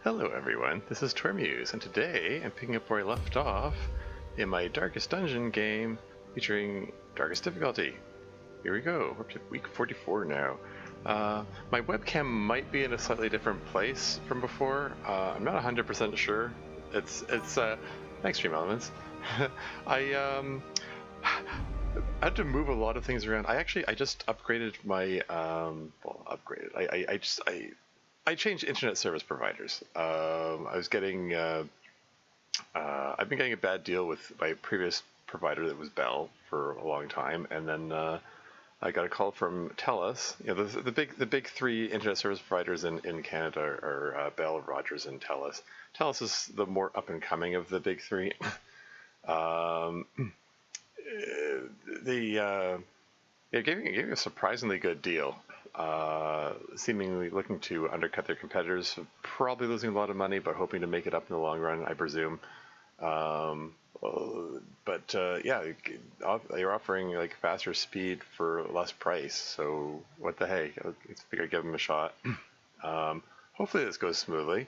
Hello everyone, this is Tormuse, and today I'm picking up where I left off in my Darkest Dungeon game featuring Darkest Difficulty. Here we go, we're up to week 44 now. My webcam might be in a slightly different place from before. I'm not 100% sure. It's Extreme Elements. I had to move a lot of things around. I just upgraded my I changed internet service providers. I was getting I've been getting a bad deal with my previous provider that was Bell for a long time, and then I got a call from TELUS. You know, the big three internet service providers in Canada are Bell, Rogers, and TELUS. TELUS is the more up and coming of the big three. They gave me a surprisingly good deal. Seemingly looking to undercut their competitors, probably losing a lot of money, but hoping to make it up in the long run, I presume. Yeah, they're offering like faster speed for less price. So what the hey? I figure I'd give them a shot. Hopefully this goes smoothly.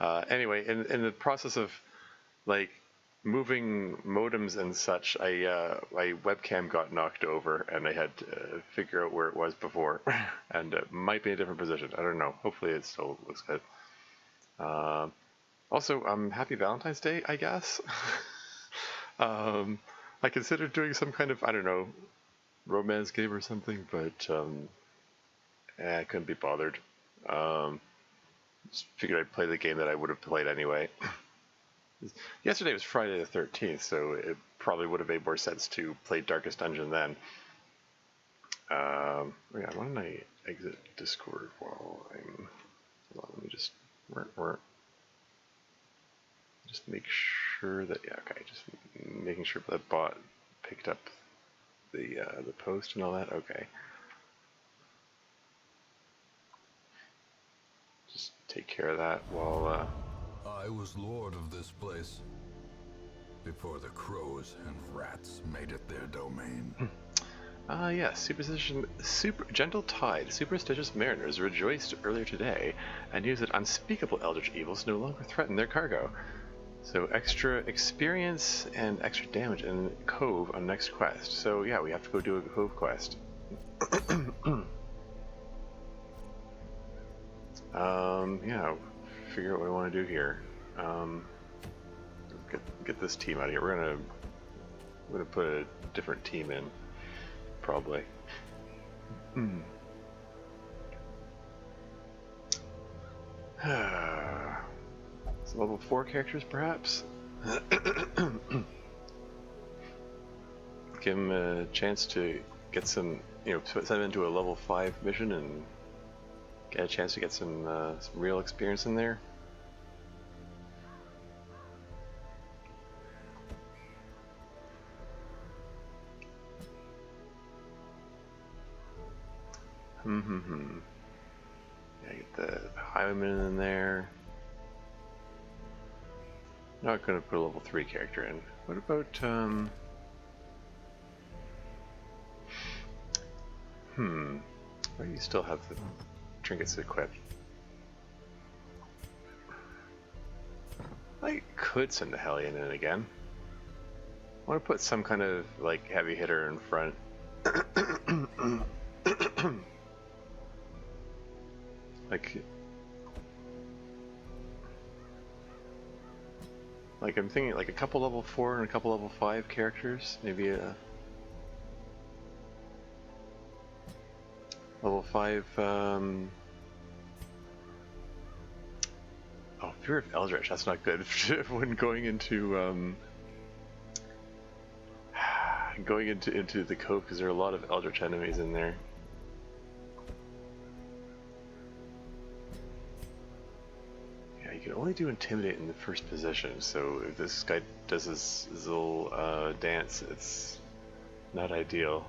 Anyway, in the process of like moving modems and such, my webcam got knocked over, and I had to figure out where it was before, and it might be in a different position. I don't know. Hopefully, it still looks good. Also, happy Valentine's Day, I guess. I considered doing some kind of, I don't know, romance game or something, but I couldn't be bothered. Just figured I'd play the game that I would have played anyway. Yesterday was Friday the 13th, so it probably would have made more sense to play Darkest Dungeon then. Yeah, why don't I exit Discord while I'm... Hold on, let me just... Just make sure that... Yeah, okay, just making sure that bot picked up the post and all that. Okay. Just take care of that while... I was lord of this place before the crows and rats made it their domain. Yes, gentle tide, superstitious mariners rejoiced earlier today and knew that unspeakable eldritch evils no longer threatened their cargo. So extra experience and extra damage in Cove on next quest. So yeah, we have to go do a Cove quest. Yeah, figure out what I want to do here. Get this team out of here. We're gonna put a different team in, probably. Some level 4 characters, perhaps. Give him a chance to get some, send him into a level 5 mission and get a chance to get some real experience in there. Yeah, get the highwayman in there. Not gonna put a level 3 character in. What about Why do you still have the trinkets equipped? I could send the Hellion in again. I want to put some kind of like heavy hitter in front. Like I'm thinking like a couple level 4 and a couple level 5 characters, maybe a level 5 oh, Fear of Eldritch, that's not good when going into the Cove, because there are a lot of Eldritch enemies in there. Yeah, you can only do Intimidate in the first position, so if this guy does his little dance, it's not ideal.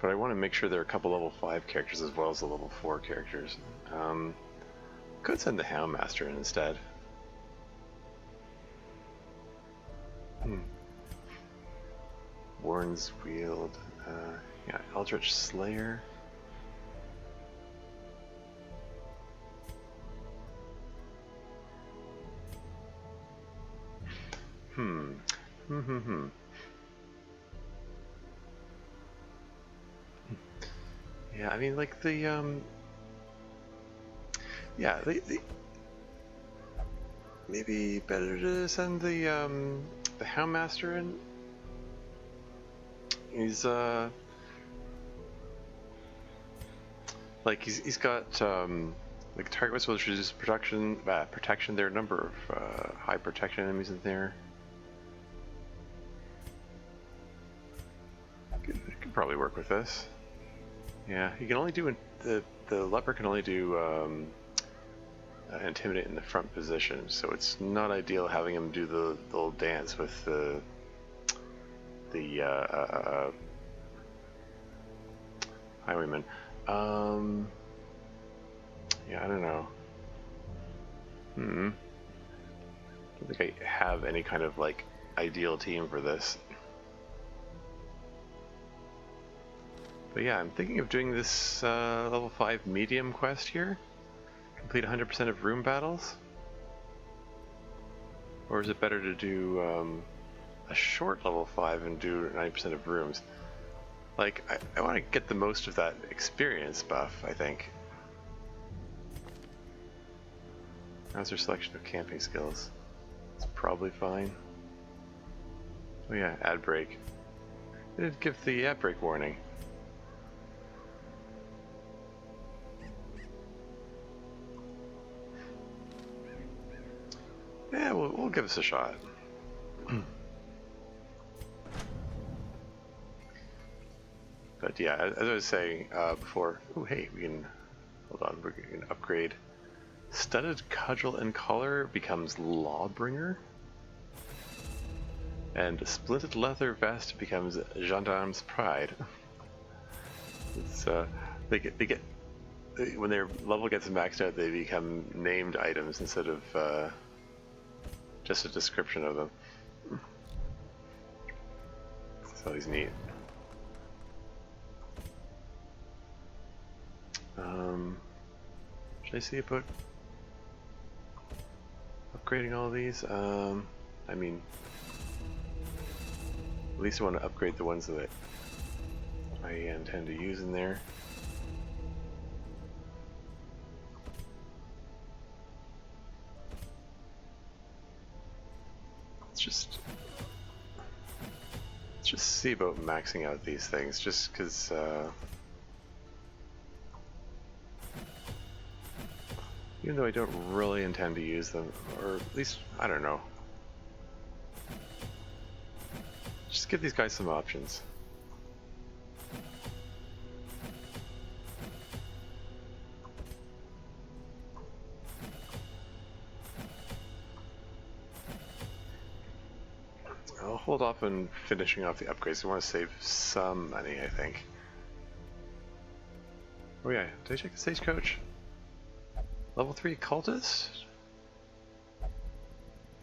But I want to make sure there are a couple level 5 characters as well as the level 4 characters. Could send the Houndmaster in instead. Warren's Wield. Yeah, Eldritch Slayer. Yeah, I mean, like the yeah, maybe better to send the Houndmaster in. He's like he's got like target was supposed to reduce protection. There are a number of high protection enemies in there. Could probably work with this. Yeah, he can only do the leper can only do intimidate in the front position, so it's not ideal having him do the little dance with the highwayman. Yeah, I don't know. I don't think I have any kind of like ideal team for this. But yeah, I'm thinking of doing this level 5 medium quest here. Complete 100% of room battles. Or is it better to do a short level 5 and do 90% of rooms? Like, I want to get the most of that experience buff, I think. How's their selection of camping skills? It's probably fine. Oh yeah, ad break. They didn't give the ad break warning. Yeah, we'll give this a shot. But yeah, as I was saying before, oh hey, we can, hold on, we can upgrade. Studded Cudgel and Collar becomes Lawbringer. And Splinted Leather Vest becomes Gendarme's Pride. It's, they get when their level gets maxed out, they become named items instead of just a description of them. That's always neat. Should I see about upgrading all of these? I mean, at least I want to upgrade the ones that I intend to use in there. Let's just see about maxing out these things, just because even though I don't really intend to use them, or at least, I don't know. Just give these guys some options. I'll hold off on finishing off the upgrades. I want to save some money, I think. Oh yeah, did I check the stagecoach? Level 3 cultist? I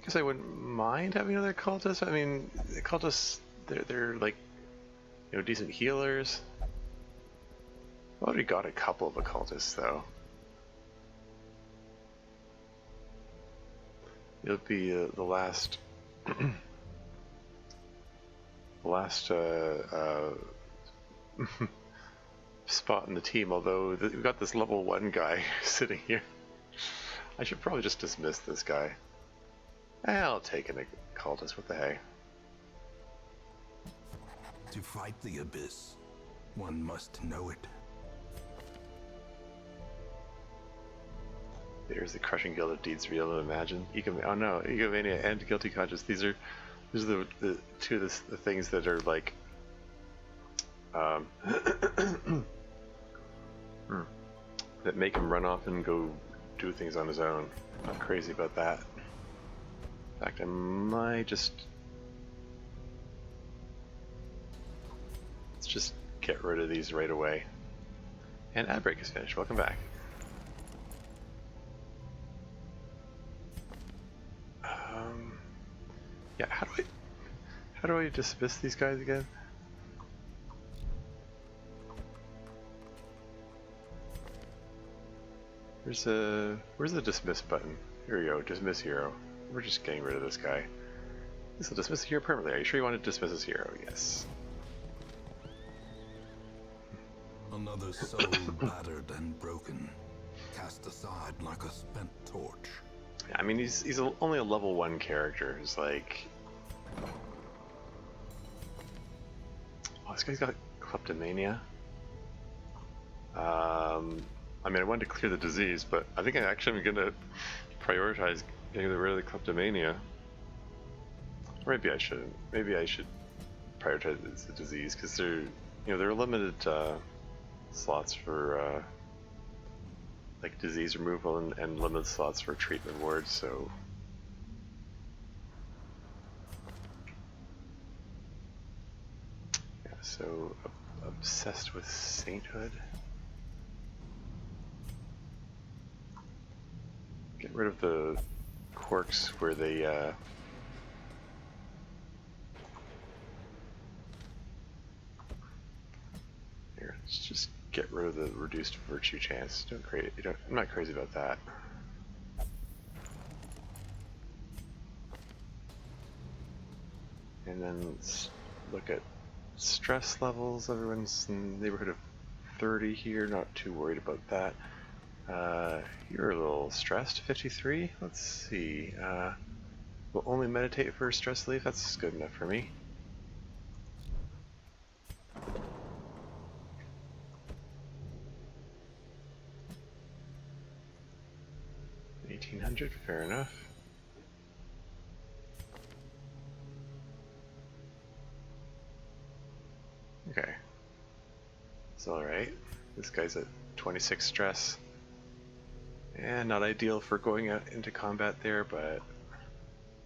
guess I wouldn't mind having another cultist. I mean, the cultists, they're like, you know, decent healers. I've already got a couple of occultists though. It'll be the last, the last spot in the team. Although we've got this level 1 guy sitting here. I should probably just dismiss this guy. I'll take an occultist, what the heck. To fight the abyss, one must know it. There's the Crushing Guild of Deeds Real to Imagine. Oh no, Egomania and Guilty Conscience. These are the two of the things that are like that make him run off and go do things on his own. Not crazy about that. In fact, I might let's just get rid of these right away. And ad break is finished. Welcome back. Yeah, how do I dismiss these guys again? Where's the dismiss button? Here we go, dismiss hero. We're just getting rid of this guy. This will dismiss a hero permanently. Are you sure you want to dismiss this hero? Yes. Another soul battered and broken, cast aside like a spent torch. Yeah, I mean, he's only a level 1 character. He's like... Oh, this guy's got kleptomania. I mean, I wanted to clear the disease, but I think I actually am going to prioritize getting rid of the kleptomania. Or maybe I shouldn't. Maybe I should prioritize the disease, because they're, there are limited slots for like disease removal and limited slots for treatment wards, so... Yeah, so obsessed with sainthood. Get rid of the quirks where they here, let's just get rid of the reduced virtue chance. I'm not crazy about that. And then let's look at stress levels. Everyone's in the neighborhood of 30 here, not too worried about that. You're a little stressed, 53. Let's see. We'll only meditate for stress relief. That's good enough for me. $1,800, fair enough. Okay. It's alright. This guy's at 26 stress. And not ideal for going out into combat there, but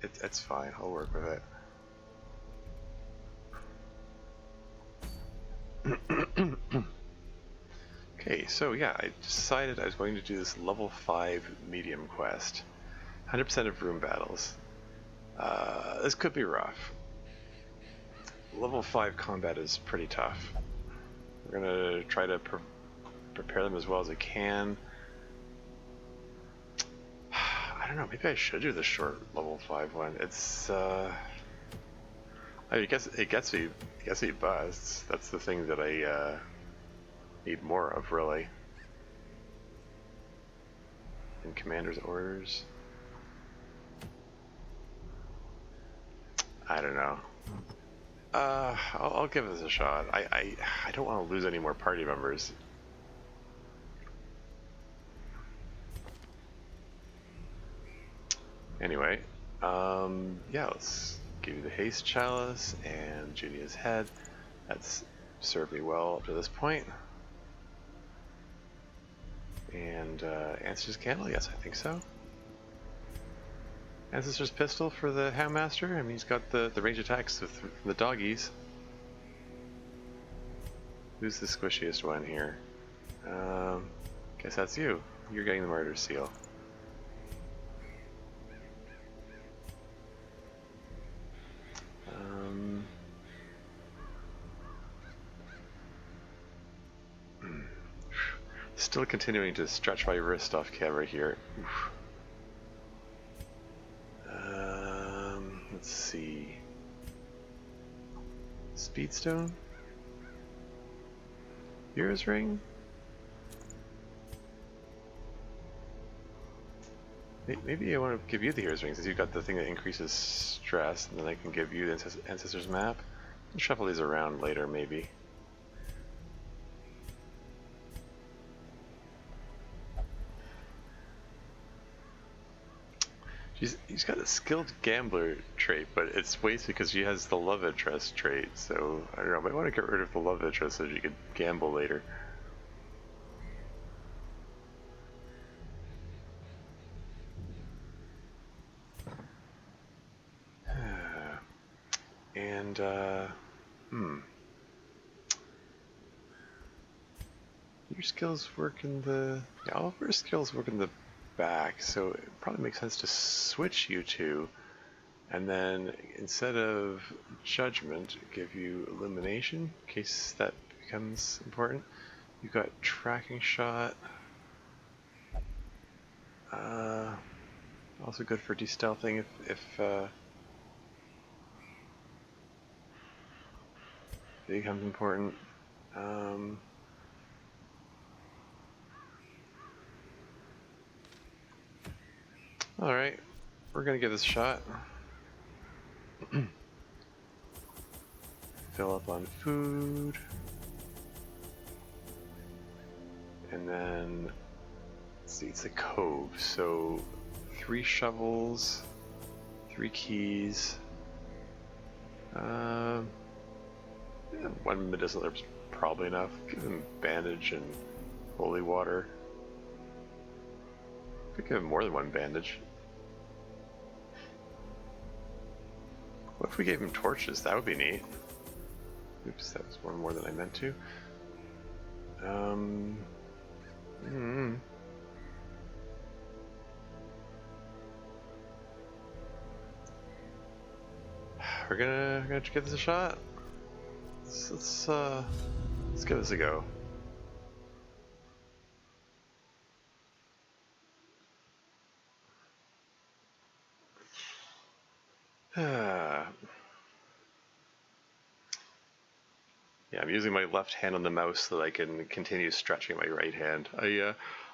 it's fine. I'll work with it. Okay, so yeah, I decided I was going to do this level 5 medium quest. 100% of room battles. This could be rough. Level 5 combat is pretty tough. We're gonna try to prepare them as well as I can. I don't know, maybe I should do the short level 5 one. It's I mean, it gets me buzzed. That's the thing that I need more of, really. In commander's orders. I don't know. I'll give this a shot. I don't want to lose any more party members. Anyway, yeah, let's give you the haste chalice and Junia's head. That's served me well up to this point. And Ancestor's candle, yes, I think so. Ancestor's pistol for the Houndmaster. I mean, he's got the range attacks with the doggies. Who's the squishiest one here? Guess that's you. You're getting the murder seal. Still continuing to stretch my wrist off camera here. Oof. Let's see. Speedstone? Hero's Ring? Maybe I want to give you the Hero's Ring since you've got the thing that increases stress, and then I can give you the Ancestor's Map. I'll shuffle these around later, maybe. He's got a skilled gambler trait, but it's wasted because she has the love interest trait, so I don't know, I might want to get rid of the love interest so she could gamble later. And, your skills work in the... Yeah, all of her skills work in the back, so it probably makes sense to switch you two, and then instead of judgment, give you illumination in case that becomes important. You've got tracking shot, also good for de-stealthing if becomes important. Alright, we're gonna give this a shot. Fill up on food. And then, let's see, it's a cove, so 3 shovels, 3 keys. Yeah, 1 medicinal herb's probably enough. Give him bandage and holy water. Could give him more than 1 bandage. What if we gave him torches? That would be neat. Oops, that was 1 more than I meant to. We're gonna give this a shot. Let's give this a go. Yeah, I'm using my left hand on the mouse so that I can continue stretching my right hand.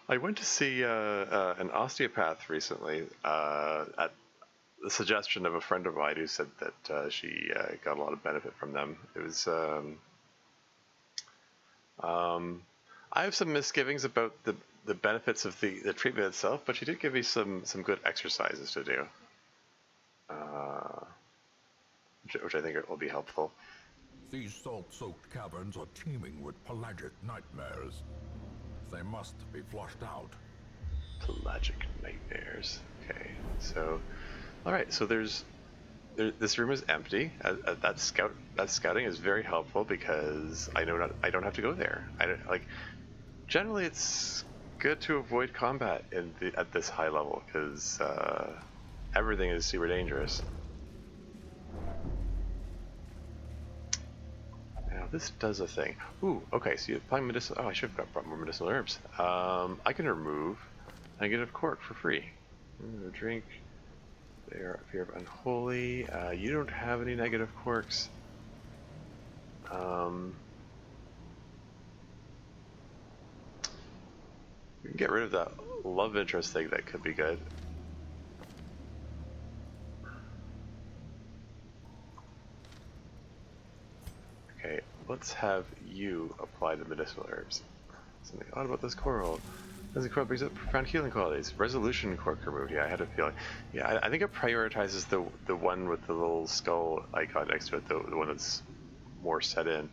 I went to see an osteopath recently at the suggestion of a friend of mine who said that she got a lot of benefit from them. It was I have some misgivings about the benefits of the treatment itself, but she did give me some good exercises to do, which I think will be helpful. These salt-soaked caverns are teeming with pelagic nightmares. They must be flushed out. Pelagic nightmares. Okay, so, all right. So this room is empty. That scouting is very helpful because I don't have to go there. Generally, it's good to avoid combat at this high level because everything is super dangerous. This does a thing. Ooh, okay, so you applying medicinal. Oh, I should have brought more medicinal herbs. I can remove negative cork for free. Drink. They are appear of unholy. You don't have any negative corks. We can get rid of that love interest thing. That could be good. Okay, let's have you apply the medicinal herbs. Something odd about this coral. This coral brings up profound healing qualities. Resolution cork removed. Yeah, I had a feeling. Yeah, I think it prioritizes the one with the little skull icon next to it, the one that's more set in.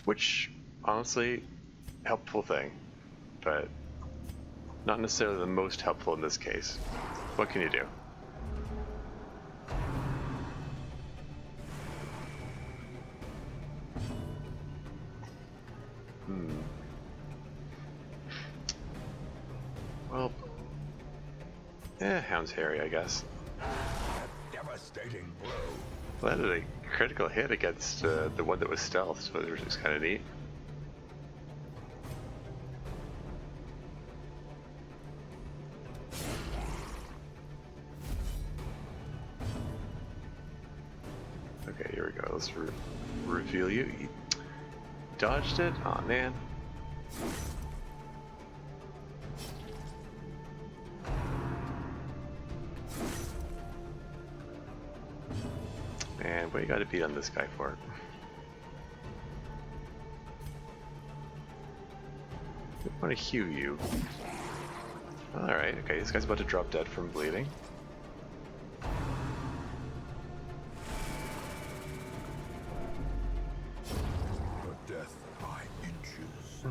Which, honestly, helpful thing, but not necessarily the most helpful in this case. What can you do? Well, Hound's hairy, I guess. A devastating blow. Well, that is a critical hit against the one that was stealth, so it was kind of neat. Okay, here we go. Let's reveal you. You dodged it? Aw, man. Man, what you gotta beat on this guy for? I want to heal you. Alright, okay, this guy's about to drop dead from bleeding. Death by inches.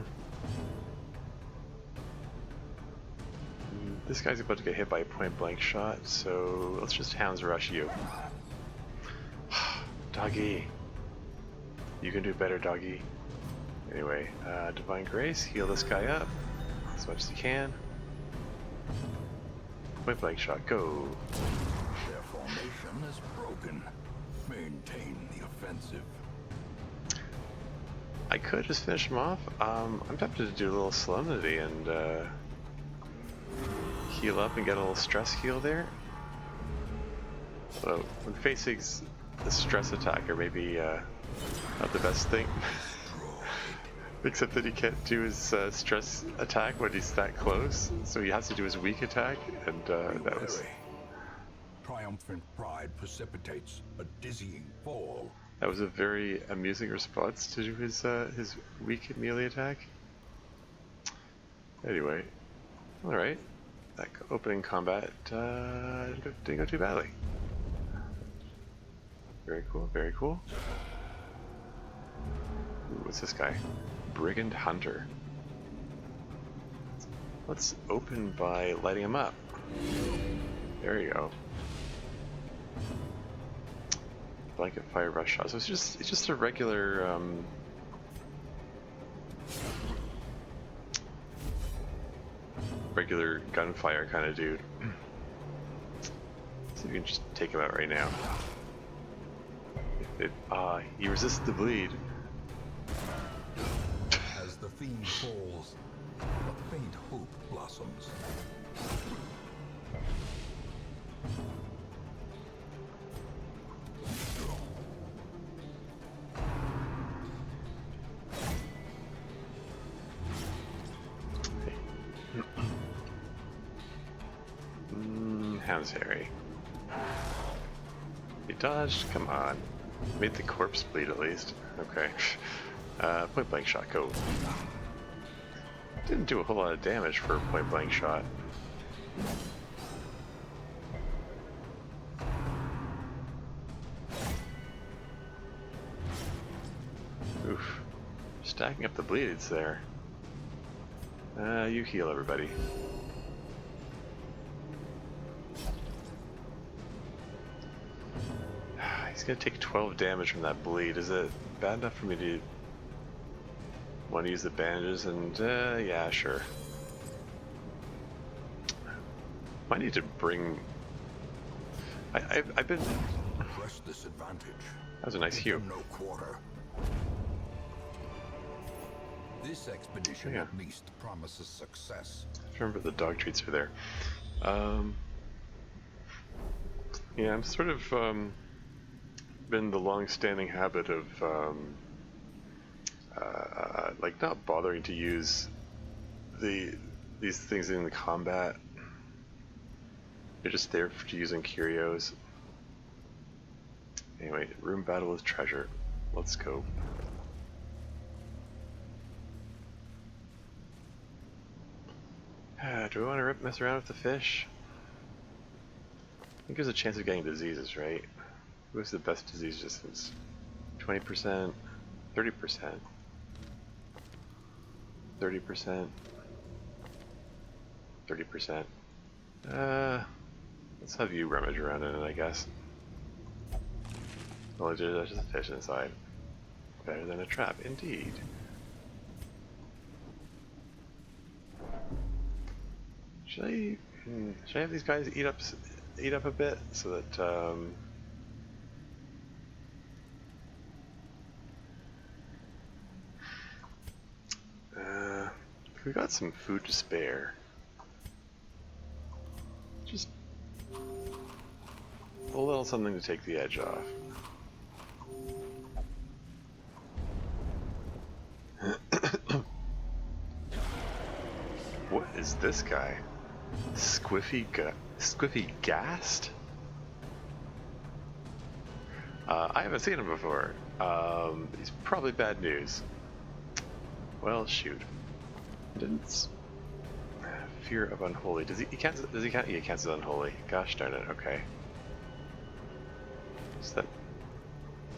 This guy's about to get hit by a point-blank shot, so let's just Hounds Rush you. Doggy. You can do better, doggy. Anyway, Divine Grace, heal this guy up as much as you can. Point-blank shot, go. Their formation is broken. Maintain the offensive. I could just finish him off. I'm tempted to do a little Solemnity and heal up and get a little stress heal there. So when facing the stress attacker, maybe Not the best thing. Except that he can't do his stress attack when he's that close, so he has to do his weak attack, and that was... Triumphant pride precipitates a dizzying fall. That was a very amusing response to do his weak melee attack. Anyway, alright. That opening combat didn't go too badly. Very cool, very cool. Ooh, what's this guy? Brigand Hunter. Let's open by lighting him up. There you go. Blanket fire rush shot. So it's just a regular regular gunfire kind of dude. See if we can just take him out right now. He resists the bleed. As the fiend falls, a faint hope blossoms. Hound's Harry. He dodged? Come on. Made the corpse bleed at least. Okay. Point blank shot, go. Didn't do a whole lot of damage for a point blank shot. Oof. Stacking up the bleeds there. You heal everybody. He's gonna take 12 damage from that bleed. Is it bad enough for me to want to use the bandages? And yeah, sure. Might need to bring. I've been. Press this advantage. That was a nice hue. No quarter. This expedition Yeah. at least promises success. Remember the dog treats are there. Yeah, I'm sort of been the long-standing habit of like not bothering to use these things in the combat. They're just there for using curios. Anyway, room battle with treasure. Let's go. Do we want to mess around with the fish? I think there's a chance of getting diseases, right? Who has the best disease resistance? 20%, 30%, 30%, 30%. Let's have you rummage around in it, I guess. Well, there's just a fish inside. Better than a trap, indeed. Should I have these guys eat up a bit so that we got some food to spare. Just a little something to take the edge off. What is this guy? Squiffy Gast? I haven't seen him before. He's probably bad news. Well, shoot. Didn't fear of unholy. Does he cancel? Does he count? Yeah, he cancels unholy. Gosh darn it. Okay. So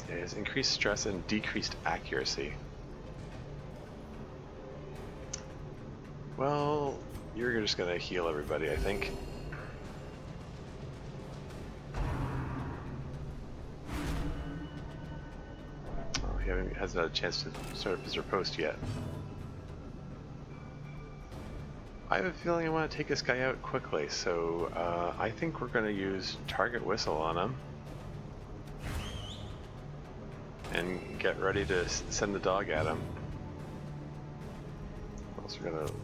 that is increased stress and decreased accuracy. Well, you're just gonna heal everybody, I think. Oh, he hasn't had a chance to start up his riposte yet. I have a feeling I want to take this guy out quickly, so I think we're going to use target whistle on him. And get ready to send the dog at him. Also, we're going to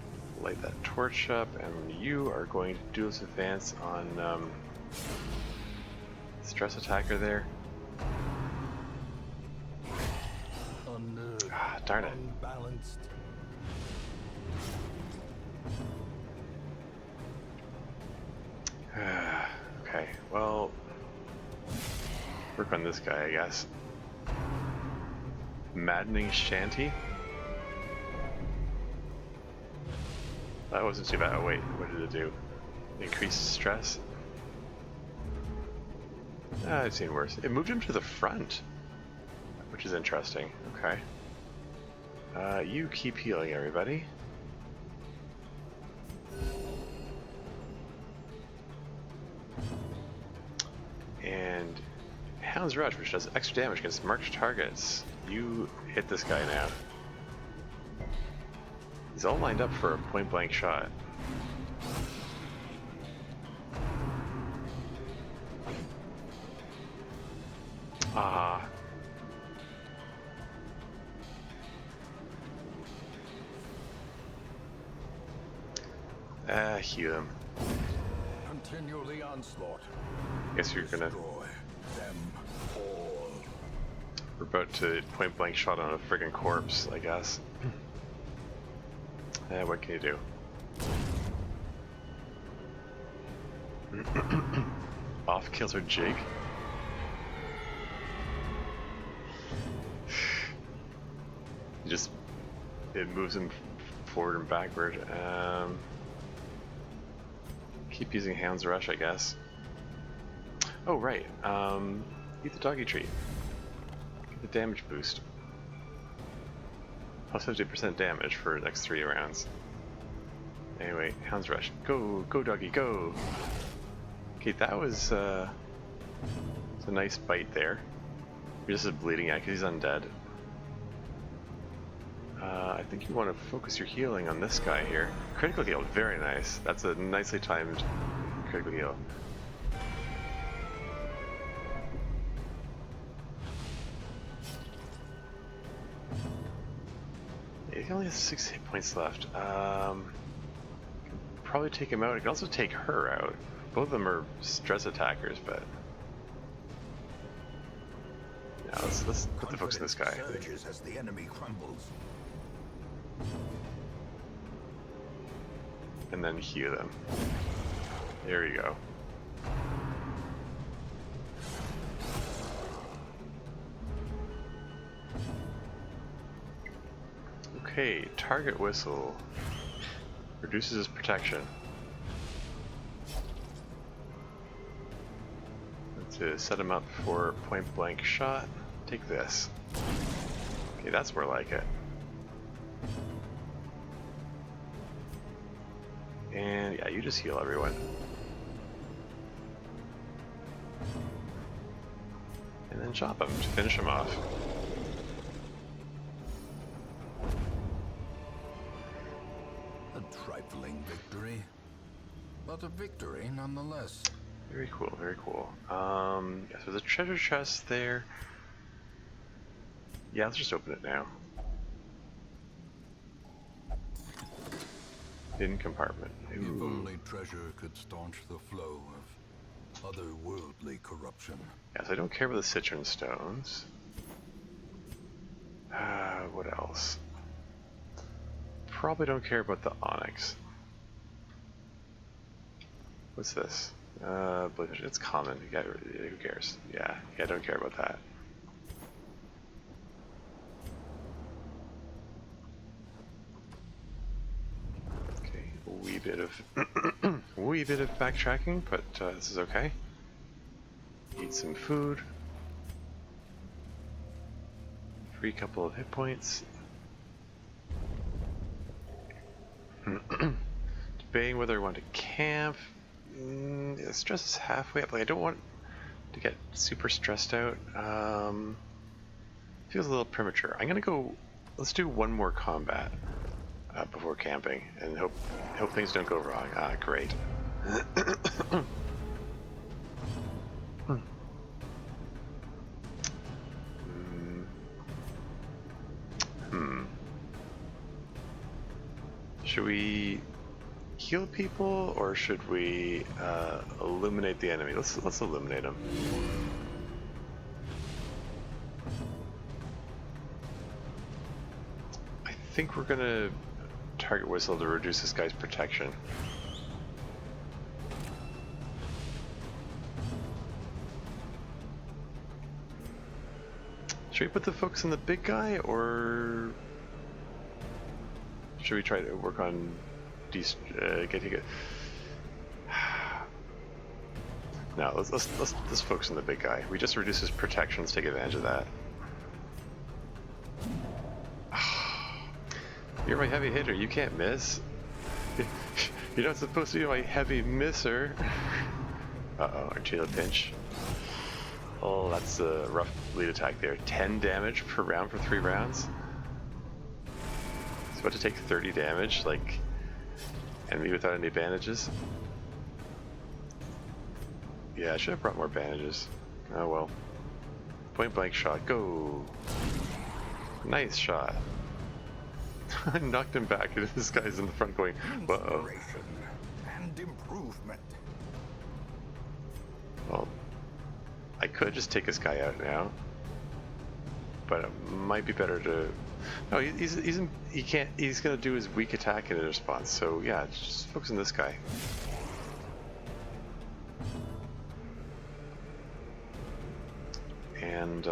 light that torch up, and you are going to do this advance on stress attacker there. Ah, darn it. unbalanced. Okay, well, work on this guy, I guess. Maddening Shanty? That wasn't too bad. Oh wait, what did it do? Increased stress? Ah, I've seen worse. It moved him to the front, which is interesting. Okay. You keep healing, everybody. And Hound's Rush, which does extra damage against marked targets. You hit this guy now. He's all lined up for a point-blank shot. Ah. Heal him. Continue the onslaught. Guess you're gonna... Destroy them all. We're about to point-blank shot on a friggin' corpse, I guess. What can you do? Off kilter jig? It moves him forward and backward. Keep using Hound's Rush, I guess. Oh, right. Eat the doggy treat. Get the damage boost. Plus 50% damage for the next 3 rounds. Anyway, Hound's Rush. Go, go doggy, go! Okay, that was a nice bite there. He just is bleeding out because he's undead. I think you want to focus your healing on this guy here. Critical heal, very nice. That's a nicely timed critical heal. He only has 6 hit points left. Probably take him out. I can also take her out. Both of them are stress attackers, but yeah, let's put the focus on this guy. Surges as the enemy crumbles. And then heal them. There we go. Okay, target whistle reduces his protection. To set him up for point blank shot, take this. Okay, that's more like it. And yeah, you just heal everyone. And then chop him to finish him off. A trifling victory, but a victory nonetheless. Very cool, very cool. Yeah, so there's a treasure chest there. Yeah, let's just open it now. Hidden compartment. If Ooh. only treasure could staunch the flow of otherworldly corruption. Yes, I don't care about the citron stones. What else? Probably don't care about the onyx. What's this? It's common. Who cares? Yeah, don't care about that. Okay, a wee bit of backtracking, but this is okay. Eat some food. Free couple of hit points. Debating whether I want to camp. Yeah, stress is halfway up. Like, I don't want to get super stressed out. Feels a little premature. I'm gonna go. Let's do one more combat before camping, and hope things don't go wrong. Ah, great. Should we heal people, or should we illuminate the enemy? Let's illuminate them. think we're gonna target whistle to reduce this guy's protection. Should we put the focus on the big guy, or should we try to work on getting it? No, let's focus on the big guy. We just reduce his protection. Let's take advantage of that. You're my heavy hitter. You can't miss. You're not supposed to be my heavy misser. Uh-oh, Archila pinch. Oh, that's a rough lead attack there. 10 damage per round for 3 rounds. He's about to take 30 damage, like, and me without any bandages. Yeah, I should have brought more bandages. Oh well. Point blank shot, go! Nice shot. I knocked him back, and this guy's in the front going, uh-oh. And improvement. Well, I could just take this guy out now, but it might be better to. No, he can't. He's gonna do his weak attack in response. So yeah, just focus on this guy. And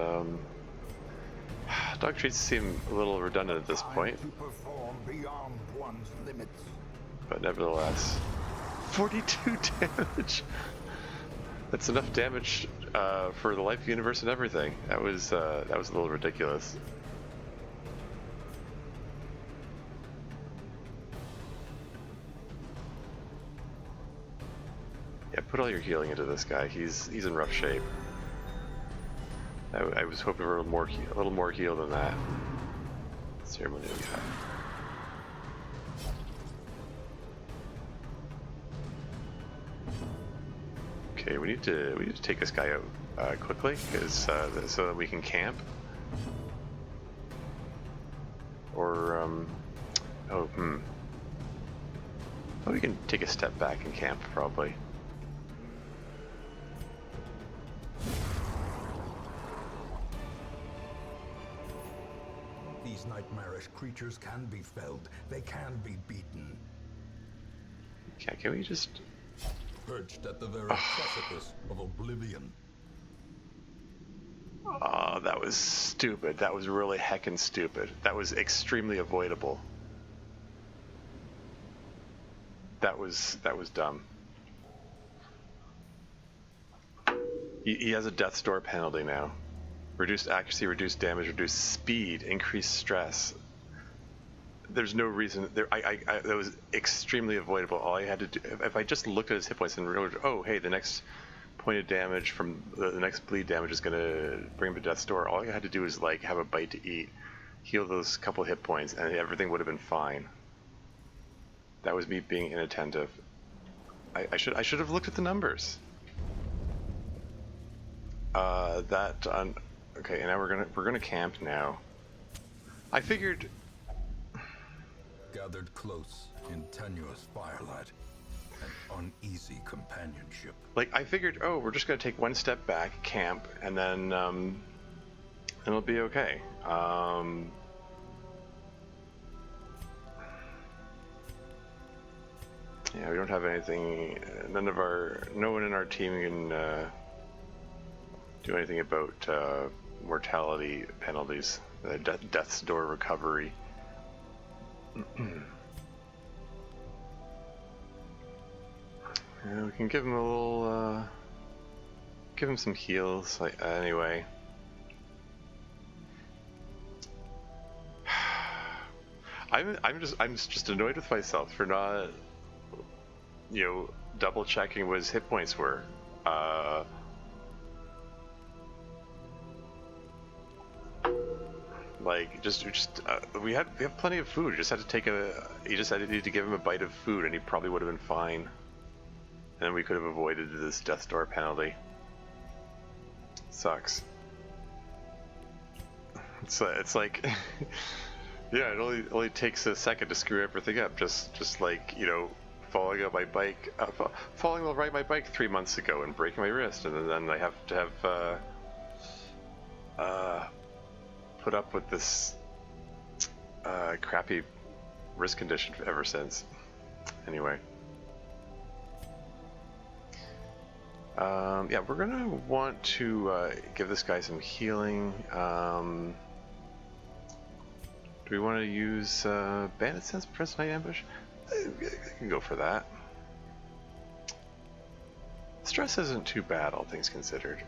dog treats seem a little redundant at this point, To perform beyond one's limits. but nevertheless, 42 damage. That's enough damage for the life universe and everything. That was a little ridiculous. Yeah, put all your healing into this guy. He's in rough shape. I was hoping for a little more heal than that. Ceremonial attack. Okay, we need to take this guy out quickly, because so that we can camp. Or oh we can take a step back and camp probably. These nightmarish creatures can be felled. They can be beaten. Yeah, can we just? Perched at the very precipice of oblivion. Oh, that was stupid. That was really heckin' stupid. That was extremely avoidable. That was dumb. He has a death's door penalty now. Reduced accuracy, reduced damage, reduced speed, increased stress. There's no reason there. That was extremely avoidable. All I had to do, if I just looked at his hit points and realized, oh hey, the next point of damage from the next bleed damage is gonna bring him to death's door. All I had to do is like have a bite to eat, heal those couple hit points, and everything would have been fine. That was me being inattentive. I should have looked at the numbers. Okay, and now we're gonna camp now. I figured. Gathered close in tenuous firelight and uneasy companionship. Like, I figured, oh, we're just gonna take one step back, camp, and then it'll be okay. Yeah, we don't have anything. No one in our team can do anything about mortality penalties, death's door recovery. Yeah, we can give him a little, give him some heals. Like anyway. I'm just annoyed with myself for not, double checking what his hit points were. Like we have plenty of food. Just had to take he just need to give him a bite of food, and he probably would have been fine. And then we could have avoided this death door penalty. Sucks. It's like, yeah, it only takes a second to screw everything up. Just like falling on my bike, falling while riding my bike 3 months ago and breaking my wrist, and then I have to have put up with this crappy wrist condition ever since. Anyway. Yeah, we're gonna want to give this guy some healing. Do we want to use Bandit Sense, Press Night Ambush? I can go for that. Stress isn't too bad, all things considered.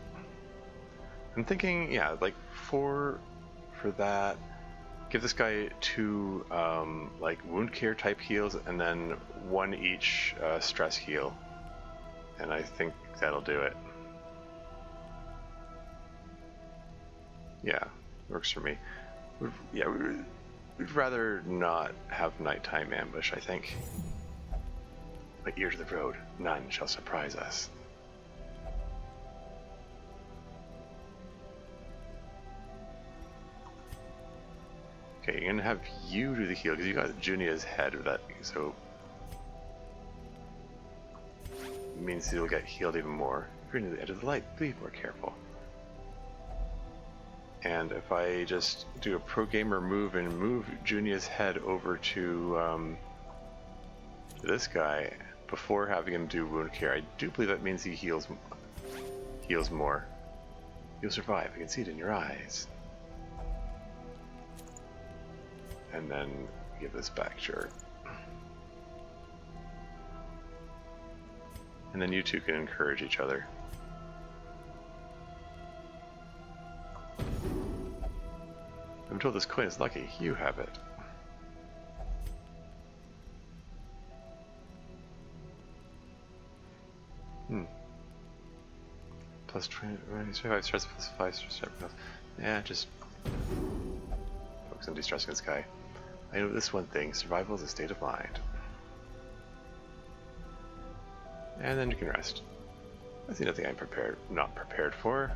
I'm thinking, yeah, like 4 for that. Give this guy 2 like wound care type heals, and then 1 each stress heal. And I think that'll do it. Yeah, works for me. We'd rather not have nighttime ambush, I think. But ear to the road, none shall surprise us. Okay, you're gonna have you do the heal because you got Junia's head of that, so it means you'll get healed even more. If you're near the edge of the light, be more careful. And if I just do a pro gamer move and move Junia's head over to this guy before having him do wound care, I do believe that means he heals more. You'll survive. I can see it in your eyes. And then give this back, sure. And then you two can encourage each other. I'm told this coin is lucky. You have it. Plus 25 stress, plus 5 stress. Yeah, just focus on de-stressing this guy. I know this one thing, survival is a state of mind. And then you can rest. I see nothing I'm not prepared for.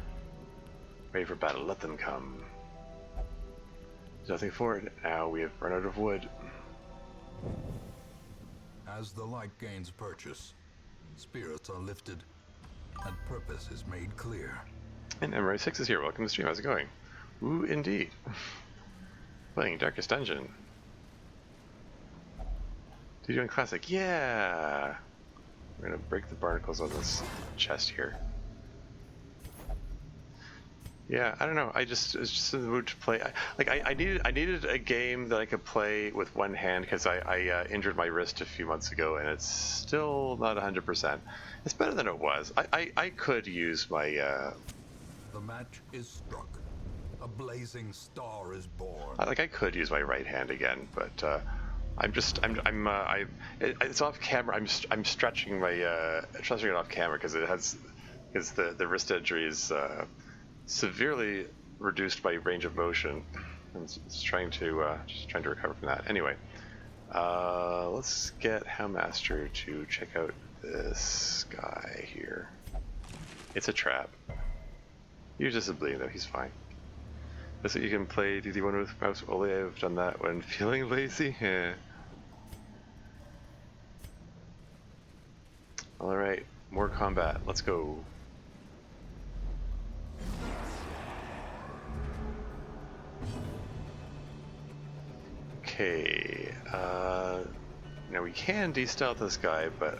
Ready for battle, let them come. There's nothing for it. Now we have run out of wood. As the light gains purchase, spirits are lifted, and purpose is made clear. And Emery6 is here. Welcome to the stream. How's it going? Ooh, indeed. Playing Darkest Dungeon. Did you doing classic? Yeah! We're gonna break the barnacles on this chest here. Yeah, I don't know. I was just in the mood to play. I needed a game that I could play with one hand because I injured my wrist a few months ago and it's still not 100%. It's better than it was. I could use my. The match is struck. A blazing star is born. I could use my right hand again, but it's off camera. I'm stretching it off camera because the wrist injury is severely reduced by range of motion. I'm just trying to recover from that. Anyway, let's get Houndmaster to check out this guy here. It's a trap. Use this oblivion though, he's fine. That's what you can play DD1 with mouse only. I've done that when feeling lazy. Yeah. Alright, more combat. Let's go. Okay, now we can de-stealth this guy, but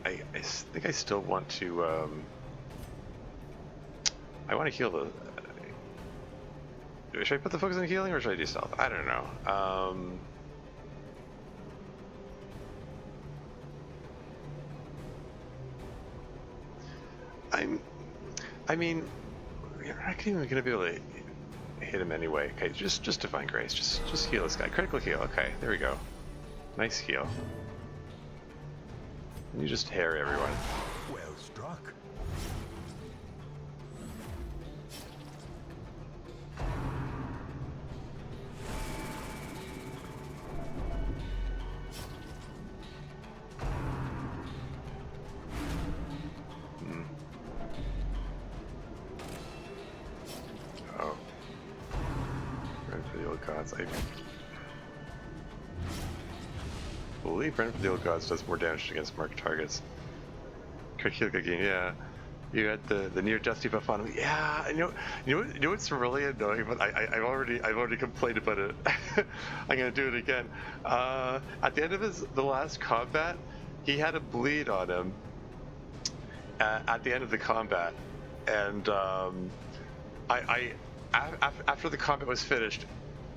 I think I still want to, I want to heal the... Should I put the focus on healing or should I de-stealth? I don't know. I mean, we're not even going to be able to hit him anyway. Okay, just Divine Grace. Just heal this guy. Critical heal. Okay, there we go. Nice heal. And you just harry everyone. Well struck. Oh. Run for the old gods. I believe Run for the old gods does more damage against marked targets. Quick heal again, yeah. You had the near death debuff on him. Yeah, you know what's really annoying, but I've already complained about it. I'm gonna do it again. At the end of the last combat, he had a bleed on him. At the end of the combat, and after the combat was finished,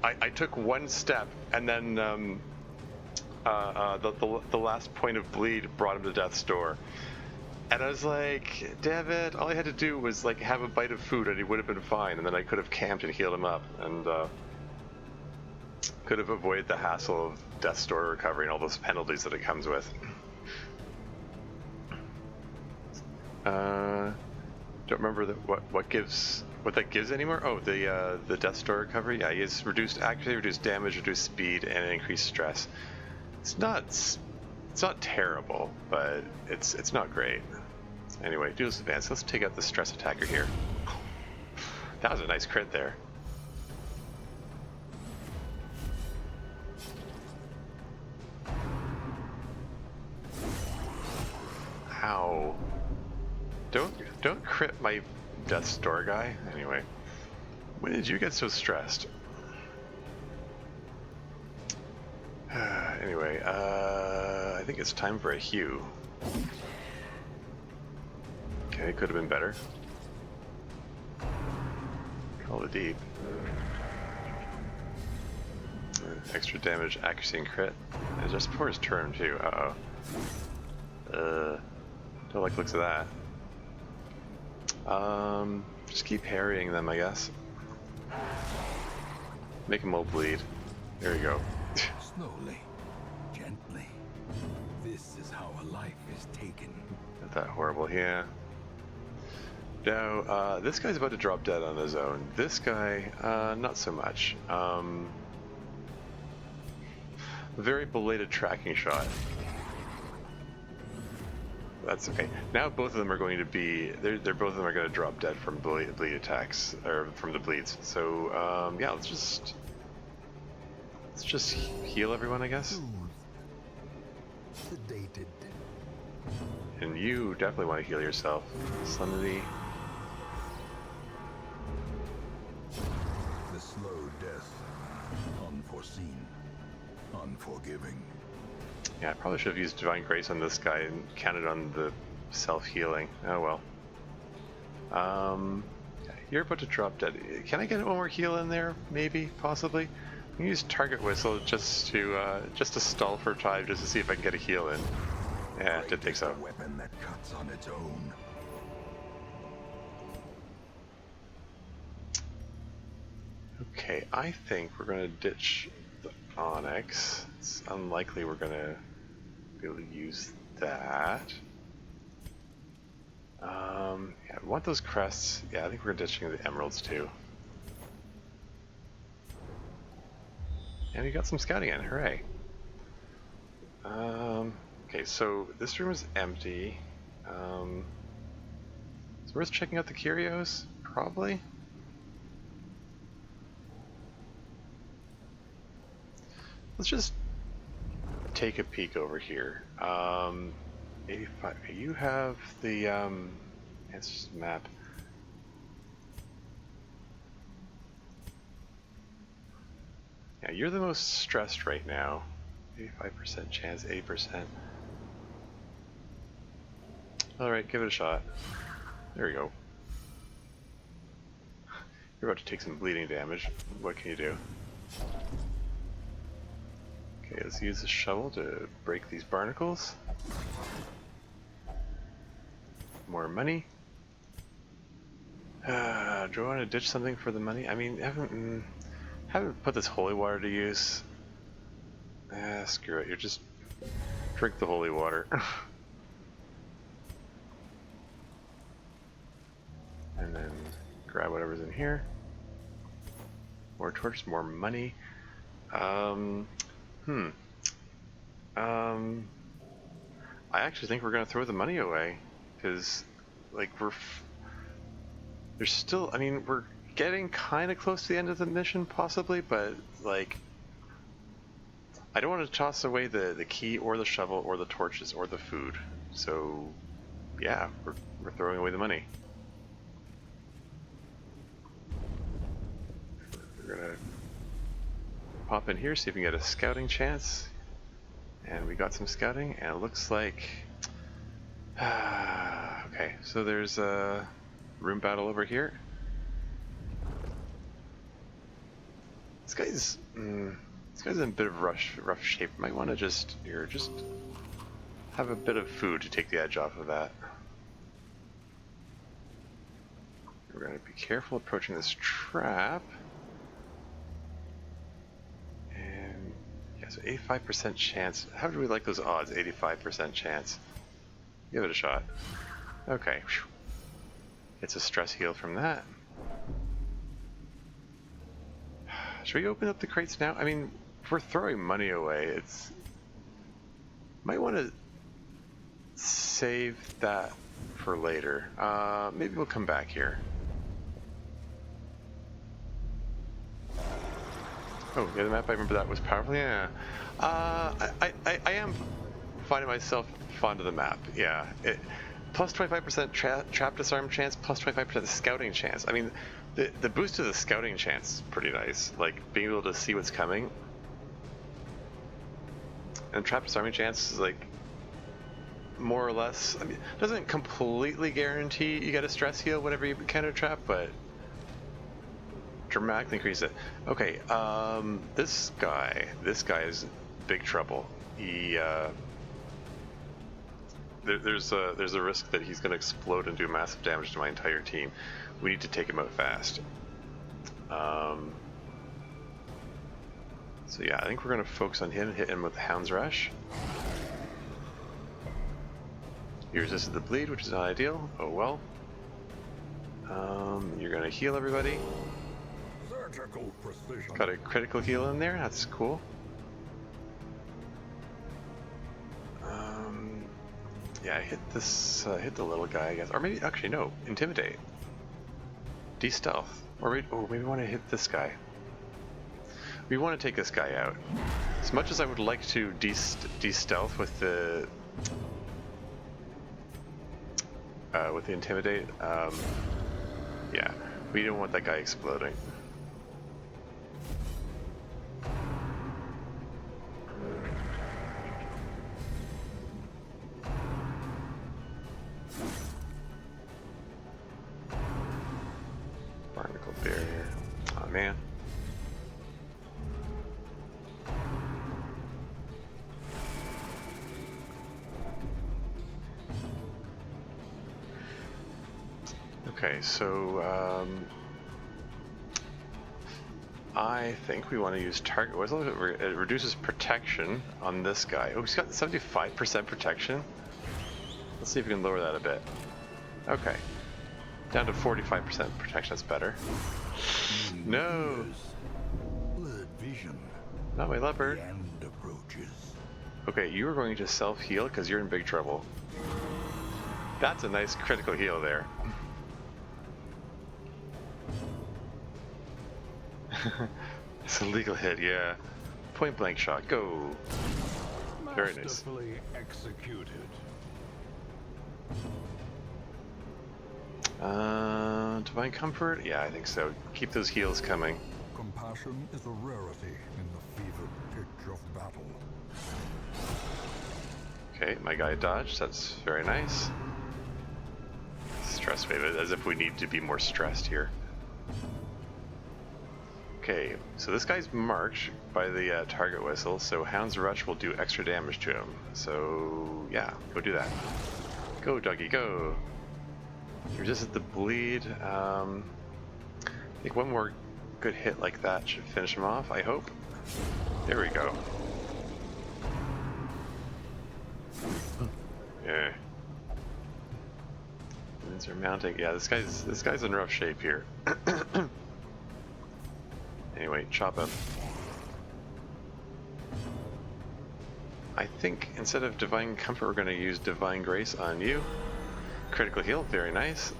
I took one step, and then the last point of bleed brought him to death's door. And I was like, damn it, all I had to do was like have a bite of food and he would have been fine, and then I could have camped and healed him up, and could have avoided the hassle of death's door recovery and all those penalties that it comes with. Don't remember what that gives anymore. Oh, the death's door recovery. Yeah, he has reduced damage, reduced speed, and increased stress. It's not terrible, but it's not great. Anyway, duelist advance. Let's take out the stress attacker here. That was a nice crit there. Ow. Don't crit my death's door guy. Anyway, when did you get so stressed? Anyway, I think it's time for a hew. Okay, could have been better. Call it deep. Extra damage, accuracy, and crit. And just before his turn too. Don't like the looks of that. Just keep harrying them, I guess. Make them all bleed. There you go. Slowly, gently. This is how a life is taken. Not that horrible, yeah. Now, this guy's about to drop dead on his own. This guy, not so much. Very belated tracking shot. That's okay. Now both of them are going to be, they're both of them are going to drop dead from bleed attacks, or from the bleeds. So, yeah, let's just heal everyone, I guess. Sedated. And you definitely want to heal yourself. Salinity. The slow death. Unforeseen. Unforgiving. Yeah, I probably should have used Divine Grace on this guy and counted on the self-healing. Oh well. You're about to drop dead. Can I get one more heal in there? Maybe, possibly. I can use Target Whistle just to stall for time, just to see if I can get a heal in. Yeah, didn't think so. A weapon that cuts on its own. Okay, I think we're gonna ditch the Onyx. It's unlikely we're gonna be able to use that. Yeah, I want those crests. Yeah, I think we're ditching the emeralds too. And we got some scouting in, hooray. Okay, so this room is empty. It's worth checking out the curios, probably. Let's just take a peek over here. 85. You have the answers map. Yeah, you're the most stressed right now. 85% chance, 80%. Alright, give it a shot. There we go. You're about to take some bleeding damage. What can you do? Okay, let's use the shovel to break these barnacles. More money. Do I want to ditch something for the money? I mean, haven't put this holy water to use. Screw it. You just drink the holy water. And then grab whatever's in here. More torches, more money. I actually think we're gonna throw the money away, because, like, there's still, I mean, we're getting kind of close to the end of the mission, possibly, but, like, I don't want to toss away the key or the shovel or the torches or the food, so yeah, we're throwing away the money. We're gonna pop in here, see if we can get a scouting chance. And we got some scouting, and it looks like... okay, so there's a room battle over here. This guy's in a bit of rough shape. Might want to just have a bit of food to take the edge off of that. We're going to be careful approaching this trap. And yeah, so 85% chance. How do we like those odds? 85% chance. Give it a shot. Okay. It's a stress heal from that. Should we open up the crates now? I mean, if we're throwing money away, it's... Might want to save that for later. Maybe we'll come back here. Oh, yeah, the map, I remember that was powerful. Yeah. I am finding myself fond of the map. Yeah. Plus 25% trap disarm chance, plus 25% scouting chance. I mean, the boost to the scouting chance is pretty nice. Like, being able to see what's coming. And trap disarming chance is like, more or less, I mean, it doesn't completely guarantee you get a stress heal whenever you counter trap, but dramatically increase it. Okay, this guy is big trouble. He, there's a risk that he's going to explode and do massive damage to my entire team. We need to take him out fast. So yeah, I think we're going to focus on him, hit him with the Hound's Rush. He resisted the bleed, which is not ideal. Oh well. You're going to heal everybody. Surgical precision. Got a critical heal in there, that's cool. Yeah, hit this, hit the little guy, I guess. Or maybe, actually, no, intimidate. De-stealth. Or maybe we want to hit this guy. We want to take this guy out. As much as I would like to de-stealth with the intimidate, yeah, we don't want that guy exploding. Barnacle barrier. Oh man. Okay, so I think we want to use target whistle. It reduces protection on this guy. Oh, he's got 75% protection. Let's see if we can lower that a bit. Okay, down to 45% protection. That's better. No, Vision. not my leopard. The end approaches. Okay, you are going to self-heal because you're in big trouble. That's a nice critical heal there. It's a legal hit, yeah. Point blank shot, go. Very nice. Masterfully executed. Divine comfort? Yeah, I think so. Keep those heals coming. Compassion is a rarity in the fevered pitch of battle. Okay, my guy dodged. That's very nice. Stress wave, as if we need to be more stressed here. Okay, so this guy's marked by the target whistle, so Hound's Rush will do extra damage to him. So, yeah, go do that. Go, doggy, go! He resisted the bleed. I think one more good hit like that should finish him off, I hope. There we go. Yeah. Winds are mounting. Yeah, this guy's in rough shape here. Anyway, chop him. I think instead of Divine Comfort, we're going to use Divine Grace on you. Critical heal, very nice.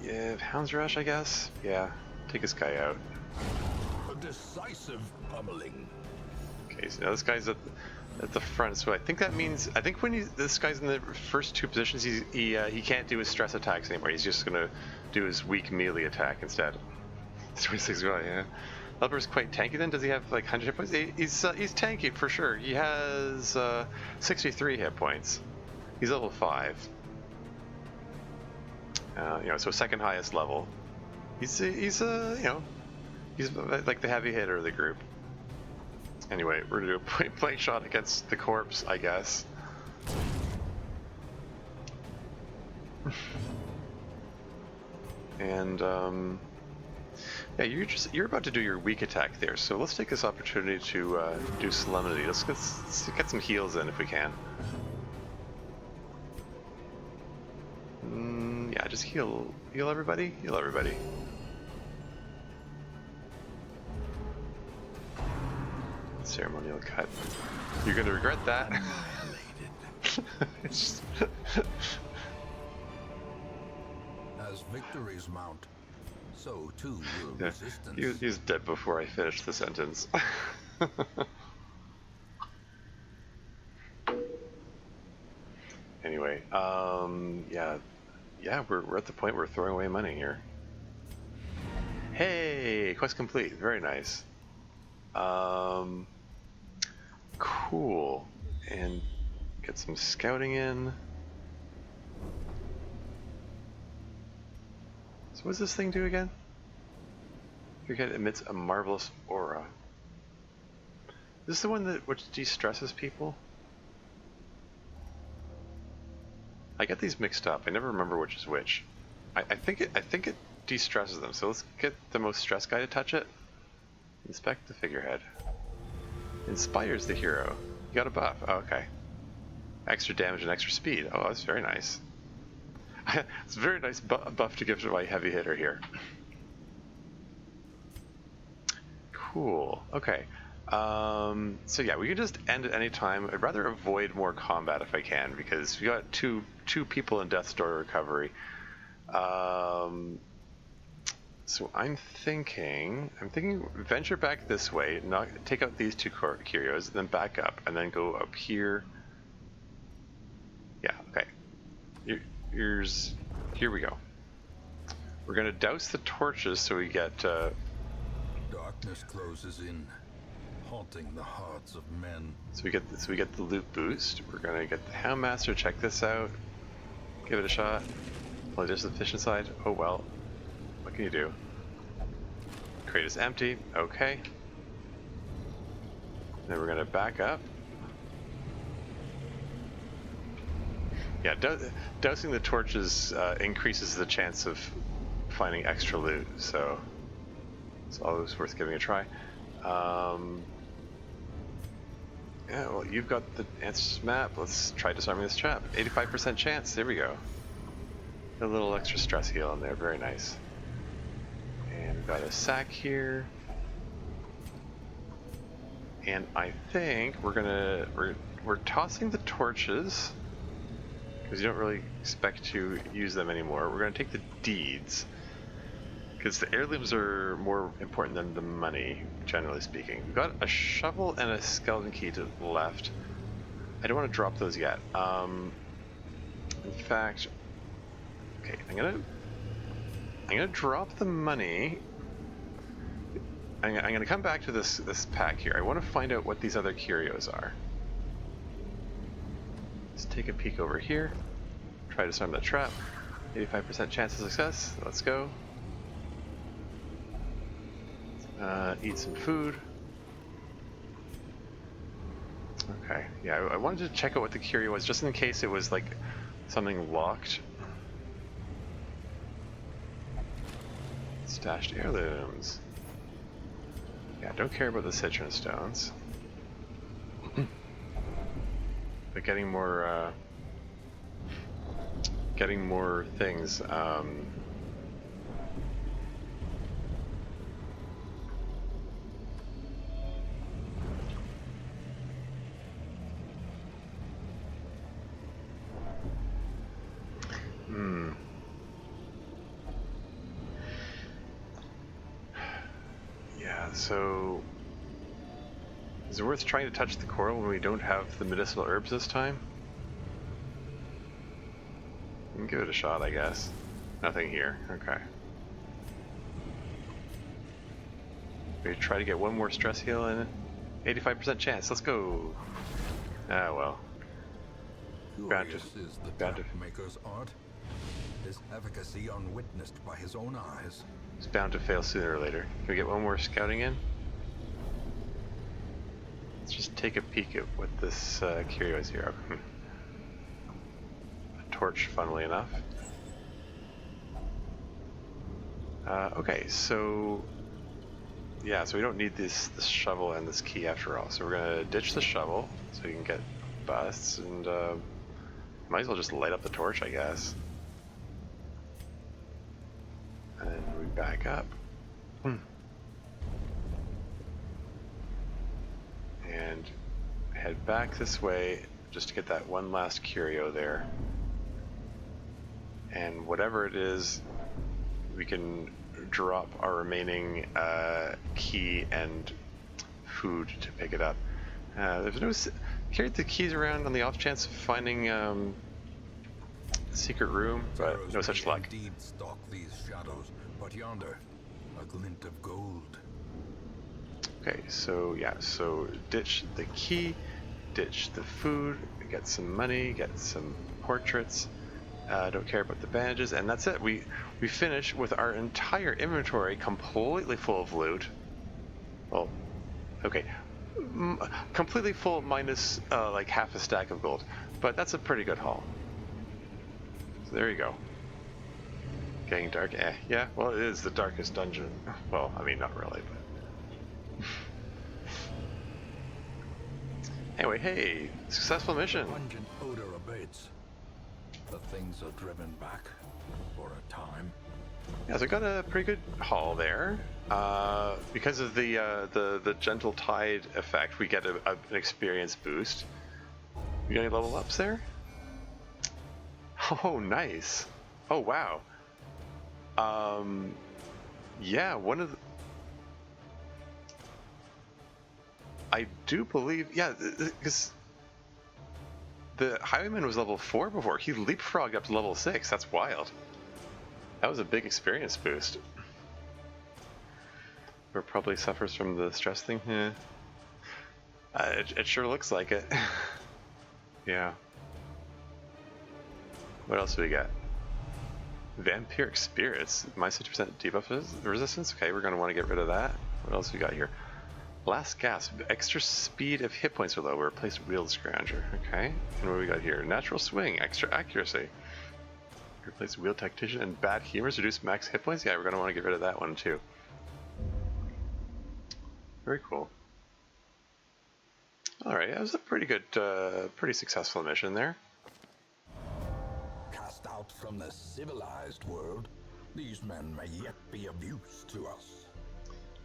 Yeah, have Hound's Rush, I guess? Yeah, take this guy out. A decisive pummeling. Okay, so now this guy's at the front, so I think that means, I think when this guy's in the first two positions, he can't do his stress attacks anymore. He's just gonna do his weak melee attack instead. 26 well, yeah. Helper's quite tanky then. Does he have like 100 hit points? He's tanky for sure. He has 63 hit points. He's level 5. You know, so second highest level. He's you know, he's like the heavy hitter of the group. Anyway, we're gonna do a point-blank shot against the corpse, I guess. And yeah, you're about to do your weak attack there, so let's take this opportunity to do Solemnity. Let's get some heals in if we can. Yeah, just heal everybody. Heal everybody. Ceremonial cut. You're gonna regret that. It's just As victories mount, so too will yeah, resistance. he was dead before I finished the sentence. Anyway, yeah, we're at the point where we're throwing away money here. Hey, quest complete. Very nice. Cool. And get some scouting in. So what does this thing do again? Forget it emits a marvelous aura. Is this the one that which de-stresses people? I get these mixed up. I never remember which is which. I think it de-stresses them. So let's get the most stressed guy to touch it. Inspect the figurehead. Inspires the hero. You got a buff. Oh, okay. Extra damage and extra speed. Oh, that's very nice. It's a very nice buff to give to my heavy hitter here. Cool. Okay. So yeah, we can just end at any time. I'd rather avoid more combat if I can, because we got two people in Death's Door recovery. So I'm thinking venture back this way, take out these two curios, then back up, and then go up here. Yeah, okay. Here we go. We're gonna douse the torches so we get. Darkness closes in, haunting the hearts of men. So we get the loot boost. We're gonna get the Houndmaster. Check this out. Give it a shot. Play just the efficient side. Oh well. What can you do? Crate is empty. Okay. Then we're gonna back up. Yeah, dousing the torches increases the chance of finding extra loot, so it's always worth giving a try. Yeah, well, you've got the answers map. Let's try disarming this trap. 85% chance. There we go. A little extra stress heal in there. Very nice. And we've got a sack here. And I think we're tossing the torches because you don't really expect to use them anymore. We're going to take the deeds because the heirlooms are more important than the money, generally speaking. We've got a shovel and a skeleton key to the left. I don't want to drop those yet. In fact, okay, I'm gonna drop the money. I'm gonna come back to this pack here. I want to find out what these other curios are. Let's take a peek over here. Try to disarm that trap. 85% chance of success. Let's go. Eat some food. Okay, yeah, I wanted to check out what the curio was, just in case it was like something locked. Stashed heirlooms. Yeah, don't care about the citron stones. But getting more things. so is it worth trying to touch the coral when we don't have the medicinal herbs this time? We can give it a shot, I guess. Nothing here. Okay. We try to get one more stress heal in. 85% chance. Let's go. Ah, well. Curious is the trap maker's art. His efficacy unwitnessed by his own eyes. It's bound to fail sooner or later. Can we get one more scouting in? Let's just take a peek at what this curio is here. A torch, funnily enough. Okay, so yeah, so we don't need this shovel and this key after all. So we're gonna ditch the shovel so we can get busts, and might as well just light up the torch, I guess. And then we back up. And head back this way just to get that one last curio there. And whatever it is, we can drop our remaining key and food to pick it up. There's no carry the keys around on the off chance of finding the secret room, but no such luck. Indeed stalk these shadows, but yonder, a glint of gold. Okay, so yeah, so ditch the key, ditch the food, get some money, get some portraits. Don't care about the bandages, and that's it. We finish with our entire inventory completely full of loot. Well, okay, completely full minus like half a stack of gold, but that's a pretty good haul. So there you go. Getting dark, yeah. Well, it is the darkest dungeon. Well, I mean, not really, but. Anyway, hey, successful mission. Pungent odor abates. The things are driven back for a time. Yeah, so I got a pretty good haul there. Because of the gentle tide effect, we get an experience boost. You got any level ups there? Oh, nice. Oh, wow. Yeah, one of the... I do believe, yeah, because the Highwayman was level 4 before. He leapfrogged up to level 6. That's wild. That was a big experience boost. Or probably suffers from the stress thing. Yeah. It sure looks like it. Yeah. What else do we got? Vampiric Spirits. Minus 50% debuff resistance. Okay, we're going to want to get rid of that. What else we got here? Last gasp. Extra speed if hit points are low. Replace Wheeled Scrounger. Okay. And what do we got here? Natural Swing. Extra accuracy. Replace Wheeled Tactician and Bad Humors. Reduce max hit points. Yeah, we're going to want to get rid of that one too. Very cool. Alright, that was a pretty good, pretty successful mission there. Cast out from the civilized world, these men may yet be of use to us.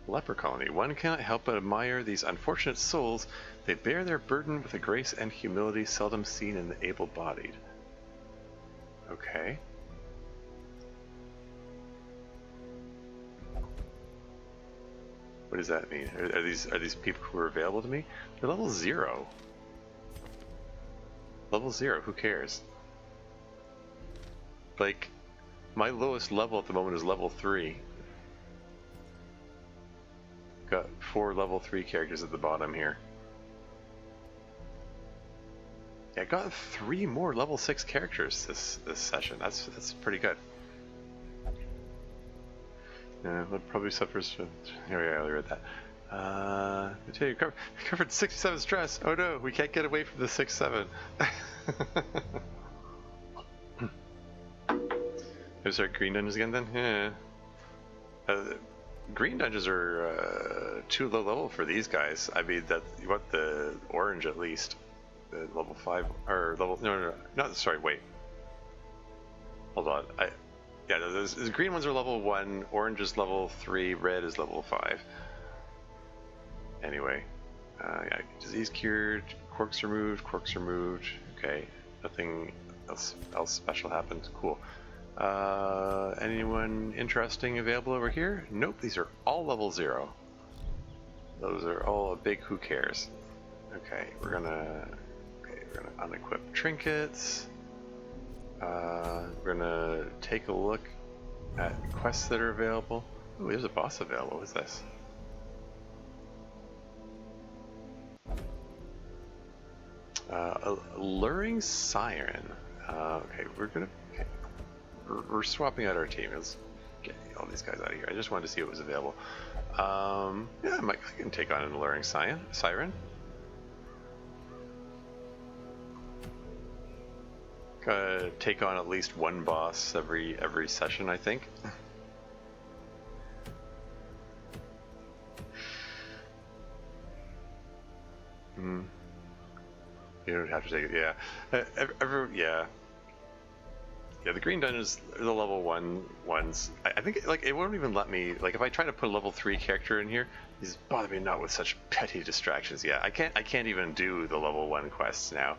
Leper Colony. One cannot help but admire these unfortunate souls. They bear their burden with a grace and humility seldom seen in the able-bodied. Okay. What does that mean? Are these people who are available to me? They're level 0. Level 0, who cares? Like, my lowest level at the moment is level 3. Got 4 level 3 characters at the bottom here. Yeah, I got 3 more level 6 characters this session. That's pretty good. Yeah, that probably suffers from... Here we go, I read that. Continue, covered 67 stress. Oh no, we can't get away from the 6-7. Is there green dungeons again then? Yeah. Green dungeons are too low level for these guys. I mean, that you want the orange at least. The level 5 or level no, not sorry. Wait, hold on. Yeah, the green ones are level 1. Orange is level 3. Red is level 5. Anyway, yeah, disease cured. Corks removed. Corks removed. Okay, nothing else special happened. Cool. Anyone interesting available over here? Nope, these are all level 0. Those are all a big who cares. Okay, we're gonna unequip trinkets. We're gonna take a look at quests that are available. Ooh, there's a boss available. What is this? Alluring Siren. Okay, we're swapping out our team. Let's get all these guys out of here. I just wanted to see what was available. Yeah, I can take on an Alluring Siren. Gotta take on at least one boss every session, I think. You don't have to take it, yeah. Yeah, the green dungeons are the level 1 ones. I think it won't even let me, like if I try to put a level 3 character in here, he's bothering me not with such petty distractions. Yeah, I can't even do the level 1 quests now.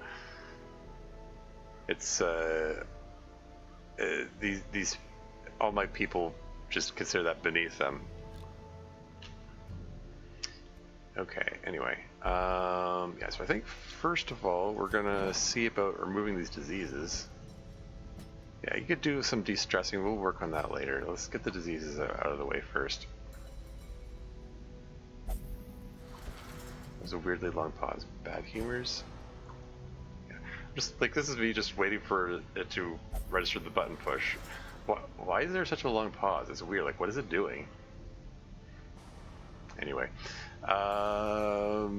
It's these all my people just consider that beneath them. Okay, anyway, yeah, so I think first of all we're gonna see about removing these diseases. Yeah, you could do some de-stressing, we'll work on that later. Let's get the diseases out of the way first. There's a weirdly long pause. Bad humors. Yeah. Just like this is me just waiting for it to register the button push. Why is there such a long pause? It's weird, like what is it doing? Anyway. I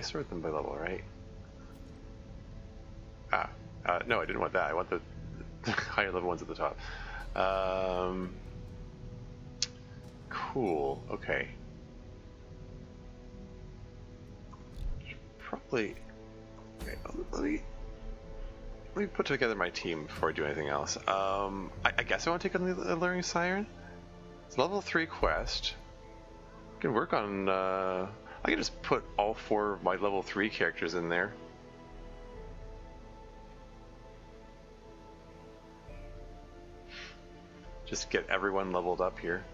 sort them by level, right? No, I didn't want that. I want the higher level ones at the top. Cool. Okay. Probably. Okay. Let me put together my team before I do anything else. I guess I want to take on the Alluring Siren. It's level 3 quest. I can work on. I can just put all 4 of my level 3 characters in there. Just get everyone leveled up here.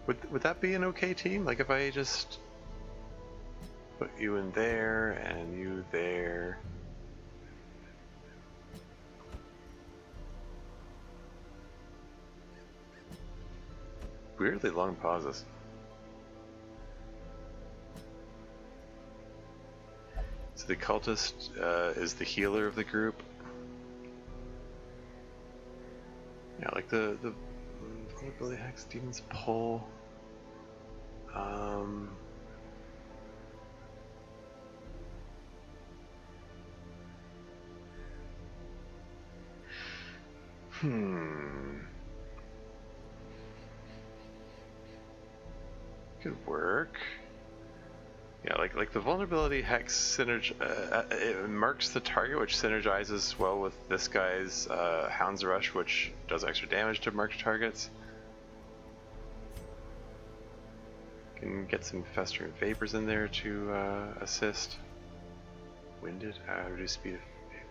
Would that be an okay team? Like if I just put you in there and you there. Weirdly long pauses. So the cultist is the healer of the group. Yeah, like the vulnerability hex, demon's pull. Could work. Yeah, like the vulnerability hex it marks the target, which synergizes well with this guy's Hound's Rush, which does extra damage to marked targets. Can get some festering vapors in there to assist. Winded, reduce speed of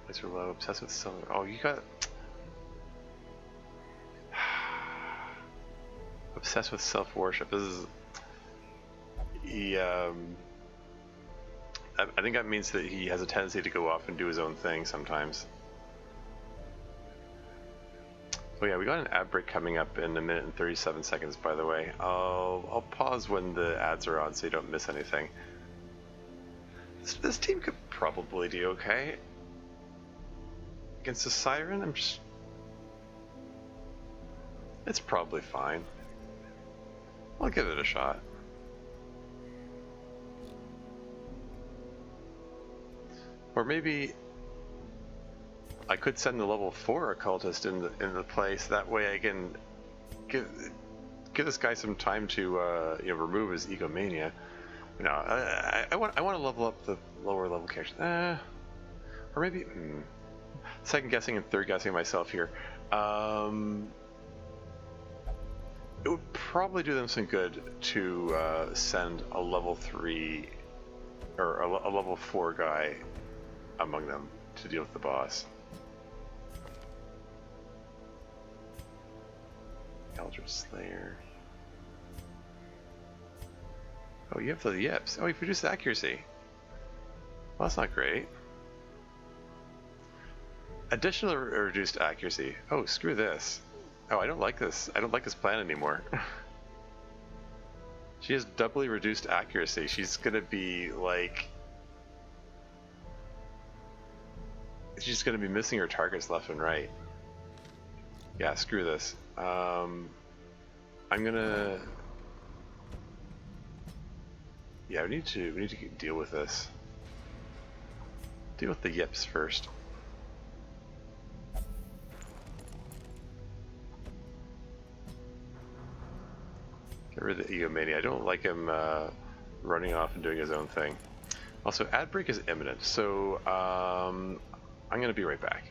placer low, obsessed with self. Oh, you got obsessed with self-worship. This is I think that means that he has a tendency to go off and do his own thing sometimes. Oh yeah, we got an ad break coming up in 1 minute and 37 seconds, by the way. I'll pause when the ads are on so you don't miss anything. This team could probably do okay. Against the Siren, it's probably fine. I'll give it a shot. Or maybe I could send the level 4 occultist in the place. That way I can give this guy some time to remove his egomania. No, I want to level up the lower level characters. Or maybe second guessing and third guessing myself here. It would probably do them some good to send a level 3 or a level 4 guy among them to deal with the boss. Eldritch Slayer. Oh, you have the yips. Oh, you've reduced accuracy. Well, that's not great. Additional reduced accuracy. Oh, screw this. Oh, I don't like this. I don't like this plan anymore. She has doubly reduced accuracy. She's gonna be like... She's gonna be missing her targets left and right. Yeah, screw this. I'm gonna... Yeah, we need to deal with this. Deal with the yips first. Get rid of the egomania. I don't like him running off and doing his own thing. Also, ad break is imminent, so I'm gonna be right back.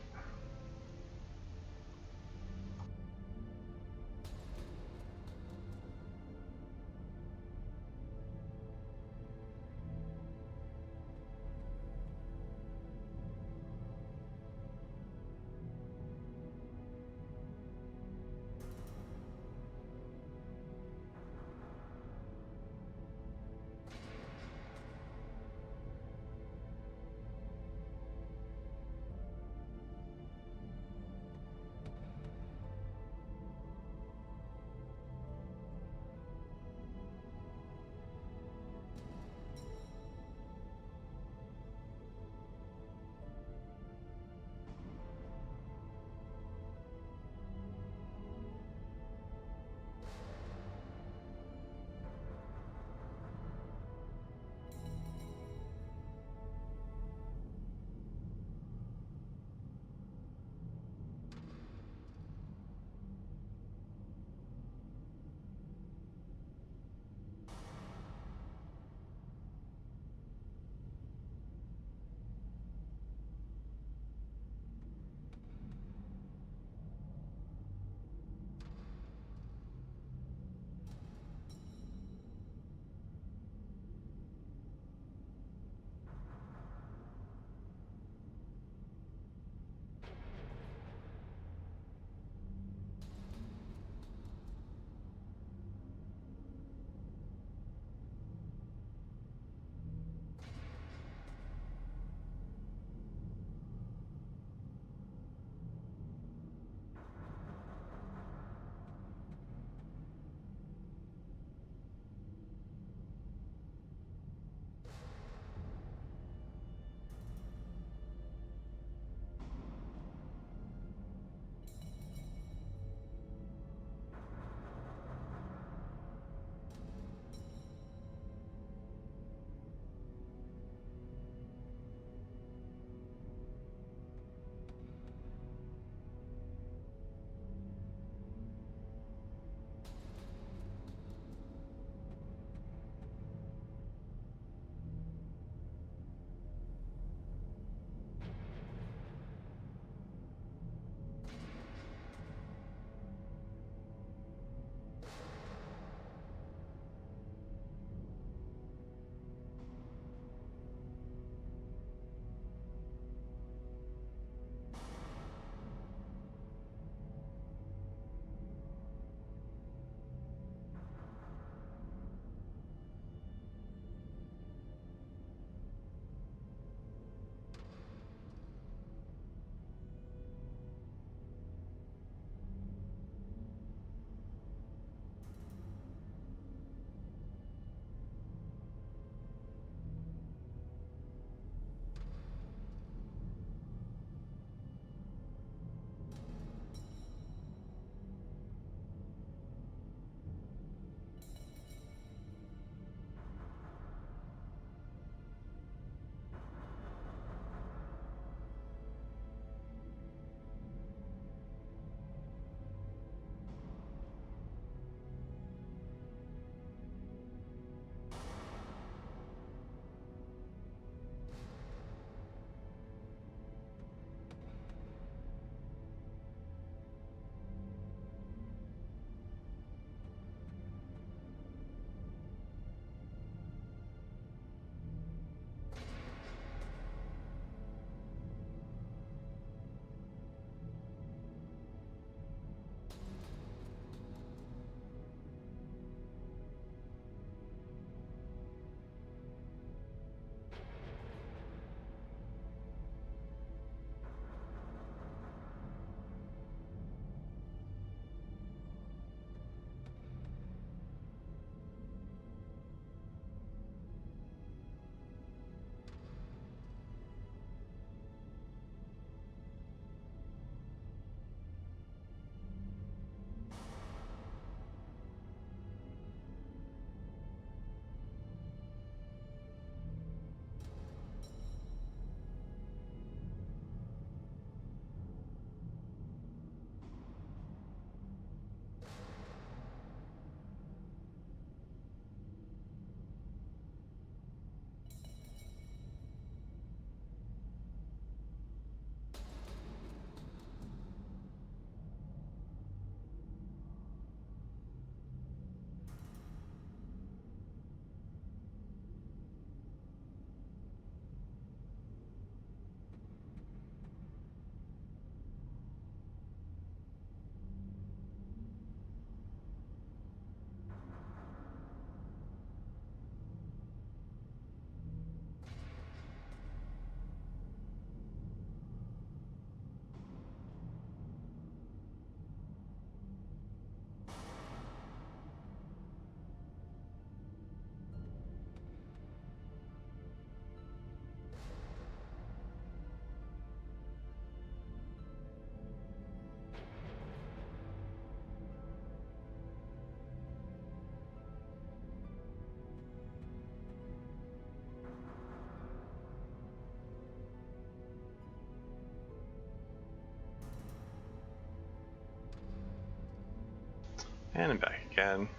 And I'm back again.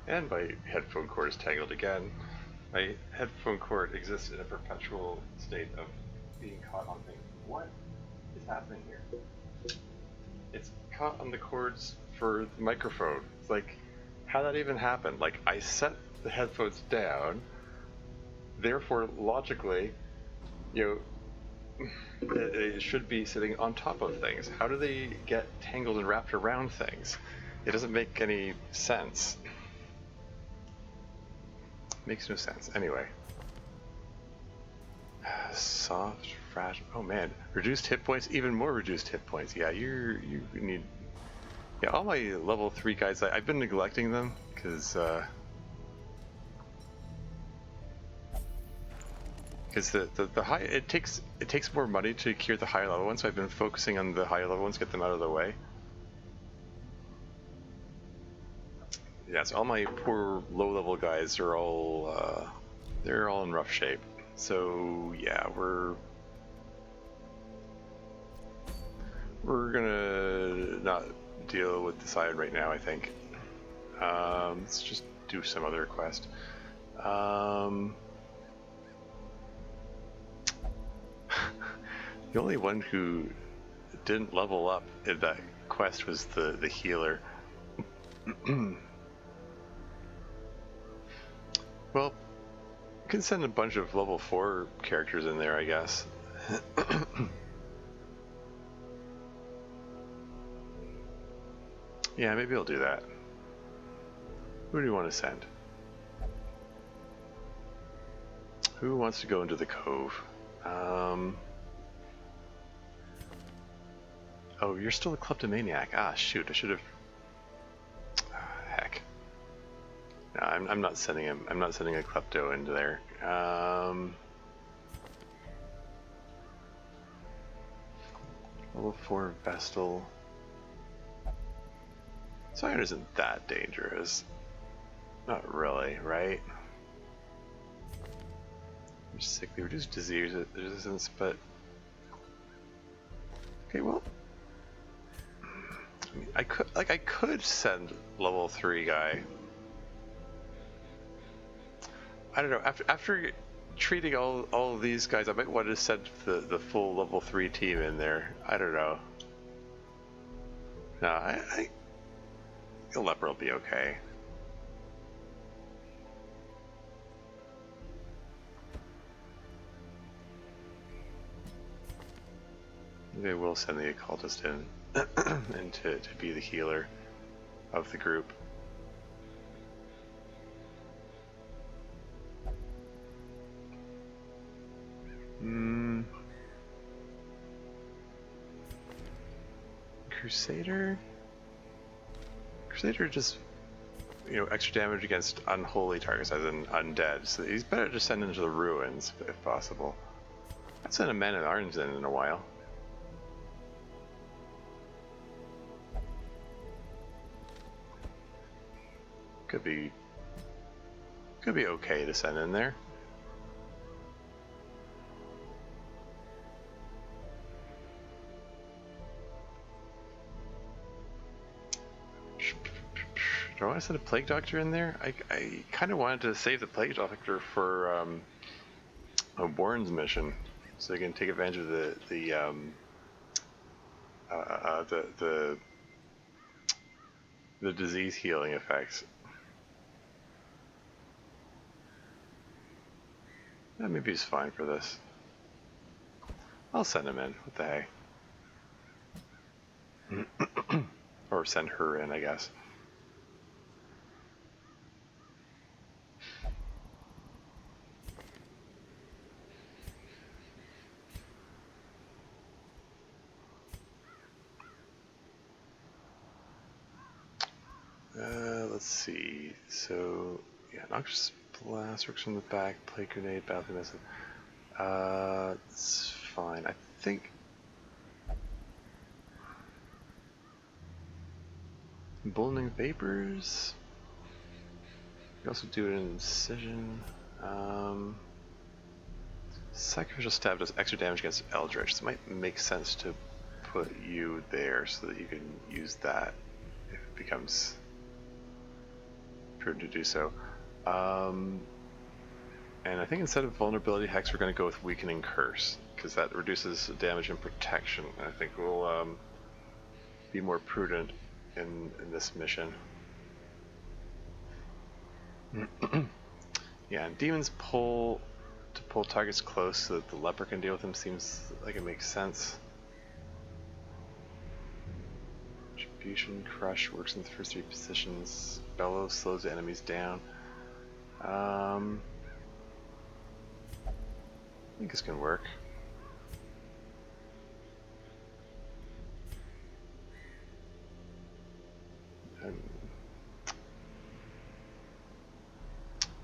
And my headphone cord is tangled again. My headphone cord exists in a perpetual state of being caught on things. What is happening here? It's caught on the cords for the microphone. It's like, how did that even happen? Like, I set the headphones down, therefore, logically, you know, it should be sitting on top of things. How do they get tangled and wrapped around things? It doesn't make any sense. Makes no sense. Anyway. Soft, fragile. Oh man, reduced hit points, even more reduced hit points. Yeah, you need. Yeah, all my level 3 guys, I've been neglecting them because the high it takes more money to cure the higher level ones, so I've been focusing on the higher level ones, get them out of the way. Yeah, so all my poor low level guys are all they're all in rough shape. So yeah, we're gonna not deal with the side right now, I think. Let's just do some other quest. The only one who didn't level up in that quest was the healer. Well, you can send a bunch of level 4 characters in there, I guess. Yeah, maybe I'll do that. Who do you want to send? Who wants to go into the cove? Oh, you're still a kleptomaniac. Ah, shoot, I should have... heck. No, I'm not sending him. I'm not sending a klepto into there. Level 4 Vestal. Siren isn't that dangerous. Not really, right? Sickly, reduce disease resistance, but okay, well, I mean, I could send level 3 guy. I don't know. After treating all of these guys, I might want to send the full level 3 team in there. I don't know. No, I the leper will be okay. Maybe I will send the occultist in, and to be the healer of the group. Crusader? Crusader just, extra damage against unholy targets, as in undead. So he's better to send into the ruins if possible. I've sent a Man at Arms in a while. Could be okay to send in there. Do I want to send a Plague Doctor in there? I kind of wanted to save the Plague Doctor for a Warren's mission, so they can take advantage of the disease healing effects. Yeah, maybe he's fine for this. I'll send him in. What the heck? Or send her in, I guess. Let's see. So, yeah, Noxious Blast works from the back, Plague Grenade, Battle Missile. It's fine. I think. Emboldening Vapors. You also do an Incision. Sacrificial Stab does extra damage against Eldritch, so it might make sense to put you there so that you can use that. becomes prudent to do so. And I think instead of vulnerability hex, we're going to go with weakening curse, because that reduces damage and protection. I think we'll be more prudent in this mission. Yeah, and demons pull targets close so that the leper can deal with them. Seems like it makes sense. Distribution, crush works in the first 3 positions. Bellow slows the enemies down. I think this can work.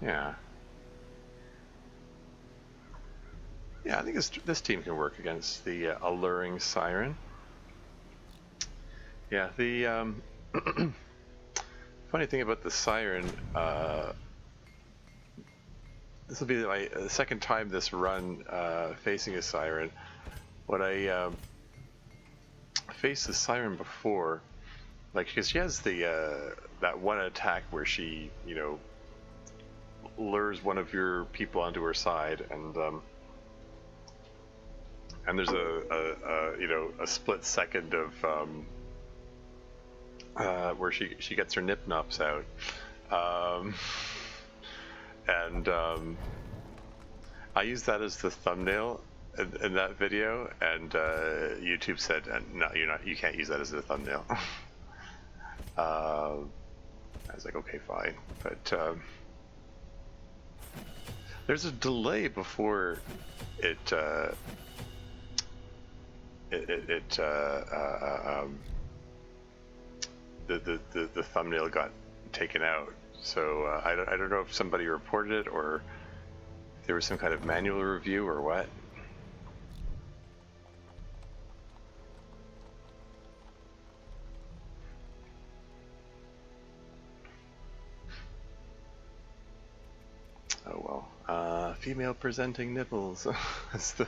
Yeah. Yeah, I think this team can work against the alluring siren. Yeah, the funny thing about the siren, this will be my second time this run facing a siren. When I faced the siren before, like, because she has the that one attack where she, you know, lures one of your people onto her side, and there's a you know, a split second of where she gets her nip nops out, and I used that as the thumbnail in that video, and YouTube said, "No, you can't use that as a thumbnail." I was like, okay, fine, but there's a delay before the thumbnail got taken out. So I don't know if somebody reported it or if there was some kind of manual review or what. Oh well. Female presenting nipples as the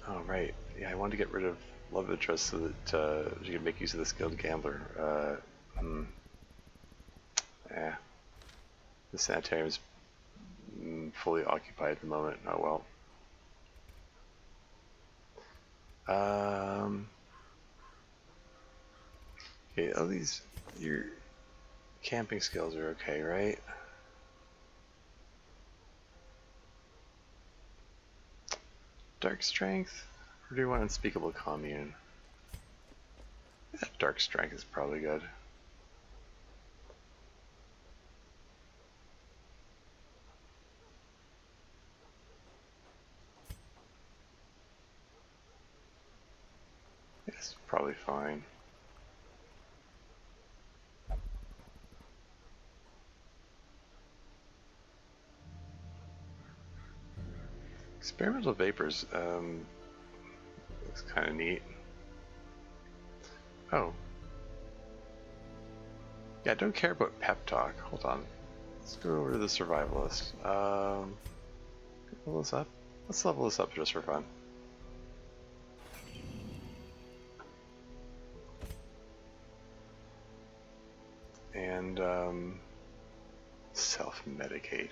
Oh right. Yeah, I wanted to get rid of love interest so that she could make use of the skilled gambler. Yeah. The sanitarium is fully occupied at the moment. Oh well. Okay, all these, your camping skills are okay, right? Dark strength? Or do you want unspeakable commune? Yeah, dark strength is probably good. It's probably fine. Experimental vapors, looks kind of neat. Oh. Yeah, I don't care about pep talk. Hold on. Let's go over to the survivalist. Level this up? Let's level this up just for fun. And, self-medicate.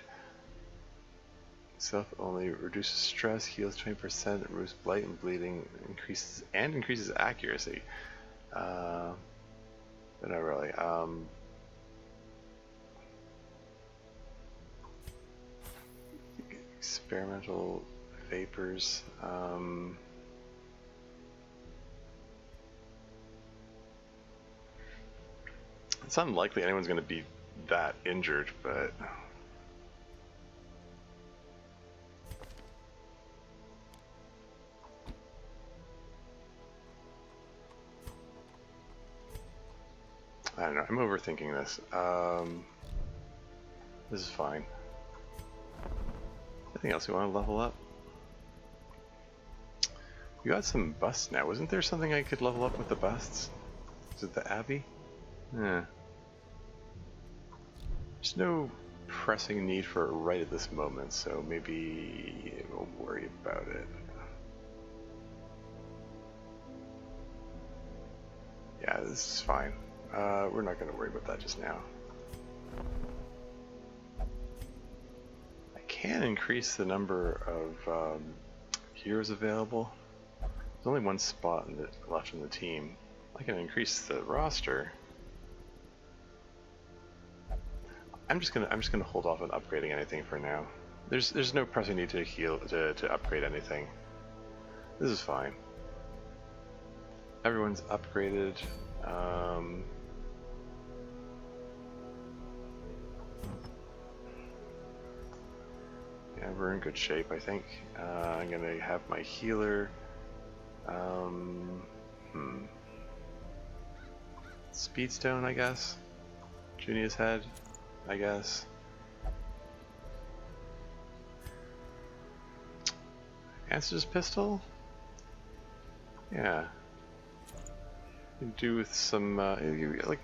Self only reduces stress, heals 20%, removes blight and bleeding, increases accuracy. But not really. Experimental vapors. It's unlikely anyone's going to be that injured, but. I don't know, I'm overthinking this. This is fine. Anything else you want to level up? You got some busts now. Wasn't there something I could level up with the busts? Is it the Abbey? Yeah. There's no pressing need for it right at this moment, so maybe I won't worry about it. Yeah, this is fine. We're not going to worry about that just now. I can increase the number of heroes available. There's only one spot left in the team. I can increase the roster. I'm just gonna hold off on upgrading anything for now. There's no pressing need to heal to upgrade anything. This is fine. Everyone's upgraded. Yeah, we're in good shape, I think. I'm gonna have my healer. Speedstone, I guess. Junia's head, I guess. Answer's pistol? Yeah. You can do with some like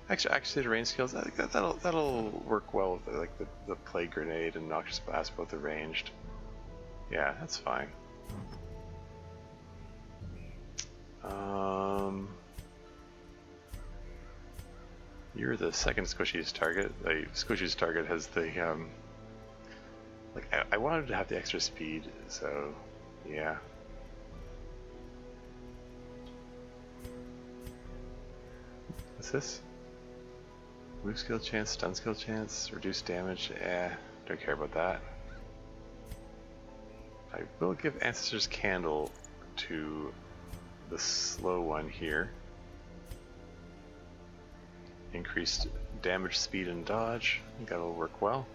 actually the range skills. I think that'll work well with like the plague grenade and noxious blast, both are ranged. Yeah, that's fine. You're the second squishy's target. The squishy's target has the like I wanted to have the extra speed, so yeah. What's this? Move skill chance, stun skill chance, reduce damage. Don't care about that. I will give Ancestor's Candle to the slow one here. Increased damage, speed, and dodge. I think that'll work well.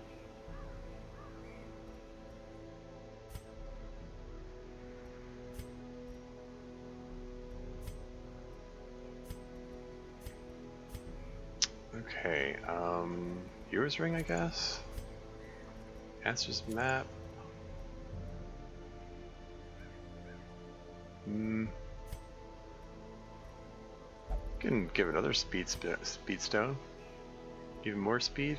Okay, Hero's Ring, I guess? Answers map. Can give another speed stone. Even more speed.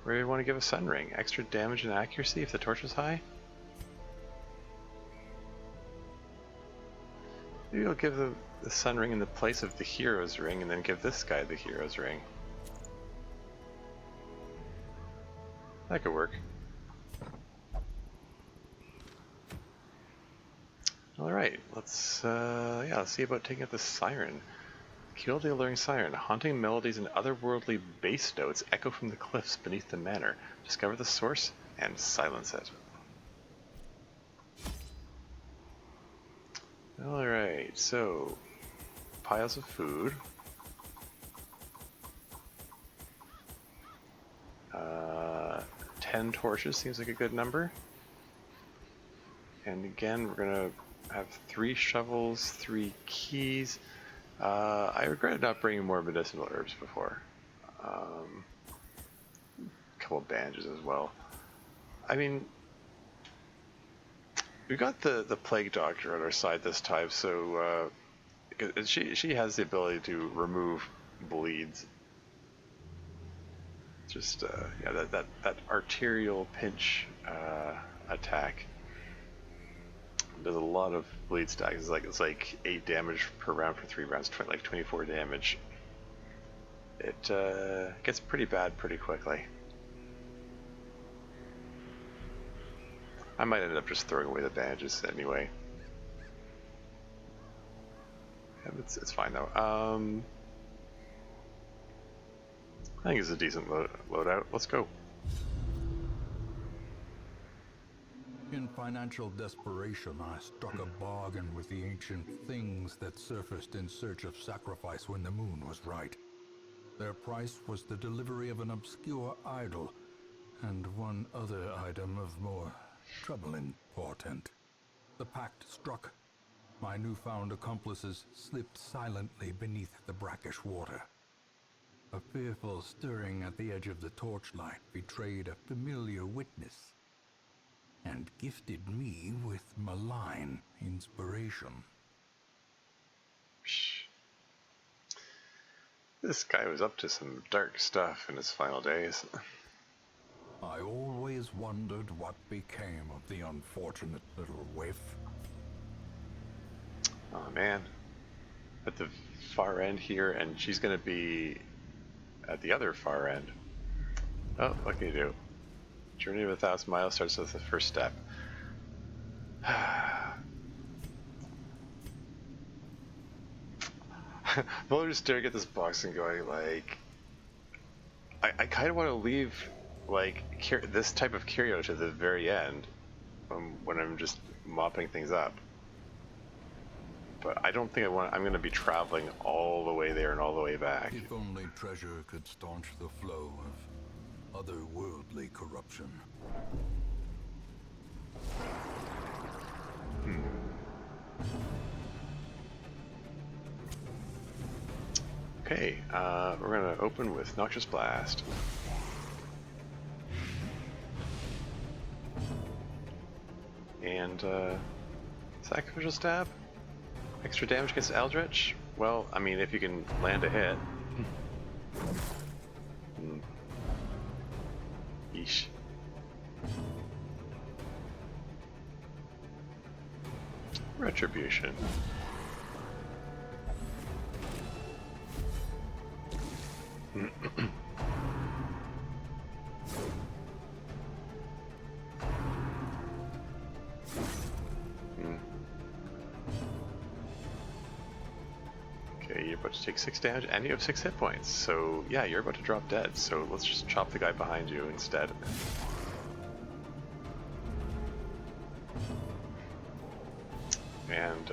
Or you want to give a Sun Ring. Extra damage and accuracy if the torch is high. Maybe I'll give the Sun Ring in the place of the Hero's Ring and then give this guy the Hero's Ring. That could work. Alright, let's see about taking out the Siren. Kill the alluring siren. Haunting melodies and otherworldly bass notes echo from the cliffs beneath the manor. Discover the source and silence it. Alright, so piles of food. 10 torches seems like a good number. And again, we're gonna have 3 shovels, 3 keys. I regret not bringing more medicinal herbs before. A couple of bandages as well. I mean, we got the plague doctor on our side this time, so she has the ability to remove bleeds. Just yeah, that arterial pinch attack does a lot of bleed stacks. It's like 8 damage per round for 3 rounds, like 24 damage. It gets pretty bad pretty quickly. I might end up just throwing away the bandages anyway. Yeah, it's fine though. I think it's a decent loadout. Let's go. In financial desperation, I struck a bargain with the ancient things that surfaced in search of sacrifice when the moon was right. Their price was the delivery of an obscure idol, and one other item of more troubling portent. The pact struck. My newfound accomplices slipped silently beneath the brackish water. A fearful stirring at the edge of the torchlight betrayed a familiar witness, and gifted me with malign inspiration. This guy was up to some dark stuff in his final days. I always wondered what became of the unfortunate little waif. Oh man. at the far end here, and she's going to be at the other far end. Oh, what can you do? Journey of 1,000 miles starts with the first step. Well, just staring at this box and going like, I kind of want to leave like this type of curio to the very end, when I'm just mopping things up. But I don't think I'm going to be traveling all the way there and all the way back. If only treasure could staunch the flow of otherworldly corruption. Okay, we're going to open with Noxious Blast. And Sacrificial Stab? Extra damage against Eldritch? Well, I mean, if you can land a hit. Yeesh. Retribution. Okay, you're about to take 6 damage, and you have 6 hit points. So yeah, you're about to drop dead. So let's just chop the guy behind you instead. And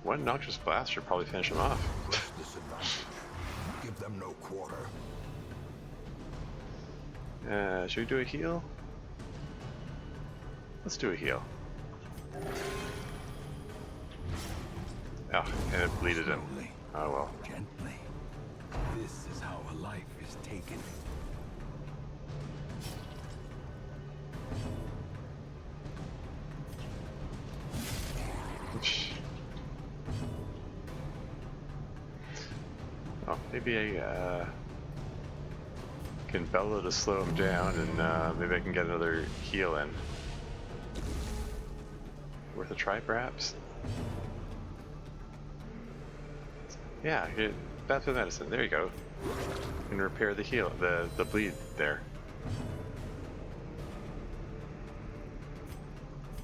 one Noxious Blast should probably finish him off. Disadvantage. Give them no quarter. Should we do a heal? Let's do a heal. Oh, and it bleeded him. Slowly, Oh well. gently. This is how a life is taken. Oh, maybe I can bellow to slow him down, and maybe I can get another heal in. Worth a try, perhaps? Yeah, Bath with Medicine. There you go. You can repair the heal, the bleed there.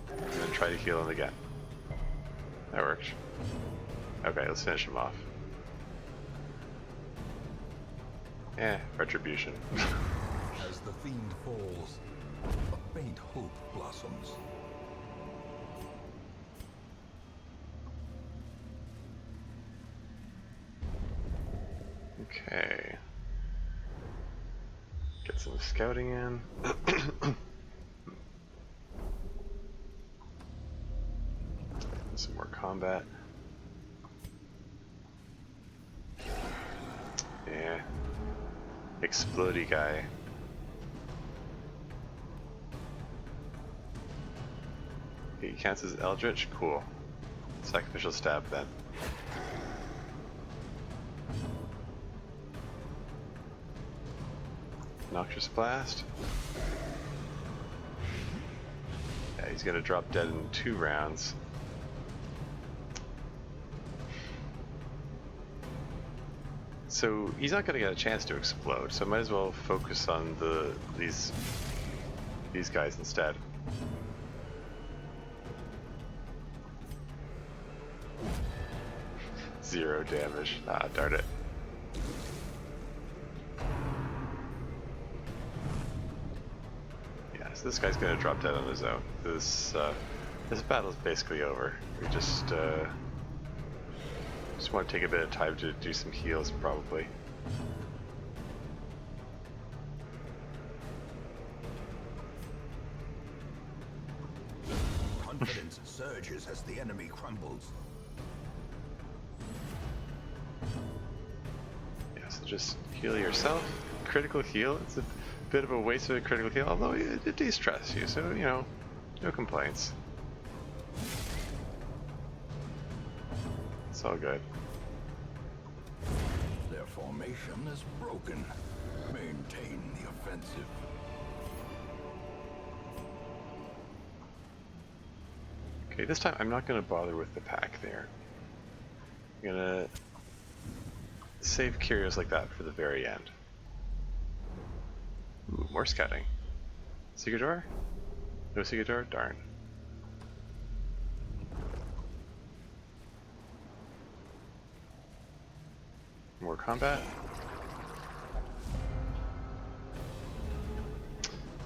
And then try to heal him again. That worked. Okay, let's finish him off. Retribution. As the fiend falls, a faint hope blossoms. Okay. Get some scouting in. Some more combat. Yeah. Explodey guy. He counts as Eldritch? Cool. Sacrificial Stab then. Noxious Blast. Yeah, he's gonna drop dead in 2 rounds. So he's not gonna get a chance to explode, so I might as well focus on these guys instead. Zero damage. Ah, darn it. Yeah, so this guy's gonna drop dead on his own. This battle's basically over. We just want to take a bit of time to do some heals, probably. Confidence surges as the enemy crumbles. Yeah, so just heal yourself. Critical heal. It's a bit of a waste of a critical heal, although it de-stress you, so, you know, no complaints. It's all good. Their formation is broken. Maintain the offensive. Okay, this time I'm not going to bother with the pack there. I'm gonna save curios like that for the very end. Ooh, more scouting. Secret door? No secret door? Darn. More combat?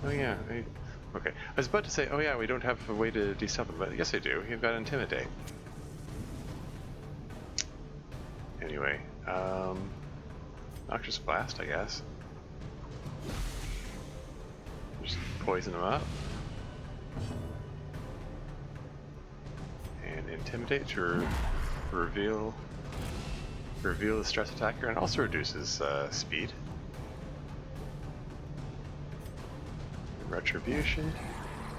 Oh yeah, okay. I was about to say, oh yeah, we don't have a way to de-stealth them, but yes I do. You've got Intimidate. Anyway, Noxious Blast, I guess. Just poison them up. And Intimidate to reveal the stress attacker, and also reduces speed. Retribution,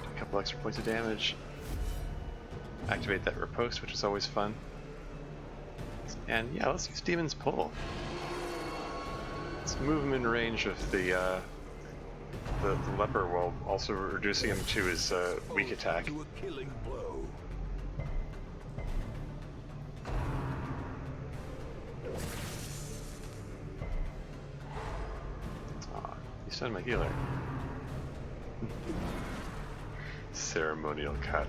a couple extra points of damage. Activate that riposte, which is always fun. And yeah, let's use Demon's Pull. Let's move him in range of the leper while also reducing him to his weak attack. To a killing blow. Aw, you stunned my healer. Ceremonial cut.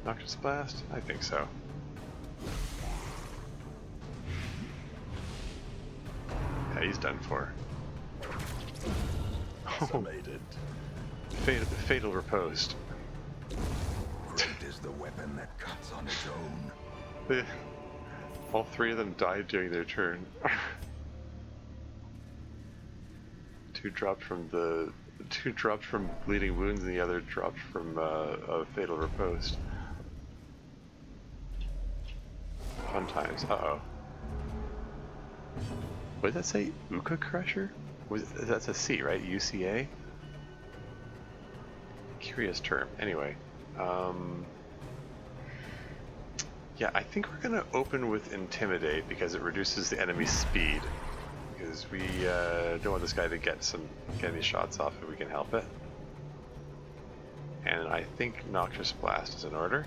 Noxious Blast? I think so. Yeah, he's done for. Decimated. Fatal riposte. Great is the weapon that cuts on its own. All three of them died during their turn. Two dropped from bleeding wounds, and the other dropped from a fatal riposte. Fun times. Uh-oh. What did that say? Uka Crusher? That's a C, right? UCA? Curious term. Anyway. Yeah, I think we're gonna open with Intimidate because it reduces the enemy's speed. Because we don't want this guy to get any shots off if we can help it. And I think Noxious Blast is in order.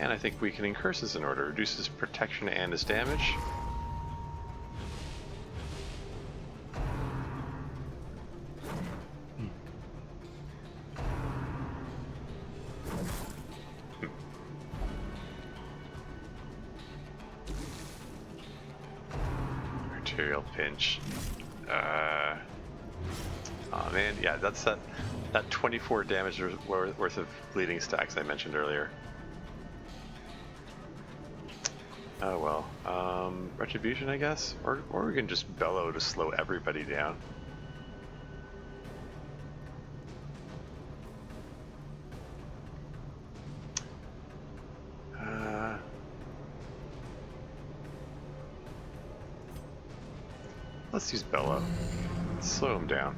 And I think Weakening Curse is in order. Reduces protection and his damage. Arterial Pinch. Oh man, yeah, that's that 24 damage worth of bleeding stacks I mentioned earlier. Oh well. Retribution, I guess? Or we can just bellow to slow everybody down. Let's use bellow. Slow him down.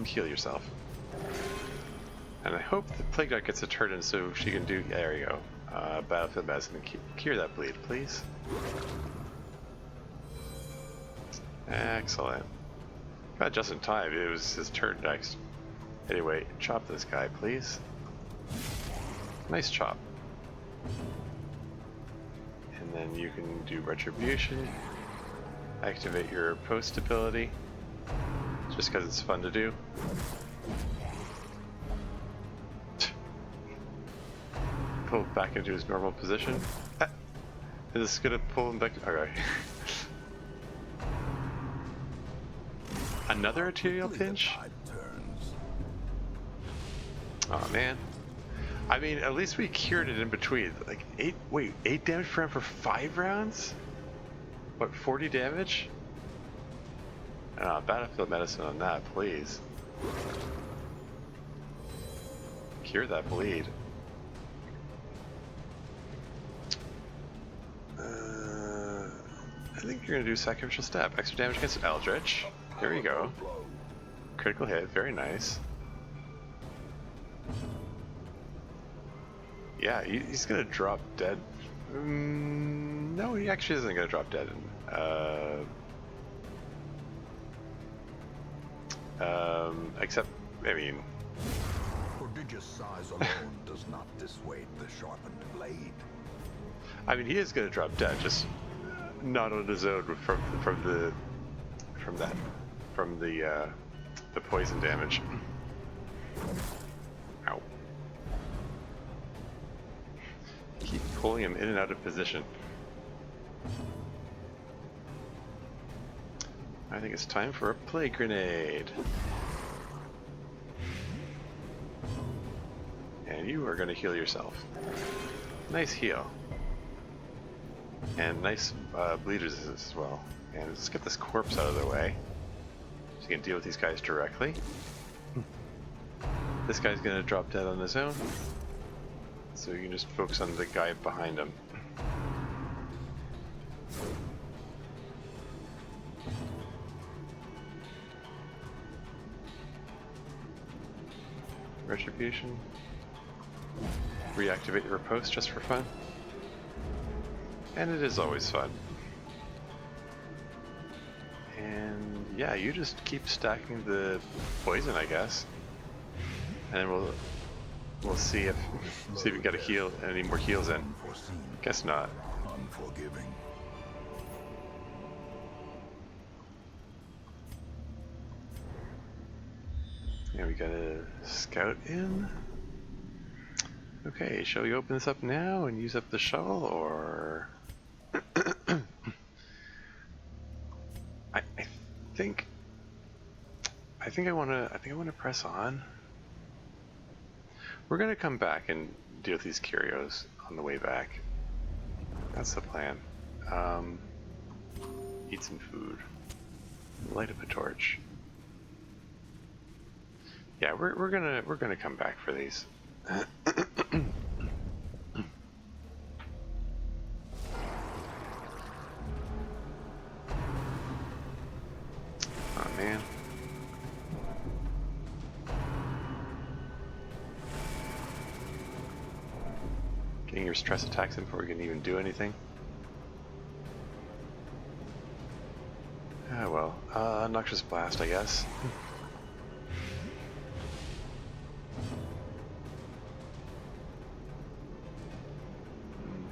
Heal yourself. And I hope the Plague Dart gets a turn in so she can do. There you go. Battlefield Medicine. Cure that bleed, please. Excellent. Got just in time. It was his turn next. Anyway, chop this guy, please. Nice chop. And then you can do Retribution. Activate your post ability. Just because it's fun to do. Pull back into his normal position. Ah. Is this gonna pull him back? Okay. Another arterial pinch? Oh man. I mean, at least we cured it in between. Like 8 damage for him for 5 rounds? What, 40 damage? Battlefield Medicine on that, please. Cure that bleed. I think you're gonna do Sacrificial Step. Extra damage against Eldritch. There you go. critical hit. Very nice. Yeah, he's gonna drop dead. No, he actually isn't gonna drop dead. Except, I mean... Prodigious size alone does not dissuade the sharpened blade. I mean, he is gonna drop dead, just not on his own from the poison damage. Ow. Keep pulling him in and out of position. I think it's time for a plague grenade. And you are going to heal yourself. Nice heal. And nice bleed resistance as well. And let's get this corpse out of the way, so you can deal with these guys directly. This guy's going to drop dead on his own, so you can just focus on the guy behind him. Retribution. Reactivate your riposte just for fun. And it is always fun. And yeah, you just keep stacking the poison, I guess. And we'll see if we got any more heals in. Guess not. Unforgiving. Yeah, we got a scout in. Okay, shall we open this up now and use up the shovel, or I think I wanna press on. We're gonna come back and deal with these curios on the way back. That's the plan. Eat some food. Light up a torch. Yeah, we're gonna come back for these. Oh man. Getting your stress attacks in before we can even do anything. Ah well, Noxious Blast, I guess.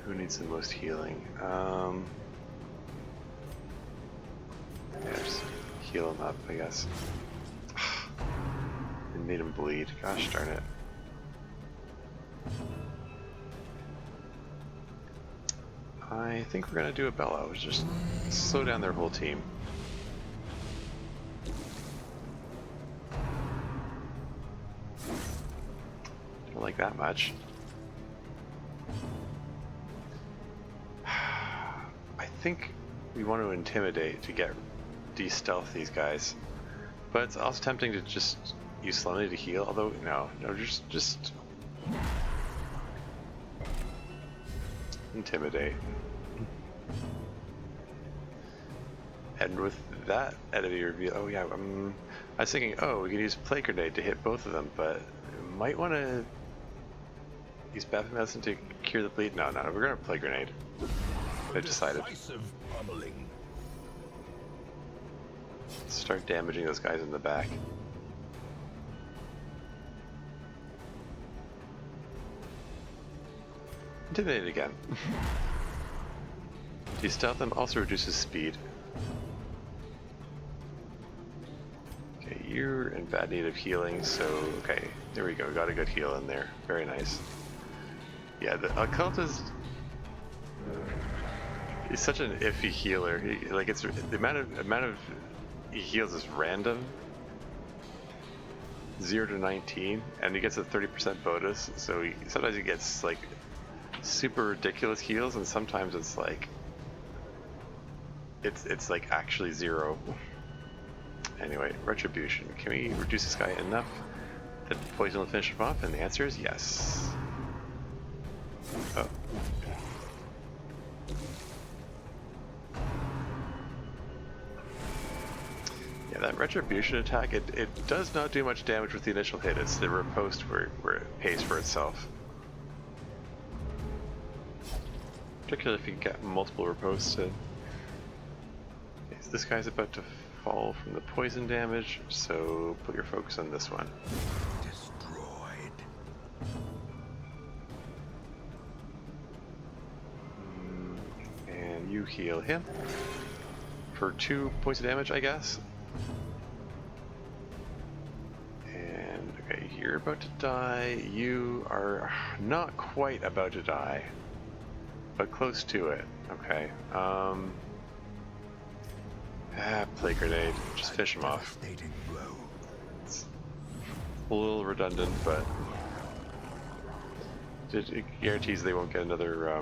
Who needs the most healing? Yeah, just heal him up, I guess. And made him bleed. Gosh darn it. I think we're gonna do a bellow. Just slow down their whole team. Don't like that much. I think we want to intimidate to get de-stealth these guys, but it's also tempting to just use Solemnity to heal. Although no, just intimidate. And with that enemy reveal, oh yeah, I was thinking, oh, we can use Plague Grenade to hit both of them, but we might want to use Baffling Medicine to cure the bleed. No, we're gonna Plague Grenade. I decided. Start damaging those guys in the back. Intimidate again. De-stealth them also reduces speed. Okay, you're in bad need of healing, so okay, there we go. Got a good heal in there. Very nice. Yeah, the occultist is such an iffy healer. It's the amount of he heals is random. 0 to 19, and he gets a 30% bonus. So sometimes he gets like super ridiculous heals, and sometimes it's like it's like actually 0. Anyway, Retribution. Can we reduce this guy enough that the poison will finish him off? And the answer is yes. Oh. Yeah, that retribution attack, it does not do much damage with the initial hit. It's the riposte where it pays for itself. Particularly if you get multiple ripostes. Okay, so this guy's about to fall from the poison damage, so put your focus on this one. Destroyed. And you heal him for 2 points of damage, I guess. And okay, you're about to die. You are not quite about to die, but close to it. Okay. Plague grenade. Just fish him off. It's a little redundant, but it guarantees they won't get another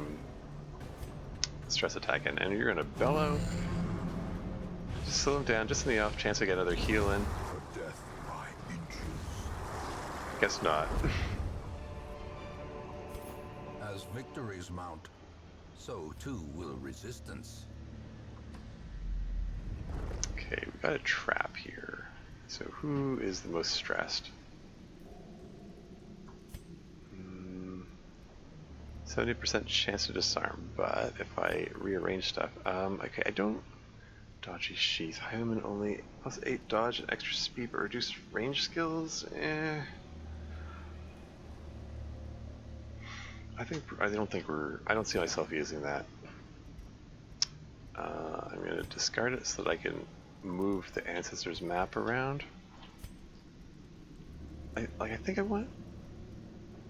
stress attack in. And you're gonna bellow. Just slow him down, just in the off chance I get another heal in. Death by inches. Guess not. As victories mount, so too will resistance. Okay, we got a trap here. So who is the most stressed? 70% chance to disarm, but if I rearrange stuff, okay, I don't dodgy sheath. Hyman only +8 dodge and extra speed, but reduced range skills. I don't see myself using that. I'm gonna discard it so that I can move the ancestor's map around. I think I want.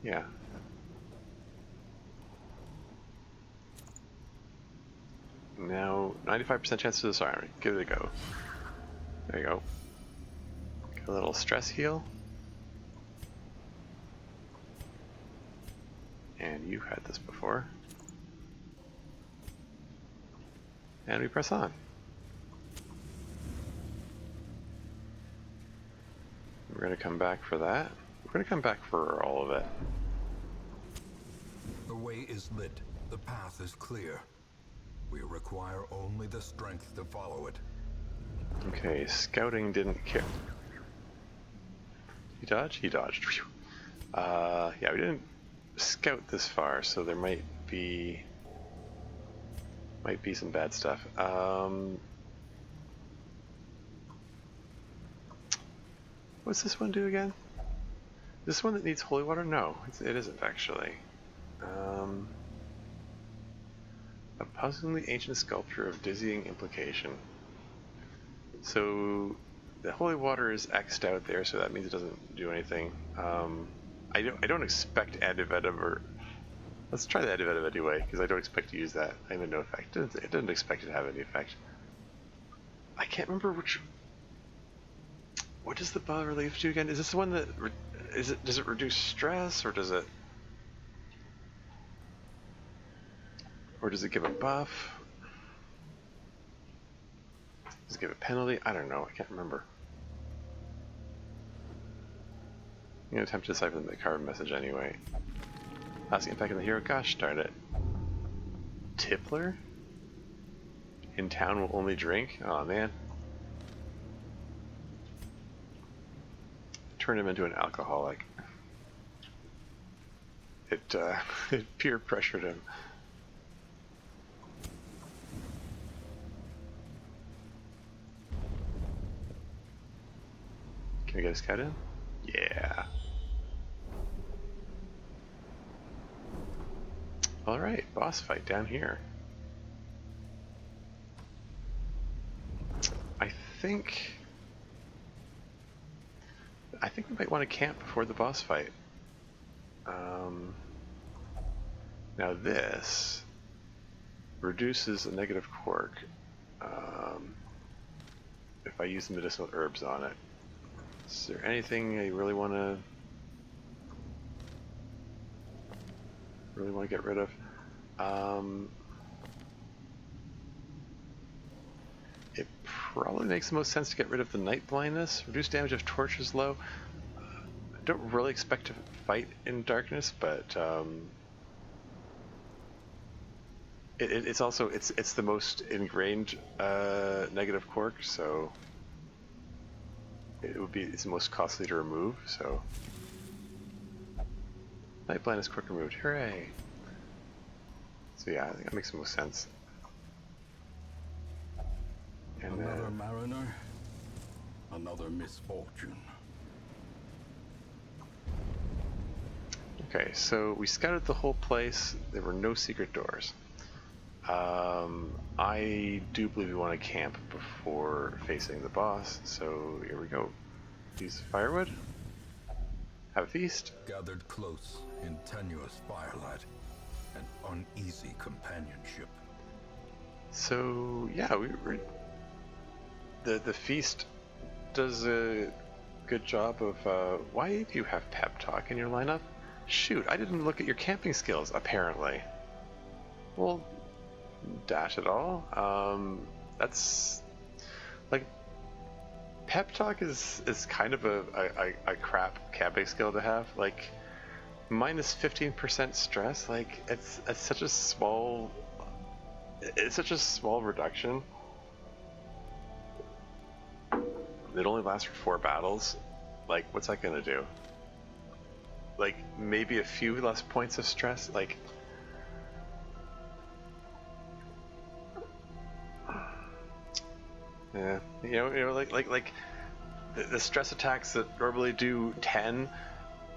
Yeah. Now 95% chance to disarm. Give it a go. There you go. Get a little stress heal. And you had this before. And we press on. We're going to come back for that. We're going to come back for all of it. The way is lit. The path is clear. We require only the strength to follow it. Okay, scouting didn't care. He dodged? He dodged. Yeah, we didn't scout this far, so there might be some bad stuff. What's this one do again? This one that needs holy water? No, it isn't actually. A puzzlingly ancient sculpture of dizzying implication. So the holy water is X'd out there, so that means it doesn't do anything. I don't expect antivenom, or let's try the antivenom anyway, because I don't expect to use that. I have no effect. It doesn't expect it to have any effect. I can't remember which. What does the bas relief do again? Is this the one that does it reduce stress, or does it give a buff? Does it give a penalty? I don't know. I can't remember. I'm gonna attempt to decipher the card message anyway. Lasting impact on the hero. Gosh darn it. Tippler? In town will only drink? Aw, man. Turn him into an alcoholic. It peer pressured him. Can we get a scout in? Yeah. Alright, boss fight down here. I think we might want to camp before the boss fight. Now this reduces a negative quirk if I use the medicinal herbs on it. Is there anything I really want to get rid of? It probably makes the most sense to get rid of the night blindness. Reduce damage if torch is low. I don't really expect to fight in darkness, but it's also it's the most ingrained negative quirk, so it's the most costly to remove, so. Night blind is quick removed, hooray! So yeah, I think that makes the most sense. And Another mariner, another misfortune. okay, so we scouted the whole place. There were no secret doors. I do believe we want to camp before facing the boss, so here we go. Use firewood. Have a feast. Gathered close in tenuous firelight, an uneasy companionship. So yeah, the feast does a good job of. Why do you have pep talk in your lineup? Shoot, I didn't look at your camping skills. Apparently. Well, dash it all. That's like pep talk is kind of a crap camping skill to have. Like minus 15% stress. Like it's such a small. It's such a small reduction. It only lasts for 4 battles. Like, what's that gonna do? Like, maybe a few less points of stress? Like... Yeah, you know, like the stress attacks that normally do 10,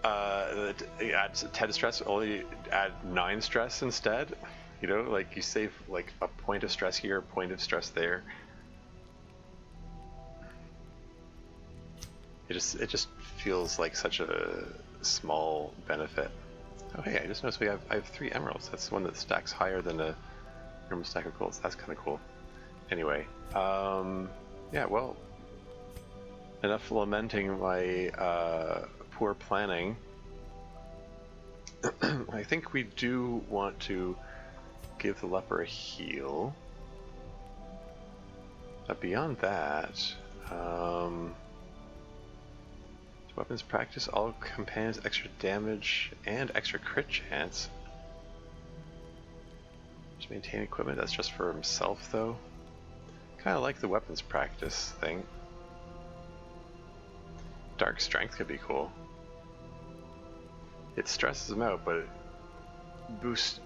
that add 10 stress, only add 9 stress instead. You know, like you save like a point of stress here, a point of stress there. It just feels like such a small benefit. Oh hey, I just noticed I have 3 emeralds. That's the one that stacks higher than a normal stack of golds. That's kind of cool. Anyway, yeah, well, enough lamenting my poor planning. I think we do want to give the leper a heal. But beyond that, weapons practice, all companions extra damage and extra crit chance. Just maintain equipment, that's just for himself though. Kind of like the weapons practice thing. Dark strength could be cool. It stresses him out, but it boosts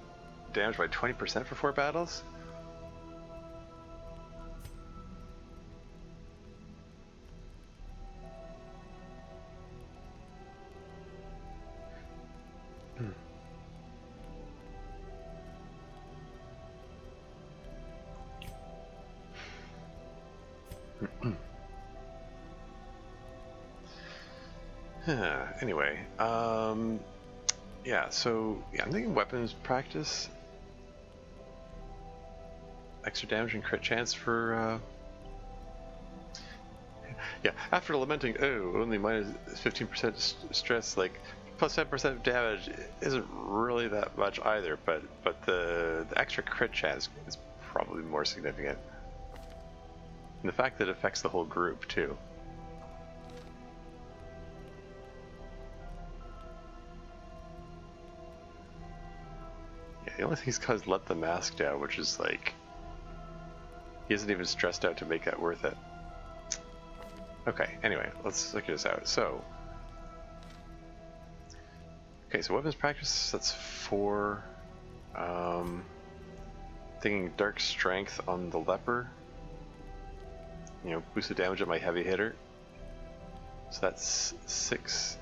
damage by 20% for 4 battles? Anyway, yeah, so yeah, I'm thinking weapons practice. Extra damage and crit chance for, yeah, after lamenting, oh, only minus 15% stress, like, plus 10% damage isn't really that much either, but the extra crit chance is probably more significant. And the fact that it affects the whole group, too. Yeah, the only thing he's caused let the mask down, which is like... He isn't even stressed out to make that worth it. Okay, anyway, let's look this out. So... Okay, so weapons practice, that's 4. Thinking dark strength on the leper. You know, boost the damage of my heavy hitter. So that's 6.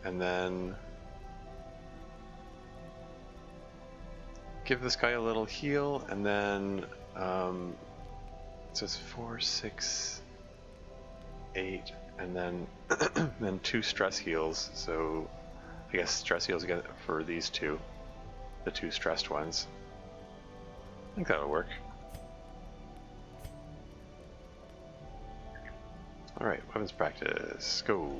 And then... give this guy a little heal, and then... so it's 4, 6, 8, and then then 2 stress heals. So I guess stress heals again for these 2, the 2 stressed ones. I think that'll work. Alright, weapons practice, go.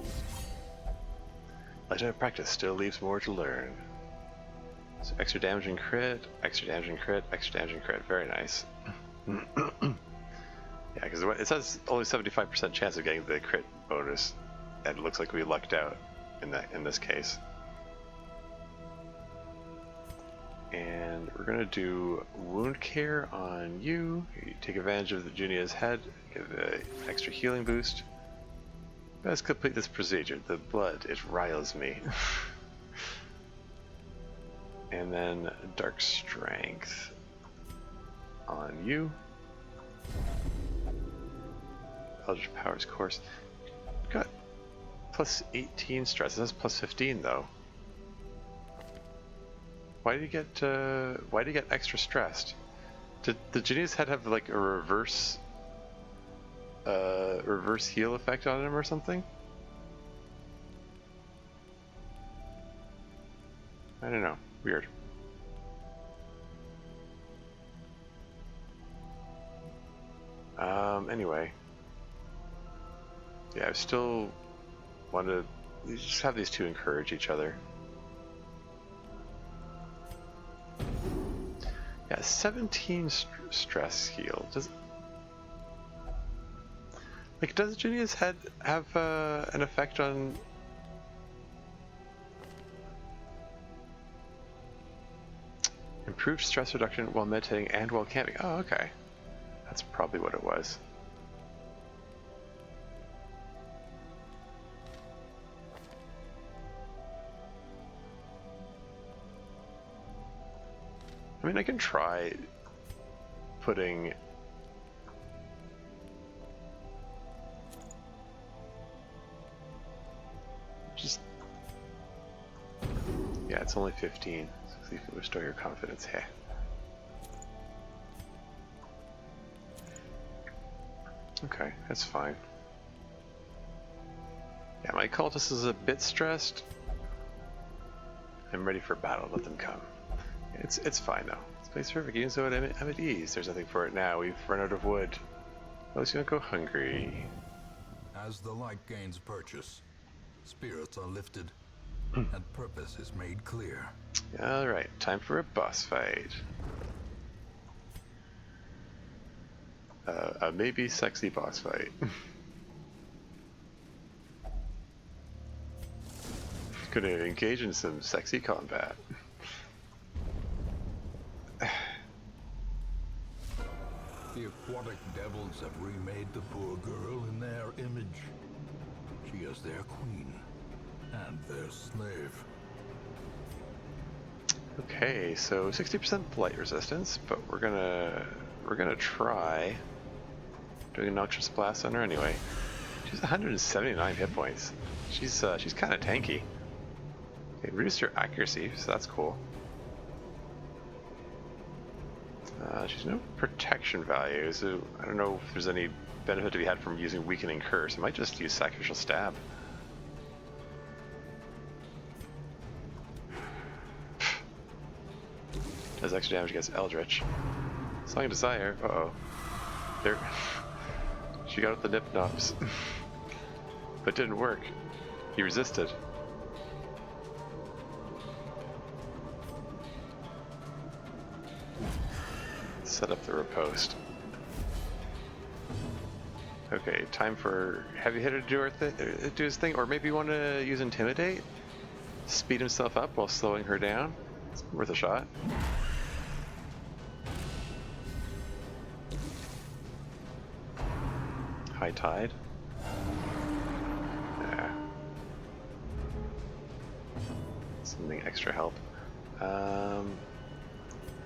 Lifetime practice still leaves more to learn. So extra damage and crit, extra damage and crit, extra damage and crit, very nice. Yeah, because it says only 75% chance of getting the crit bonus, and it looks like we lucked out in this case. And we're gonna do wound care on you. You take advantage of the Junia's head, give an extra healing boost. Best complete this procedure. The blood, it riles me. And then Dark Strength on you. Eldritch Powers course. Got plus 18 stress. That's plus 15 though. Why do you get extra stressed? Did the Genius head have like a reverse heal effect on him or something? I don't know. Weird. Anyway. Yeah, I still want to just have these two encourage each other. Yeah, 17 stress heal. Does Genius head have an effect on? Improved stress reduction while meditating and while camping. Oh, okay. That's probably what it was. I mean, I can try putting yeah, it's only 15. So see if it restore your confidence. Hey. Okay, that's fine. Yeah, my cultist is a bit stressed. I'm ready for battle. Let them come. It's fine though. This place is perfect. Even so, I'm at ease. There's nothing for it now. We've run out of wood. At least you don't go hungry. As the light gains purchase, spirits are lifted, and purpose is made clear. Alright, time for a boss fight. A maybe sexy boss fight. Gonna engage in some sexy combat. The aquatic devils have remade the poor girl in their image. She is their queen and their slave. Okay, so 60% blight resistance, but we're gonna try doing a noxious blast on her anyway. She's 179 hit points. She's kind of tanky. Okay, reduced her accuracy, so that's cool. She's no protection value, so I don't know if there's any benefit to be had from using Weakening Curse. I might just use Sacrificial Stab. Does extra damage against Eldritch. Song of Desire. Uh-oh. There. She got out the Nip Nops. But didn't work. He resisted. Set up the riposte. Okay, time for Heavy Hitter to do his thing, or maybe you want to use Intimidate? Speed himself up while slowing her down? It's worth a shot. High Tide? Yeah. Something extra help.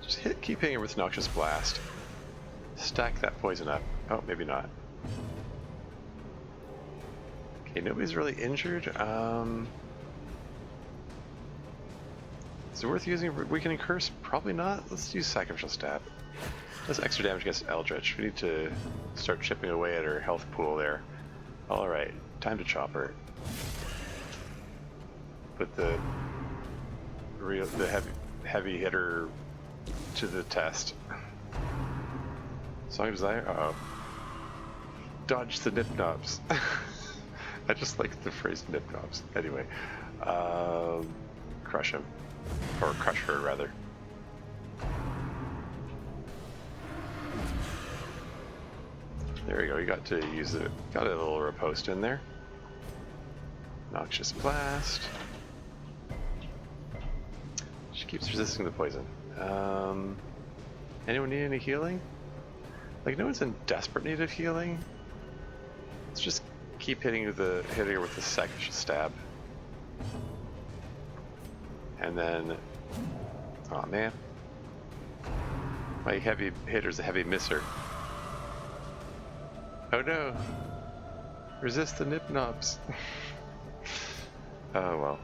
Just keep hitting her with Noxious Blast. Stack that poison up. Oh, maybe not. Okay, nobody's really injured. Is it worth using Weakening Curse? Probably not. Let's use Sacrificial Stab. Does extra damage against Eldritch. We need to start chipping away at her health pool there. Alright, time to chop her. Put the heavy hitter to the test. Song of Desire? Uh-oh. Dodge the Nip Knobs. I just like the phrase Nip Knobs. Anyway. Crush him. Or crush her, rather. There we go, you got to use it. Got a little riposte in there. Noxious Blast. She keeps resisting the poison. Anyone need any healing? Like, no one's in desperate need of healing. Let's just keep hitting her with the second stab. And then, oh man, my heavy hitter's a heavy misser. Oh no! Resist the nip knobs. Oh well.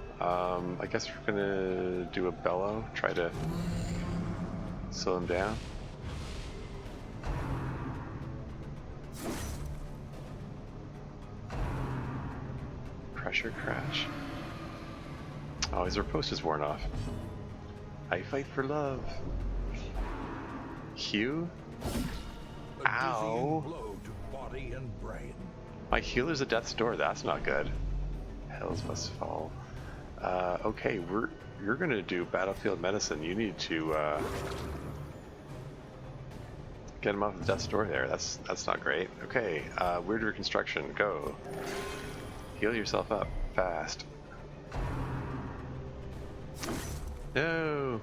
I guess we're gonna do a bellow. Try to slow him down. Pressure crash. Oh, his riposte is worn off. I fight for love. Hugh? Ow! Blow to body and brain. My healer's a death's door. That's not good. Hells must fall. Okay, you're gonna do battlefield medicine. You need to get him off the death's door there. That's not great. Okay, weird reconstruction. Go. Heal yourself up fast. No.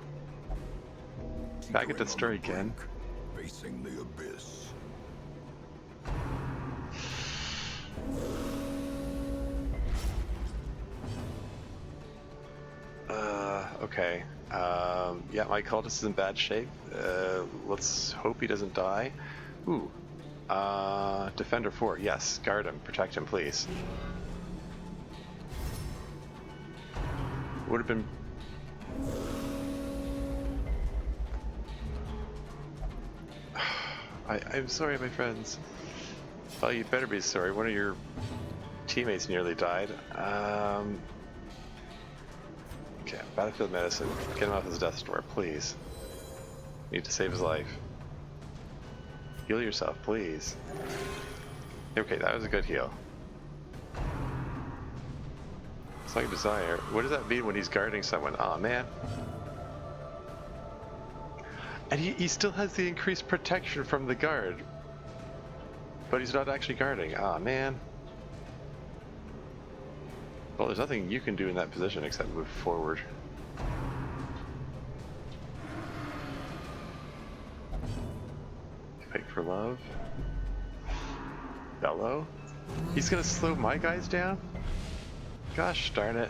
Back at death's door again. Facing the abyss. Okay. Yeah, my cultist is in bad shape. Let's hope he doesn't die. Ooh. Defender 4. Yes, guard him. Protect him, please. Would have been... I'm sorry, my friends. Well, you better be sorry. One of your teammates nearly died. Okay, battlefield medicine. Get him off his death's door, please. Need to save his life. Heal yourself, please. Okay, that was a good heal. It's like desire. What does that mean when he's guarding someone? Aw, man. And he still has the increased protection from the guard. But he's not actually guarding. Aw, man. Well, there's nothing you can do in that position except move forward. Fight for love. Bellow? He's gonna slow my guys down? Gosh darn it.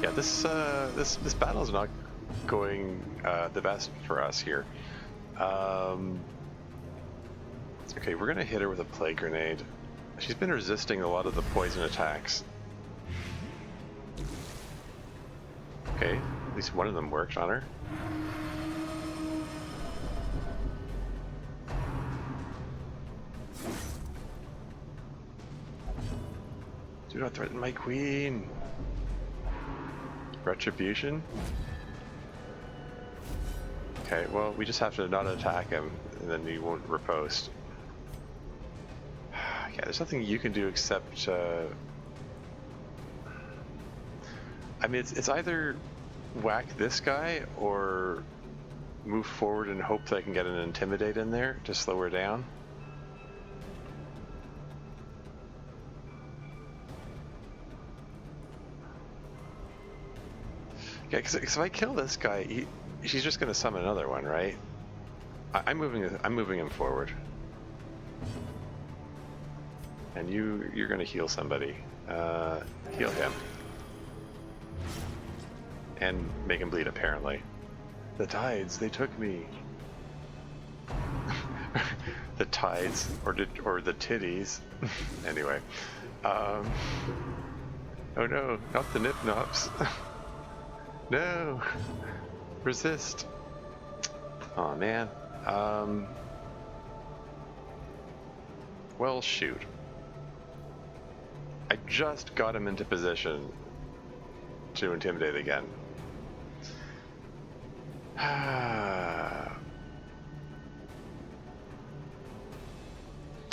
Yeah, this battle's not going the best for us here. Okay, we're gonna hit her with a plague grenade. She's been resisting a lot of the poison attacks. Okay, at least one of them worked on her. Do not threaten my queen. Retribution? Okay, well, we just have to not attack him, and then he won't riposte. Yeah, there's nothing you can do except... I mean, it's either whack this guy, or move forward and hope that I can get an Intimidate in there to slow her down. Yeah, because if I kill this guy, she's just going to summon another one, right? I'm moving him forward, and you're going to heal somebody. Heal him, and make him bleed. Apparently, the tides, they took me. The tides, or the titties. Anyway, oh no, not the nip knobs. No! Resist! Aw, man. Well, shoot. I just got him into position to intimidate again.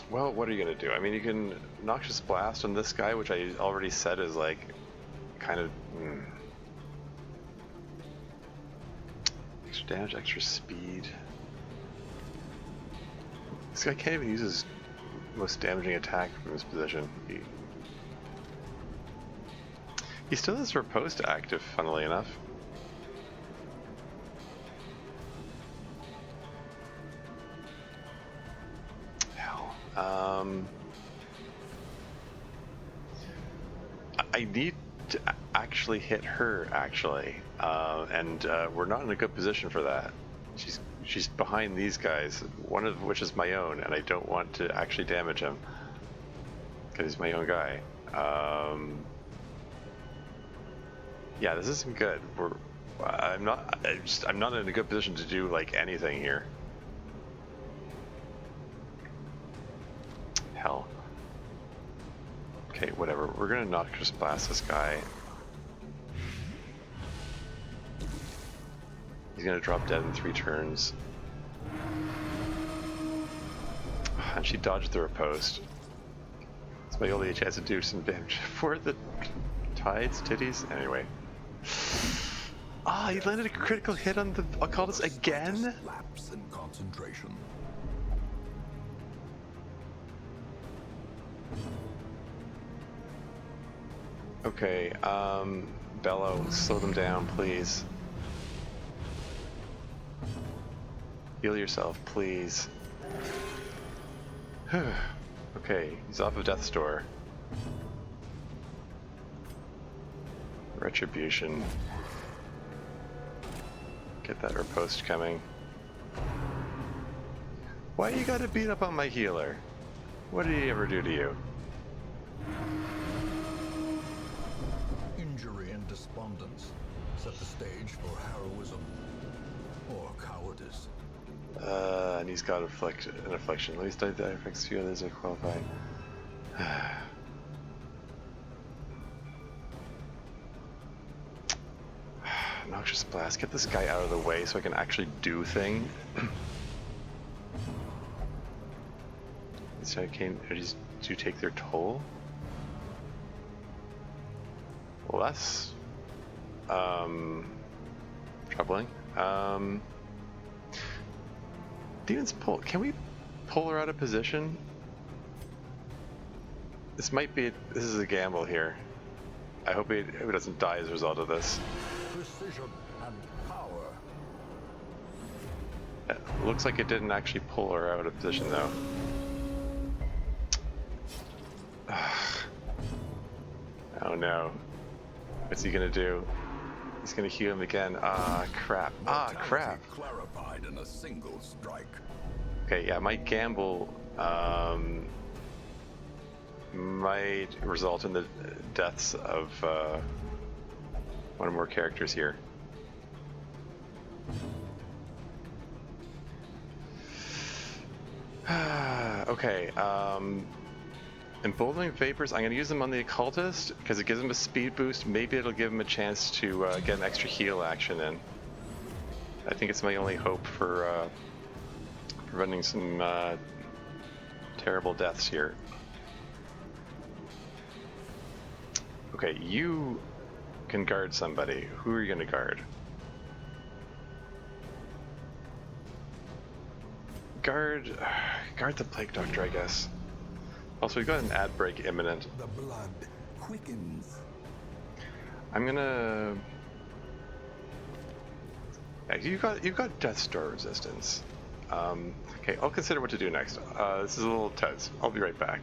Well, what are you gonna do? I mean, you can Noxious Blast on this guy, which I already said is like, kind of... Extra damage, extra speed. This guy can't even use his most damaging attack from his position. He still has riposte active, funnily enough. I need to actually hit her, actually, and we're not in a good position for that. She's behind these guys, one of which is my own, and I don't want to actually damage him because he's my own guy. Yeah, this isn't good. I'm not in a good position to do like anything here. Hell. Okay, whatever. We're gonna Noxious Blast this guy. He's gonna drop dead in 3 turns. And she dodged through a post. It's my only chance to do some damage for the tides, titties. Anyway. Ah, he landed a critical hit on the occultist again? Lapse in concentration. Okay, Bello, slow them down, please. Heal yourself, please. Okay, he's off of Death's Door. Retribution. Get that riposte coming. Why you gotta beat up on my healer? What did he ever do to you? Injury and despondence set the stage for heroism or cowardice. And he's got an affliction. At least that affects few others are qualified. Noxious Blast. Get this guy out of the way so I can actually do thing. So do you take their toll? Well, that's troubling. Demons pull. Can we pull her out of position? This is a gamble here. I hope he doesn't die as a result of this. Precision and power. It looks like it didn't actually pull her out of position though. Oh no. What's he gonna do? He's gonna heal him again. Ah, crap. Ah, crap. Clarified in a single strike. Okay, yeah, my gamble might result in the deaths of one or more characters here. Okay, Emboldening Vapors, I'm going to use them on the Occultist because it gives him a speed boost. Maybe it'll give him a chance to get an extra heal action in. I think it's my only hope for preventing some terrible deaths here. Okay, you can guard somebody. Who are you going to guard? Guard the Plague Doctor, I guess. Also, we've got an ad break imminent. The blood quickens. I'm gonna. Yeah, you've got Death's Door resistance. Okay, I'll consider what to do next. This is a little tense. I'll be right back.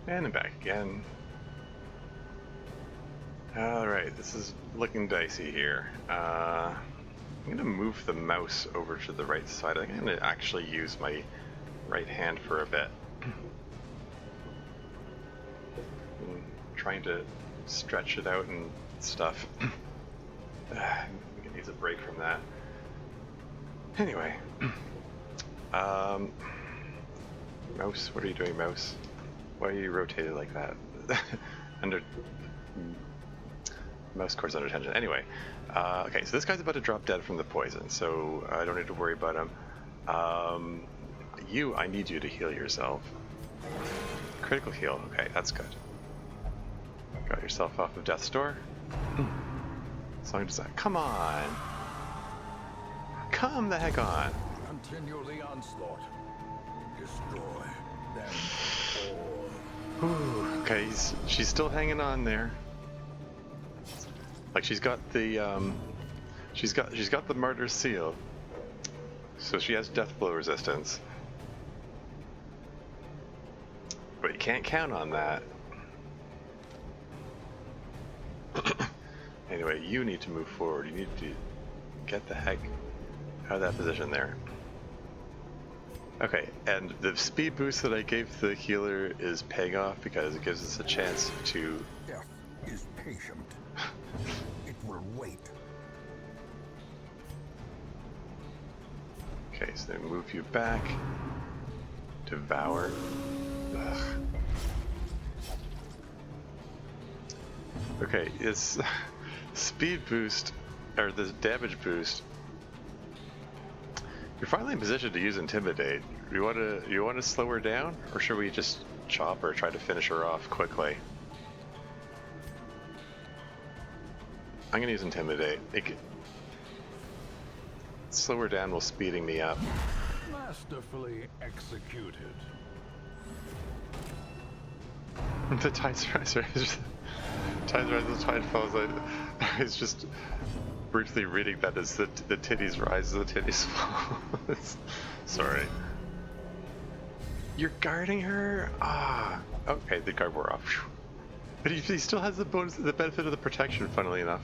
And then back again. Alright, this is looking dicey here. I'm going to move the mouse over to the right side. I think I'm going to actually use my right hand for a bit. I'm trying to stretch it out and stuff. I think it needs a break from that. Anyway. Mouse, what are you doing, mouse? Why are you rotated like that? Under... Mouse core's under tension. Anyway, okay, so this guy's about to drop dead from the poison, so I don't need to worry about him. I need you to heal yourself. Critical heal, okay, that's good. Got yourself off of death's door. As long as that, come on! Come the heck on! Continue the onslaught. Destroy them all. Ooh, okay, she's still hanging on there. Like she's got the she's got the martyr seal, so she has death blow resistance. But you can't count on that. Anyway, you need to move forward. You need to get the heck out of that position there. Okay, and the speed boost that I gave the healer is paying off because it gives us a chance to... Death is patient. It will wait. Okay, so then move you back. Devour. Ugh. Okay, it's speed boost, or the damage boost. You're finally in position to use Intimidate. You want to slow her down, or should we just chop her, try to finish her off quickly? I'm gonna use Intimidate. Slow her down while speeding me up. Masterfully executed. The tides rise, tides rise, the tide falls. I was just brutally reading that as the titties rise, the titties fall. Sorry. You're guarding her? Ah, okay, the guard wore off. But he still has the bonus, the benefit of the protection, funnily enough.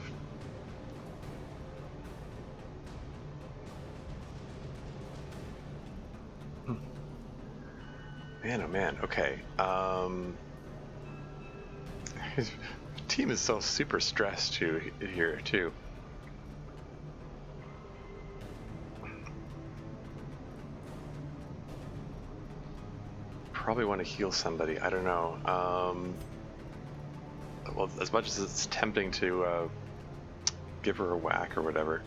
Man, oh man, okay. His team is so super stressed here too. Probably want to heal somebody. I don't know. Well, as much as it's tempting to give her a whack or whatever.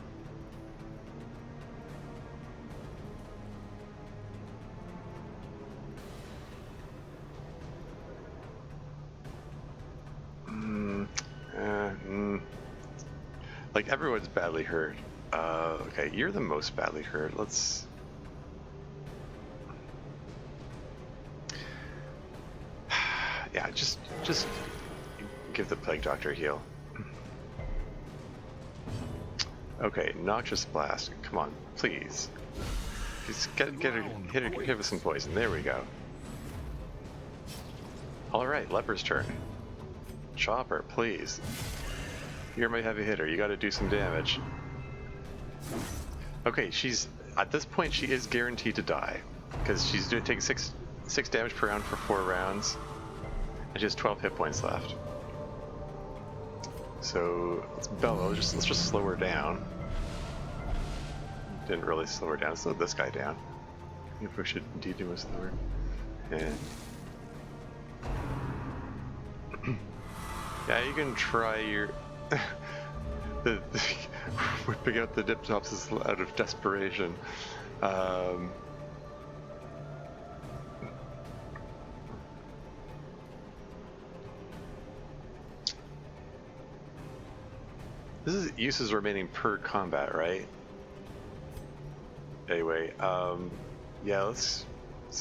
Like, everyone's badly hurt. Okay, you're the most badly hurt. Let's... Yeah, just give the Plague Doctor a heal. Okay, Noxious Blast. Come on, please. Just hit her with some poison. There we go. Alright, Leper's turn. Chopper, please. You're my heavy hitter. You gotta do some damage. Okay, at this point she is guaranteed to die. Because she's taking 6 damage per round for 4 rounds. And she has 12 hit points left. So let's bellow. Let's just slow her down. Didn't really slow her down. Slow this guy down. If we should indeed do a slower. And yeah, you can try your whipping out the dip tops is out of desperation. This is uses remaining per combat, right? Anyway, yeah, let's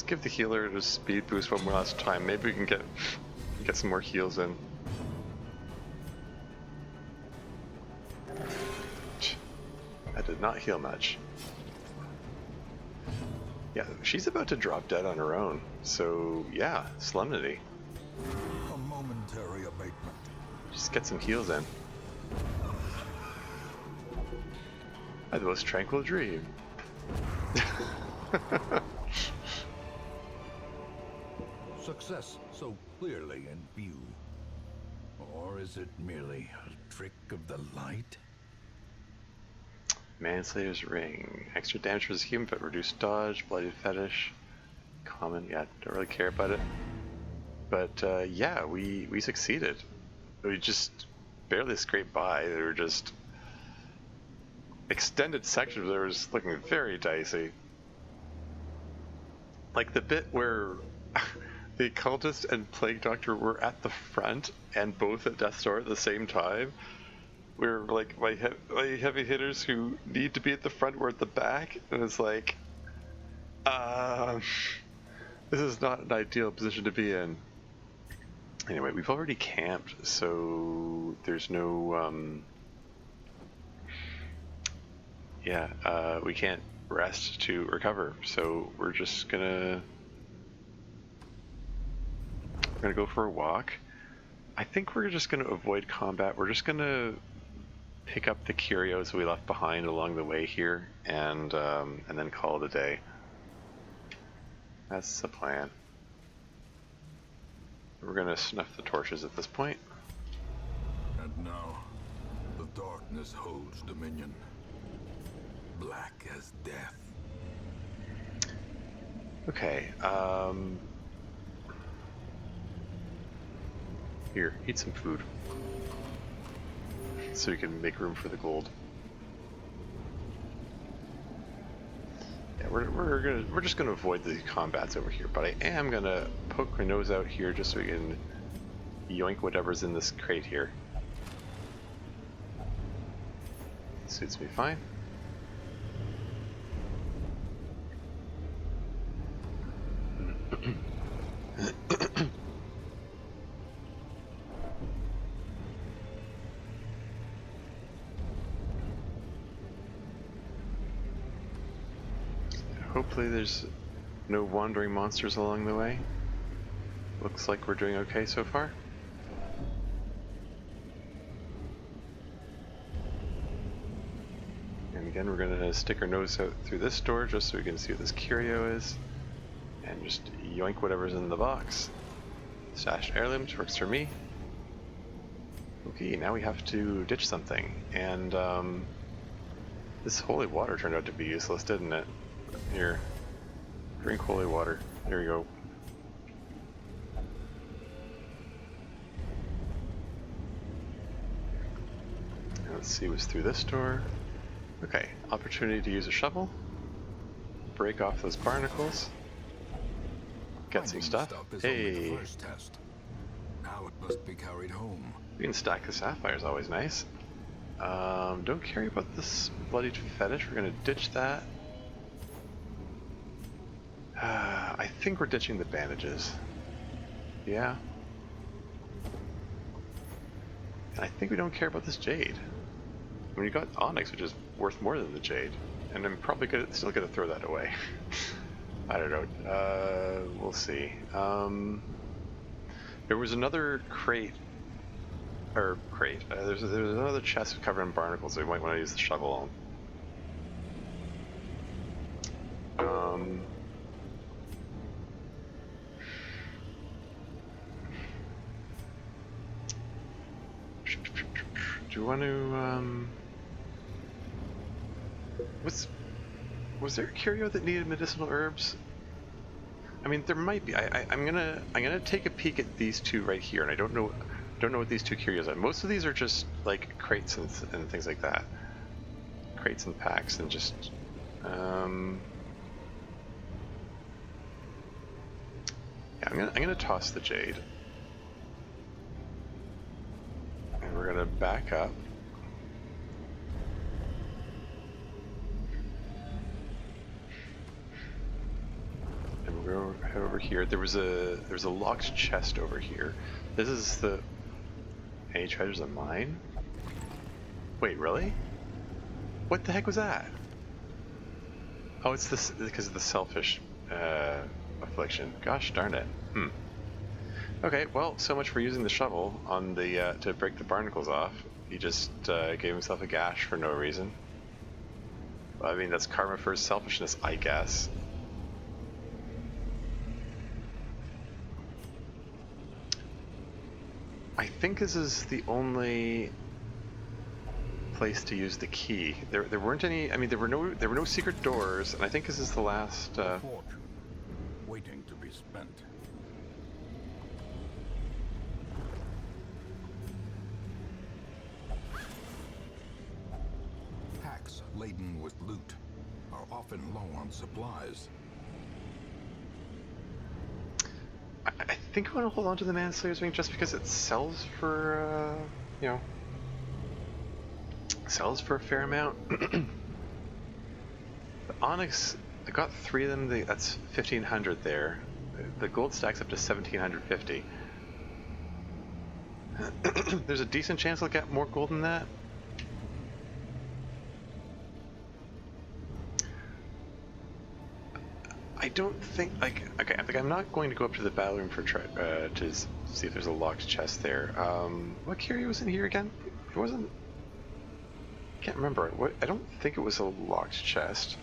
give the healer a speed boost one more last time. Maybe we can get some more heals in. That did not heal much. Yeah, she's about to drop dead on her own. So yeah, Solemnity. A momentary abatement. Just get some heals in. I had the most tranquil dream. Success so clearly in view. Or is it merely a trick of the light? Manslayer's Ring. Extra damage for this human, but reduced dodge, bloody fetish. Common, yeah, don't really care about it. But yeah, we succeeded. We just barely scraped by. They were just extended sections that was looking very dicey. Like the bit where the occultist and plague doctor were at the front and both at death's door at the same time. Where like my heavy hitters who need to be at the front were at the back, and it's like, this is not an ideal position to be in. Anyway, we've already camped, so there's no we can't rest to recover, so we're gonna go for a walk. I think we're just gonna avoid combat. We're just gonna pick up the curios we left behind along the way here, and then call it a day. That's the plan. We're gonna snuff the torches at this point. And now, the darkness holds dominion. Black as death. Okay, here, eat some food. So we can make room for the gold. Yeah, we're just gonna avoid the combats over here, but I am gonna poke my nose out here just so we can yoink whatever's in this crate here. Suits me fine. Hopefully there's no wandering monsters along the way. Looks like we're doing okay so far. And again, we're gonna stick our nose out through this door just so we can see what this curio is. And just yoink whatever's in the box. Stashed heirlooms works for me. Okay, now we have to ditch something. And this holy water turned out to be useless, didn't it? Here, drink holy water. There we go. Let's see what's through this door. Okay, opportunity to use a shovel. Break off those barnacles. Get some stuff. Hey! The first test. Now it must be carried home. We can stack the sapphires, always nice. Don't care about this bloody fetish, we're gonna ditch that. I think we're ditching the bandages. Yeah. And I think we don't care about this jade. I mean, you got onyx, which is worth more than the jade. And I'm probably still gonna throw that away. I don't know. We'll see. There was another crate. There's another chest covered in barnacles, so we might want to use the shovel on. Do you want to, was there a curio that needed medicinal herbs? I mean, there might be. I'm gonna take a peek at these two right here, and I don't know what these two curios are. Most of these are just like crates and things like that. Crates and packs, and just yeah. I'm gonna toss the jade. And we're gonna back up. And we're gonna head over here. There's a locked chest over here. This is the any treasures of mine? Wait, really? What the heck was that? Oh, it's this because of the selfish affliction. Gosh darn it. Okay, well, so much for using the shovel on the to break the barnacles off. He just gave himself a gash for no reason. I mean, that's karma for his selfishness, I guess. I think this is the only place to use the key. There weren't any. I mean, there were no secret doors, and I think this is the last. Fortune, waiting to be spent. Packs laden with loot are often low on supplies. I think I want to hold on to the Manslayer's Ring just because it sells for, you know, sells for a fair amount. The Onyx, I got 3 of them. That's 1,500 there. The gold stacks up to 1,750. There's a decent chance I'll get more gold than that. I don't think, like, okay, I'm not going to go up to the battle room for to see if there's a locked chest there. What carrier was in here again? It wasn't. I can't remember. I don't think it was a locked chest.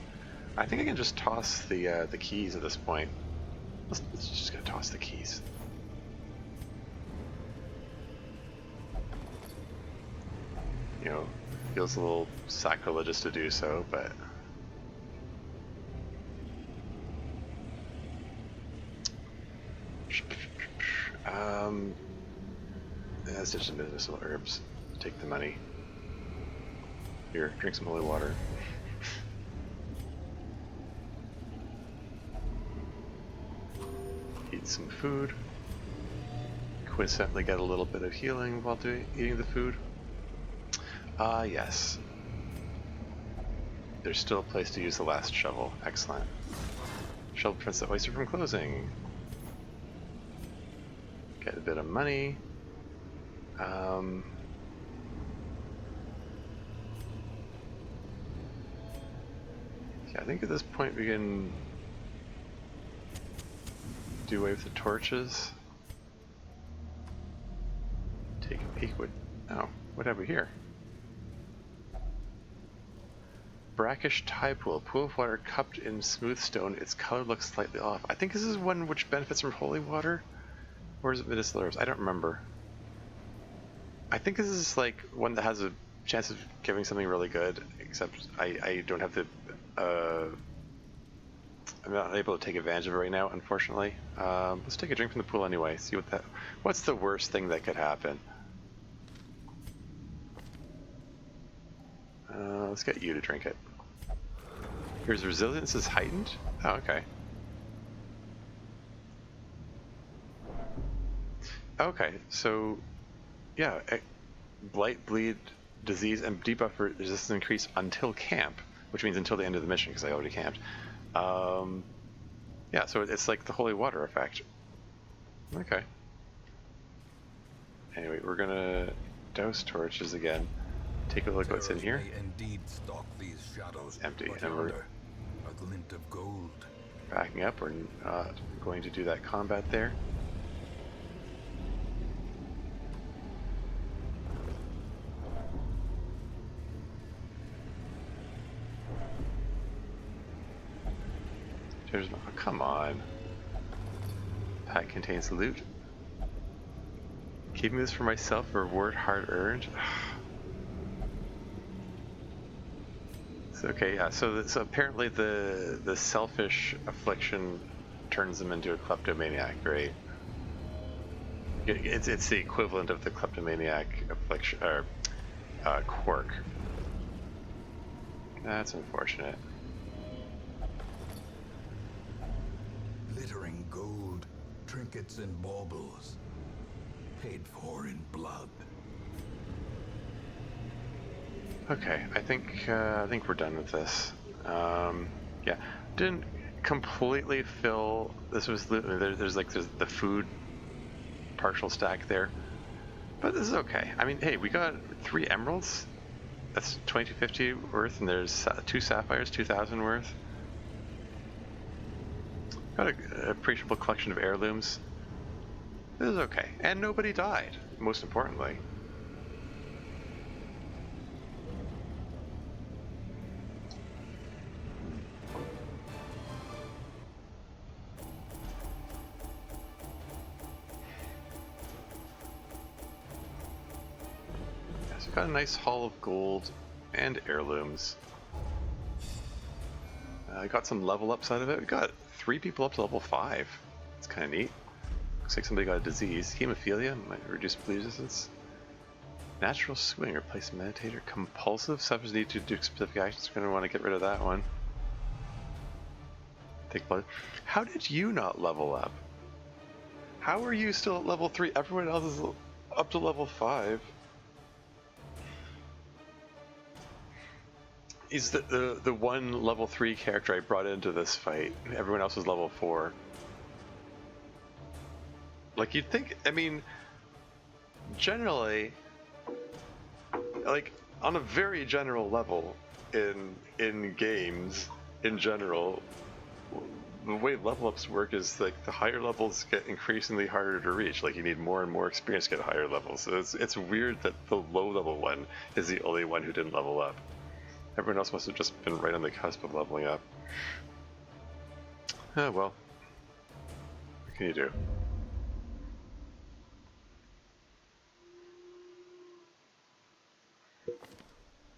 I think I can just toss the keys at this point. Let's just gonna toss the keys. You know, feels a little sacrilegious to do so, but. That's just medicinal herbs. Take the money. Here, drink some holy water. Eat some food. Coincidentally, get a little bit of healing while eating the food. Ah, yes. There's still a place to use the last shovel. Excellent. Shovel prevents the oyster from closing. Get a bit of money. Yeah, I think at this point we can do away with the torches. Take a peek. What have we here? Brackish tide pool. Pool of water cupped in smooth stone. Its color looks slightly off. I think this is one which benefits from holy water. Or is it medicinal herbs? I don't remember. I think this is like one that has a chance of giving something really good, except I don't have the I'm not able to take advantage of it right now, unfortunately. Let's take a drink from the pool anyway. See what's the worst thing that could happen. Let's get you to drink it. Your resilience is heightened? Oh, okay. Okay, so yeah, blight, bleed, disease, and debuff resistance increase until camp, which means until the end of the mission because I already camped. Yeah, so it's like the holy water effect. Okay. Anyway, we're gonna douse torches again. Take a look what's in here. Indeed stalk these shadows, Empty. but And we're yonder, a glint of gold. backing up. We're not going to do that combat there. Oh, come on. Pack contains loot. Keeping this for myself, reward hard earned. Okay, yeah. So apparently the selfish affliction turns them into a kleptomaniac, right? It's the equivalent of the kleptomaniac affliction or quirk. That's unfortunate. Glittering gold, trinkets and baubles, paid for in blood. Okay, I think we're done with this. Yeah, didn't completely fill. This was there's the food partial stack there, but this is okay. I mean, hey, we got 3 emeralds. That's 2250 worth, and there's 2 sapphires, 2,000 worth. Got an appreciable collection of heirlooms. It was okay. And nobody died, most importantly. Yeah, so we got a nice haul of gold and heirlooms. I got some level ups out of it. We got 3 people up to level 5. It's kind of neat. Looks like somebody got a disease. Hemophilia might reduce bleed resistance. Natural swing, replace meditator. Compulsive, subjects need to do specific actions. We're going to want to get rid of that one. Take blood. How did you not level up? How are you still at level 3? Everyone else is up to level 5. He's the one level 3 character I brought into this fight. Everyone else was level 4. Like, you'd think, I mean, generally, like, on a very general level, in games, in general, the way level ups work is, like, the higher levels get increasingly harder to reach. Like, you need more and more experience to get higher levels. So it's weird that the low level one is the only one who didn't level up. Everyone else must have just been right on the cusp of leveling up. Oh well. What can you do?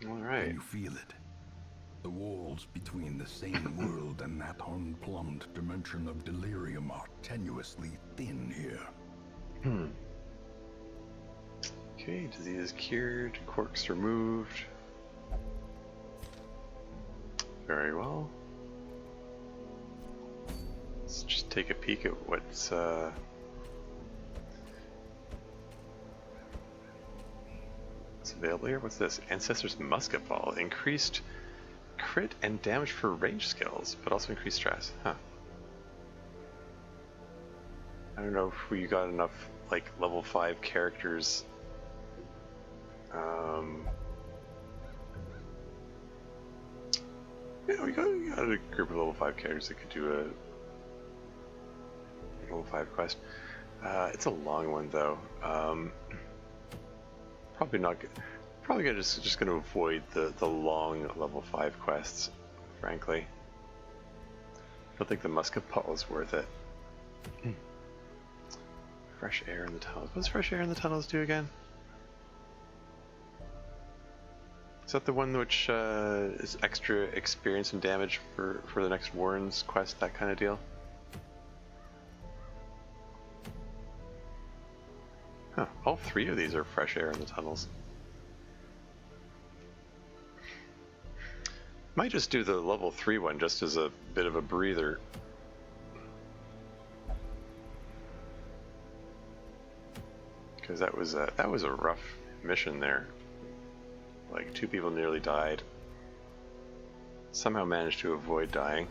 Alright. Can you feel it? The walls between the sane world and that unplumbed dimension of delirium are tenuously thin here. Okay, disease cured, corks removed. Very well. Let's just take a peek at what's available here. What's this? Ancestor's Musket Ball. Increased crit and damage for range skills, but also increased stress. Huh. I don't know if we got enough, like, level 5 characters. Yeah, we got a group of level 5 characters that could do a level 5 quest. It's a long one though. Probably not. Probably just gonna avoid the long level 5 quests. Frankly, I don't think the musket ball is worth it. Fresh air in the tunnels. What does fresh air in the tunnels do again? Is that the one which is extra experience and damage for the next Warren's quest, that kind of deal? Huh, all 3 of these are fresh air in the tunnels. Might just do the level 3 one just as a bit of a breather. Because that was a rough mission there. Like, 2 people nearly died. Somehow managed to avoid dying.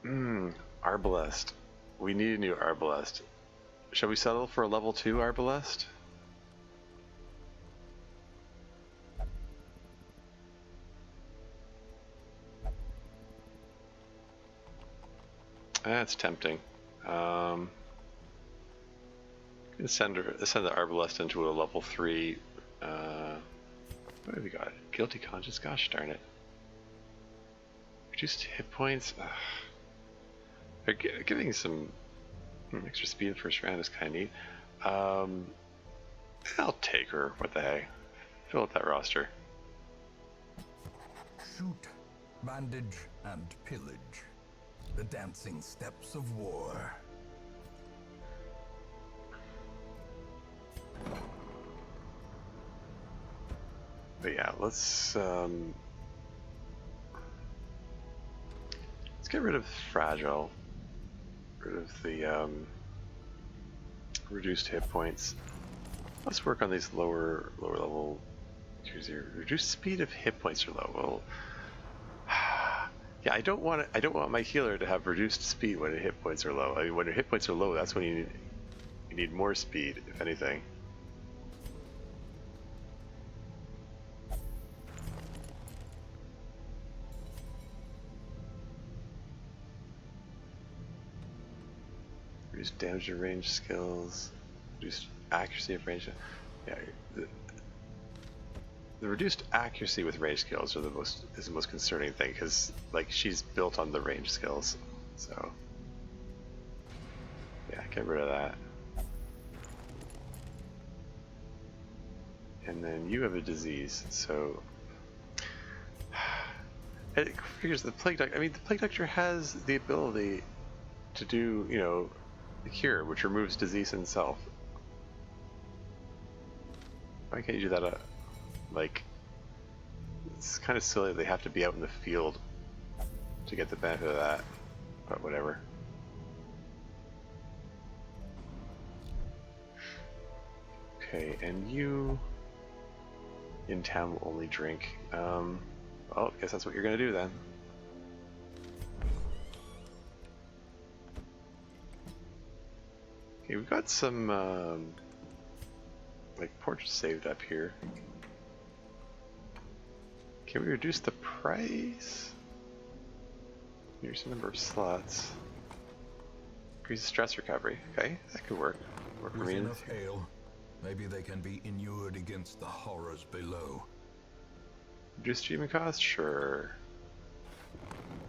Arbalest. We need a new Arbalest. Shall we settle for a level 2 Arbalest? That's tempting. Send the Arbalest into a level 3. What have we got? Guilty Conscience? Gosh darn it. Reduced hit points? They're giving some extra speed in the first round is kind of neat. I'll take her. What the heck? Fill out that roster. Shoot, bandage, and pillage. The dancing steps of war. But yeah, let's get rid of Fragile. Rid of the reduced hit points. Let's work on these lower level. Reduced speed of hit points are low. Well, yeah, I don't want my healer to have reduced speed when hit points are low. I mean, when your hit points are low, that's when you need more speed, if anything. Reduced damage and range skills. Reduced accuracy of range. Yeah, the reduced accuracy with range skills are the most concerning thing, because like she's built on the range skills. So yeah, get rid of that. And then you have a disease, so it figures the plague doctor. I mean, the plague doctor has the ability to do, you know, the cure, which removes disease in itself. Why can't you do that? Like, it's kind of silly they have to be out in the field to get the benefit of that, but whatever. Okay, and you in town will only drink. Well, I guess that's what you're gonna do then. Okay, we've got some like portraits saved up here. Can we reduce the price? Here's the number of slots. Increases stress recovery. Okay, that could work. Work for With me. enough hail, maybe they can be inured against the horrors below. Reduce treatment cost? Sure.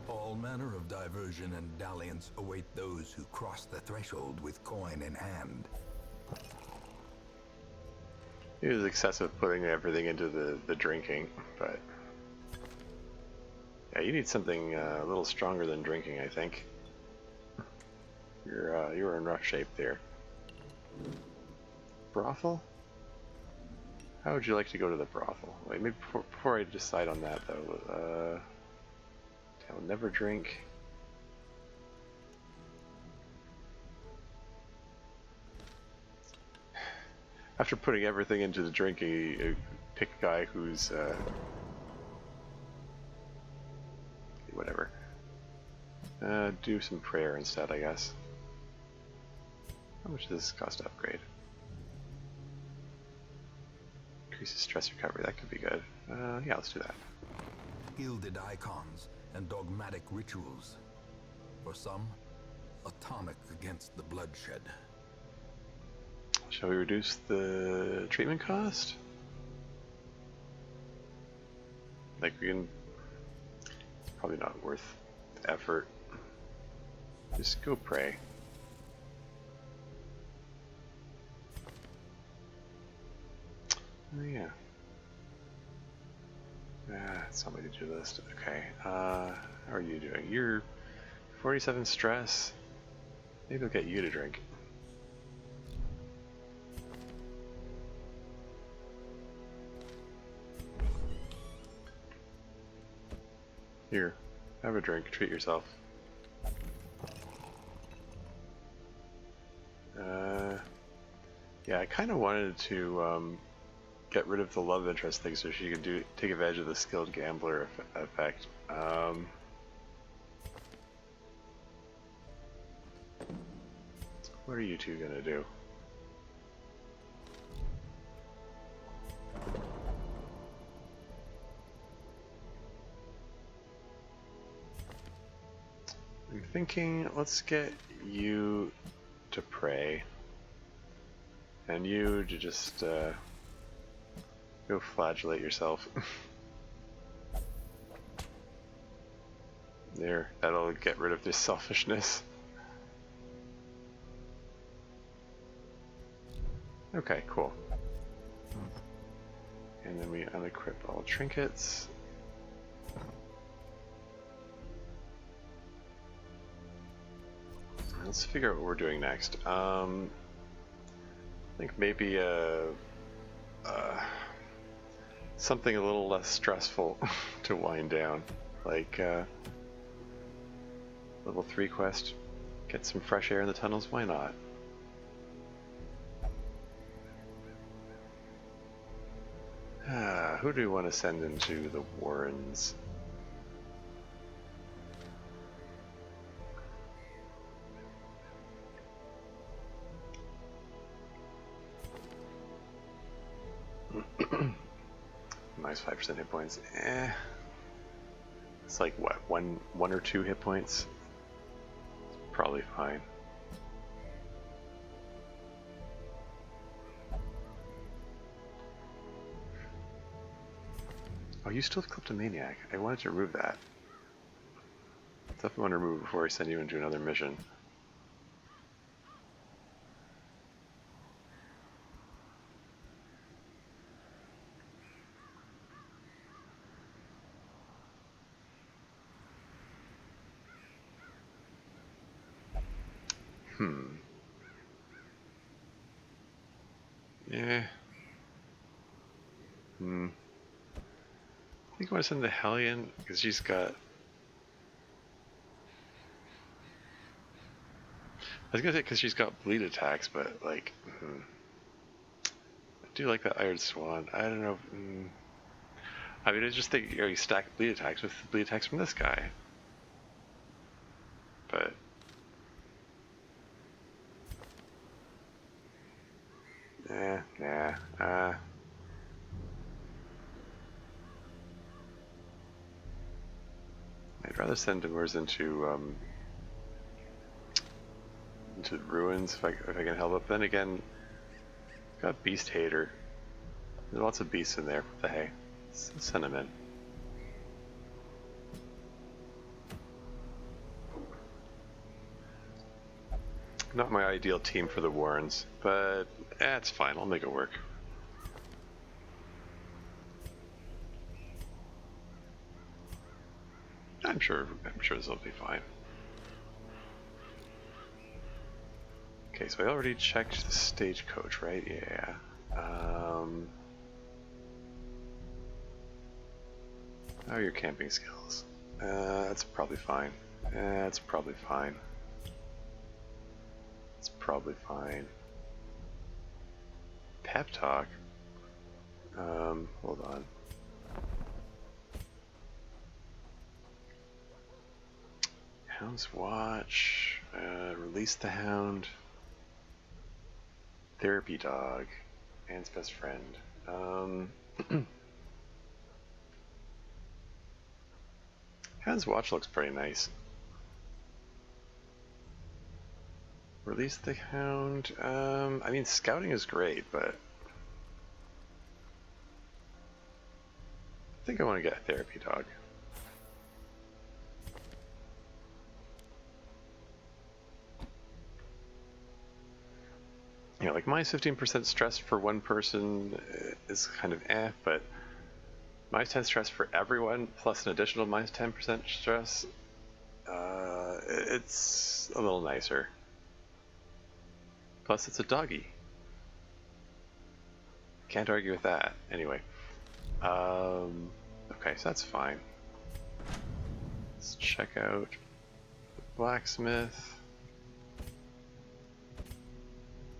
All manner of diversion and dalliance await those who cross the threshold with coin in hand. It was excessive putting everything into the drinking, but yeah, you need something a little stronger than drinking, I think. You're in rough shape there. Brothel? How would you like to go to the brothel? Wait, maybe before I decide on that though, I'll never drink. After putting everything into the drinking, pick a guy who's whatever. Do some prayer instead, I guess. How much does this cost to upgrade? Increases stress recovery, that could be good. Yeah, let's do that. Gilded icons and dogmatic rituals. For some, a tonic against the bloodshed. Shall we reduce the treatment cost? Like we can... It's probably not worth the effort. Just go pray. Oh yeah. It's not my to-do list. Okay. How are you doing? You're 47 stress. Maybe I'll get you to drink. Here, have a drink, treat yourself. Yeah, I kind of wanted to get rid of the love interest thing so she could take advantage of the skilled gambler effect. What are you two gonna do? I'm thinking, let's get you to pray, and you to just go flagellate yourself. There, that'll get rid of this selfishness. Okay, cool. And then we unequip all trinkets. Let's figure out what we're doing next. I think maybe something a little less stressful to wind down, like level 3 quest. Get some fresh air in the tunnels. Why not? Who do we want to send into the Warrens? Minus 5% hit points. It's like what, one or two hit points? It's probably fine. Oh, you still have kleptomaniac. I wanted to remove that. Definitely want to remove it before I send you into another mission. Yeah. I think I want to send the Hellion because she's got. I was gonna say because she's got bleed attacks, but like, I do like that Iron Swan. I don't know. I mean, I just think you stack bleed attacks with bleed attacks from this guy, but nah. I'd rather send Demurs into the ruins if I can help it. But then again, got Beast Hater. There's lots of beasts in there. What the hey? Send them in. Not my ideal team for the Warrens, but it's fine. I'll make it work. I'm sure this will be fine. Okay, so I already checked the stagecoach, right? Yeah. How are your camping skills? That's probably fine. It's probably fine. It's probably fine. Pep talk. Hold on. Hound's Watch. Release the Hound. Therapy dog. Anne's best friend. Hound's Watch looks pretty nice. Release the Hound. I mean, scouting is great, but I think I want to get a therapy dog. You know, like minus 15% stress for one person is kind of but minus 10 stress for everyone plus an additional minus 10% stress, it's a little nicer. Plus, it's a doggy. Can't argue with that. Anyway, okay, so that's fine. Let's check out the blacksmith.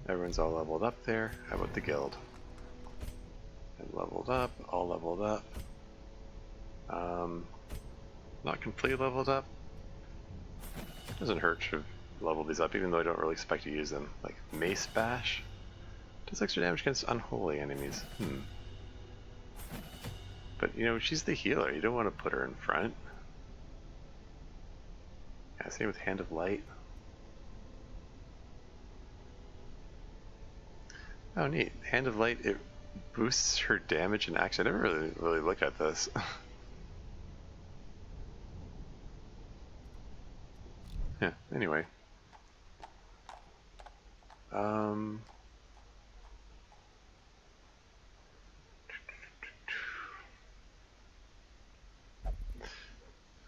Everyone's all leveled up there. How about the guild? And leveled up, all leveled up. Not completely leveled up. Doesn't hurt to level these up, even though I don't really expect to use them. Like Mace Bash does extra damage against unholy enemies. But you know, she's the healer. You don't want to put her in front. Yeah, same with Hand of Light. Oh, neat. Hand of Light, it boosts her damage and action. I never really looked at this. Yeah, anyway.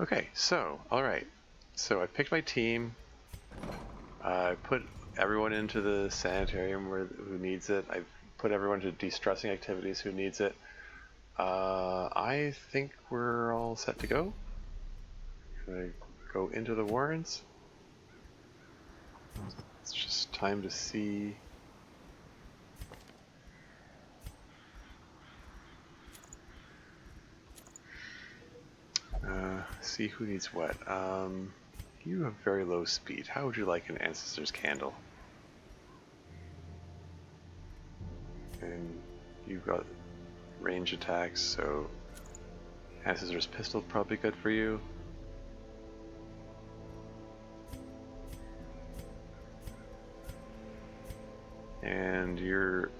Okay, so, alright. So I picked my team. I put everyone into the sanitarium who needs it. I've put everyone to de-stressing activities who needs it. I think we're all set to go. Gonna go into the Warrens. It's just time to see. See who needs what. You have very low speed. How would you like an Ancestor's Candle? And you've got range attacks, so Ancestor's Pistol probably good for you. And you're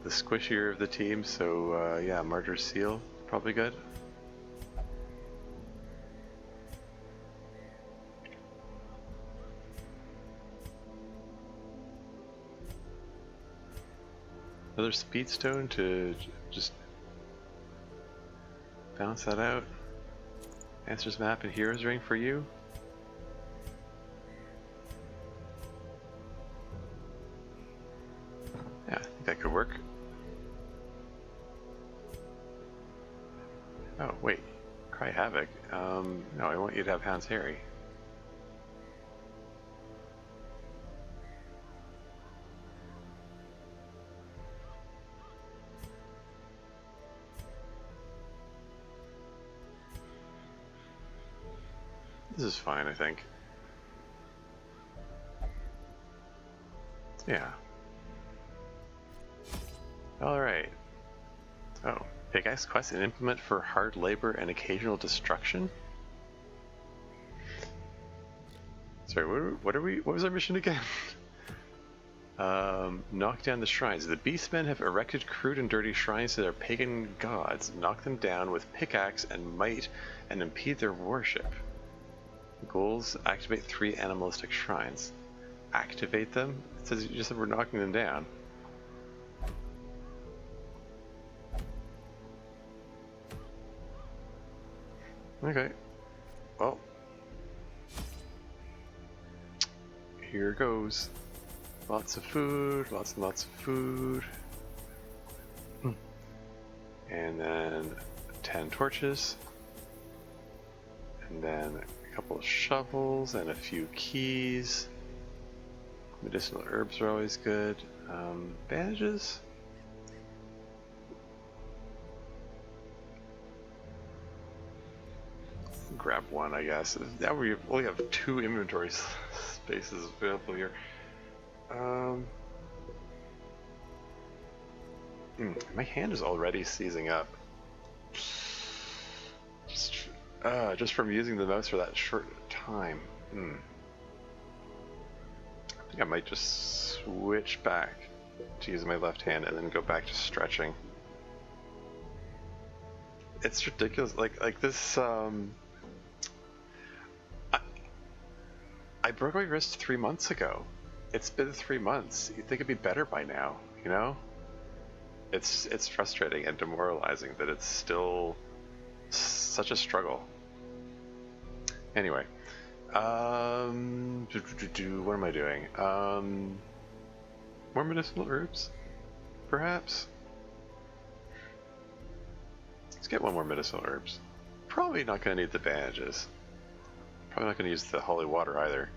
the squishier of the team, so yeah, Martyr's Seal. Probably good. Another speedstone to just balance that out. Answers map and heroes ring for you. Yeah, I think that could work. Oh, wait. Cry Havoc. No, I want you to have Hound's Harry. This is fine, I think. Yeah. Alright. Oh. Pickaxe quest and implement for hard labor and occasional destruction? Sorry, what was our mission again? Knock down the shrines. The beastmen have erected crude and dirty shrines to their pagan gods. Knock them down with pickaxe and might and impede their worship. Goals: activate 3 animalistic shrines. Activate them? It says you just said we're knocking them down. Okay. Well. Here goes. Lots of food, lots and lots of food. And then 10 torches. And then a couple of shovels and a few keys. Medicinal herbs are always good. Bandages? Grab one, I guess. Now we only have 2 inventory spaces available here. My hand is already seizing up. Just from using the mouse for that short time. I think I might just switch back to using my left hand and then go back to stretching. It's ridiculous. Like this. I broke my wrist 3 months ago. It's been 3 months. You'd think it'd be better by now, you know? It's frustrating and demoralizing that it's still such a struggle. Anyway, what am I doing? More medicinal herbs, perhaps? Let's get one more medicinal herbs. Probably not going to need the bandages. Probably not going to use the holy water either.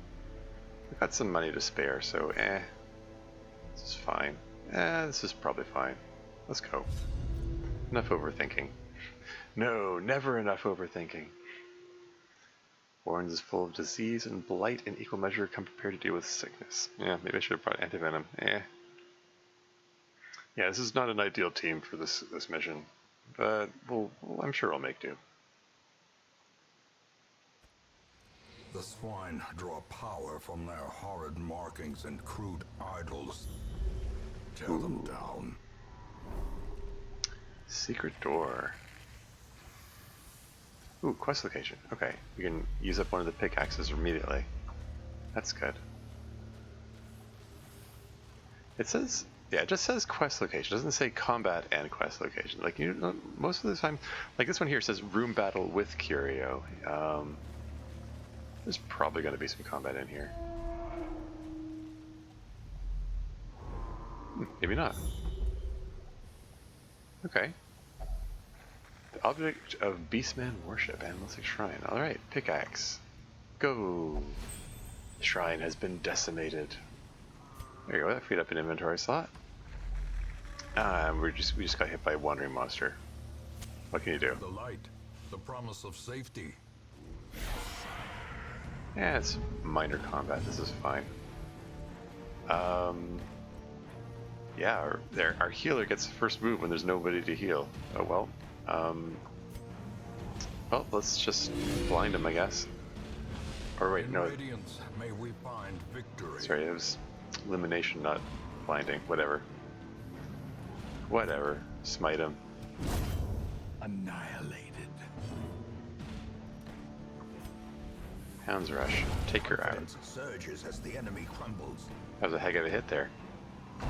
We've got some money to spare, so this is fine. This is probably fine. Let's go. Enough overthinking. No, never enough overthinking. Warrens is full of disease and blight in equal measure come prepared to deal with sickness. Yeah, maybe I should have brought antivenom. Yeah, this is not an ideal team for this mission, but I'm sure I'll make do. The swine draw power from their horrid markings and crude idols. Tear them down. Secret door. Ooh, quest location. Okay, we can use up one of the pickaxes immediately. That's good. It says, yeah, it just says quest location. It doesn't say combat and quest location. Like, you know, most of the time, like this one here says room battle with Curio. There's probably going to be some combat in here. Maybe not. Okay. The object of Beastman worship, animalistic shrine. Alright, pickaxe. Go! The shrine has been decimated. There you go, that freed up an inventory slot. We just got hit by a wandering monster. What can you do? The light, the promise of safety. Yeah, it's minor combat. This is fine. Yeah, our healer gets the first move when there's nobody to heal. Oh well. Well, let's just blind him, I guess. Or wait, no. Radiance, may we find victory. Sorry, it was elimination, not blinding. Whatever. Whatever. Smite him. Annihilate. Hound's Rush. Take her out. Confidence surges as the enemy crumbles. That was a heck of a hit there.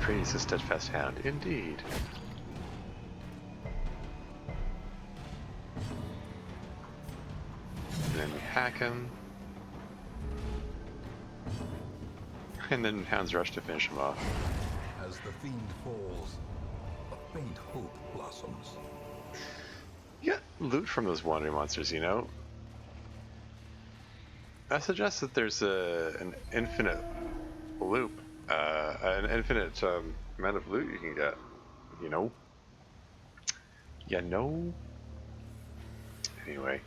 Praise the steadfast hound, indeed. And then we hack him. And then Hound's Rush to finish him off. As the fiend falls, a faint hope blossoms. You get loot from those wandering monsters, you know? That suggests that there's an infinite loop, an infinite amount of loot you can get, you know? You know? Anyway.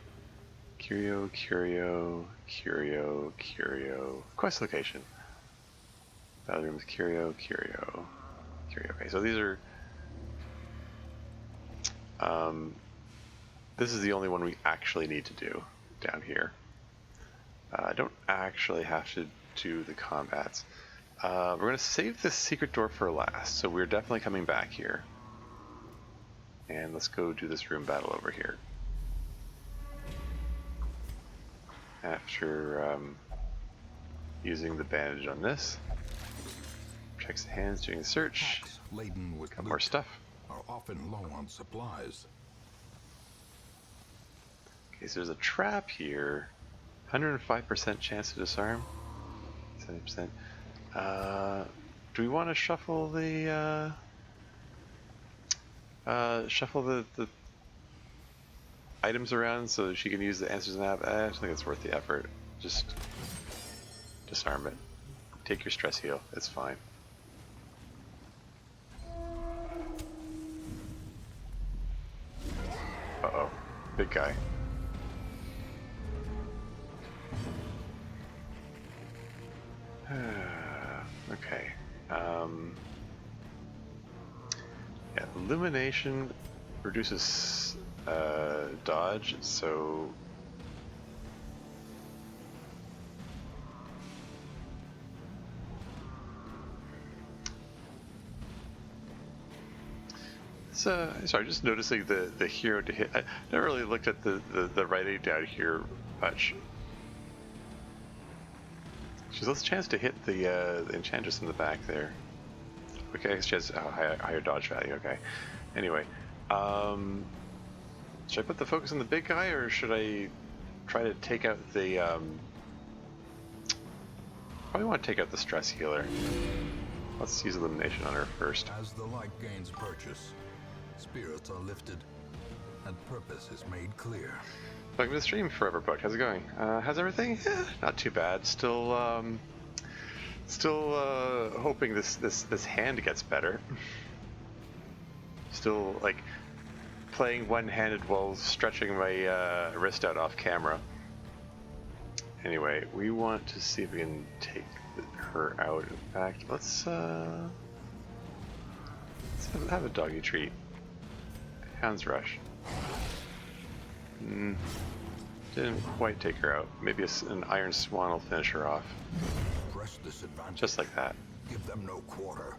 Curio, Curio, Curio, Curio. Quest location. Bathrooms, Curio, Curio, Curio. Okay, so these are... this is the only one we actually need to do down here. I don't actually have to do the combats. We're going to save this secret door for last, so we're definitely coming back here. And let's go do this room battle over here. After using the bandage on this, protects the hands during the search. Packs laden with Got loot more stuff. are often low on supplies. Okay, so there's a trap here. 105% chance to disarm. 70%. Do we want to shuffle the items around so she can use the answers in the app? I don't think it's worth the effort. Just disarm it. Take your stress heal. It's fine. Uh-oh. Big guy. Okay. Yeah, illumination reduces dodge, so sorry, just noticing the hero to hit. I never really looked at the writing down here much. She has a chance to hit the enchantress in the back there. Okay, she has higher dodge value. Okay. Anyway, should I put the focus on the big guy, or should I try to take out the? Probably want to take out the stress healer. Let's use illumination on her first. As the light gains purchase, spirits are lifted, and purpose is made clear. Welcome to the stream, Forever Book. How's it going? How's everything? Yeah, not too bad. Still hoping this hand gets better. Still like playing one-handed while stretching my wrist out off camera. Anyway, we want to see if we can take her out. In fact, let's have a doggy treat. Hound's Rush. Didn't quite take her out. Maybe an Iron Swan will finish her off. Press this advantage. Just like that. Give them no quarter.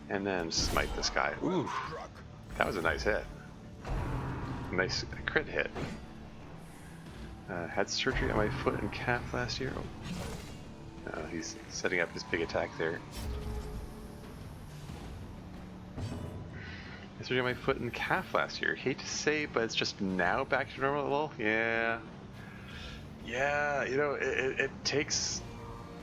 And then smite this guy. Ooh, that was a nice hit. Nice crit hit. Had surgery on my foot and calf last year. Oh. He's setting up his big attack there. I surgery on my foot and calf last year. Hate to say, but it's just now back to normal. Well, yeah. Yeah, you know, it takes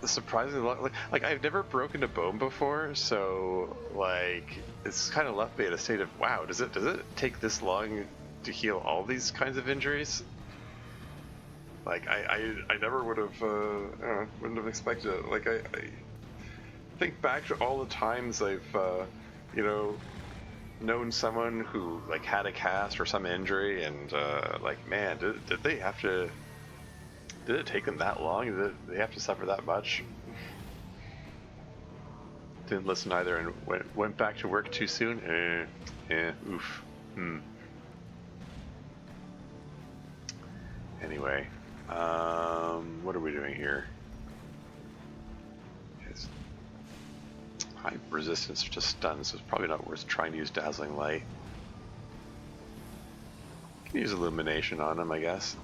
surprisingly long. Like I've never broken a bone before, so like it's kind of left me in a state of wow. Does it take this long to heal all these kinds of injuries? Like I never would have wouldn't have expected it. Like I think back to all the times I've you know, known someone who like had a cast or some injury, and like man, did they have to? Did it take them that long? Did they have to suffer that much? Didn't listen either, and went back to work too soon. Oof. Anyway, what are we doing here? It's high resistance to stun, so it's probably not worth trying to use Dazzling Light. Can use Illumination on him, I guess.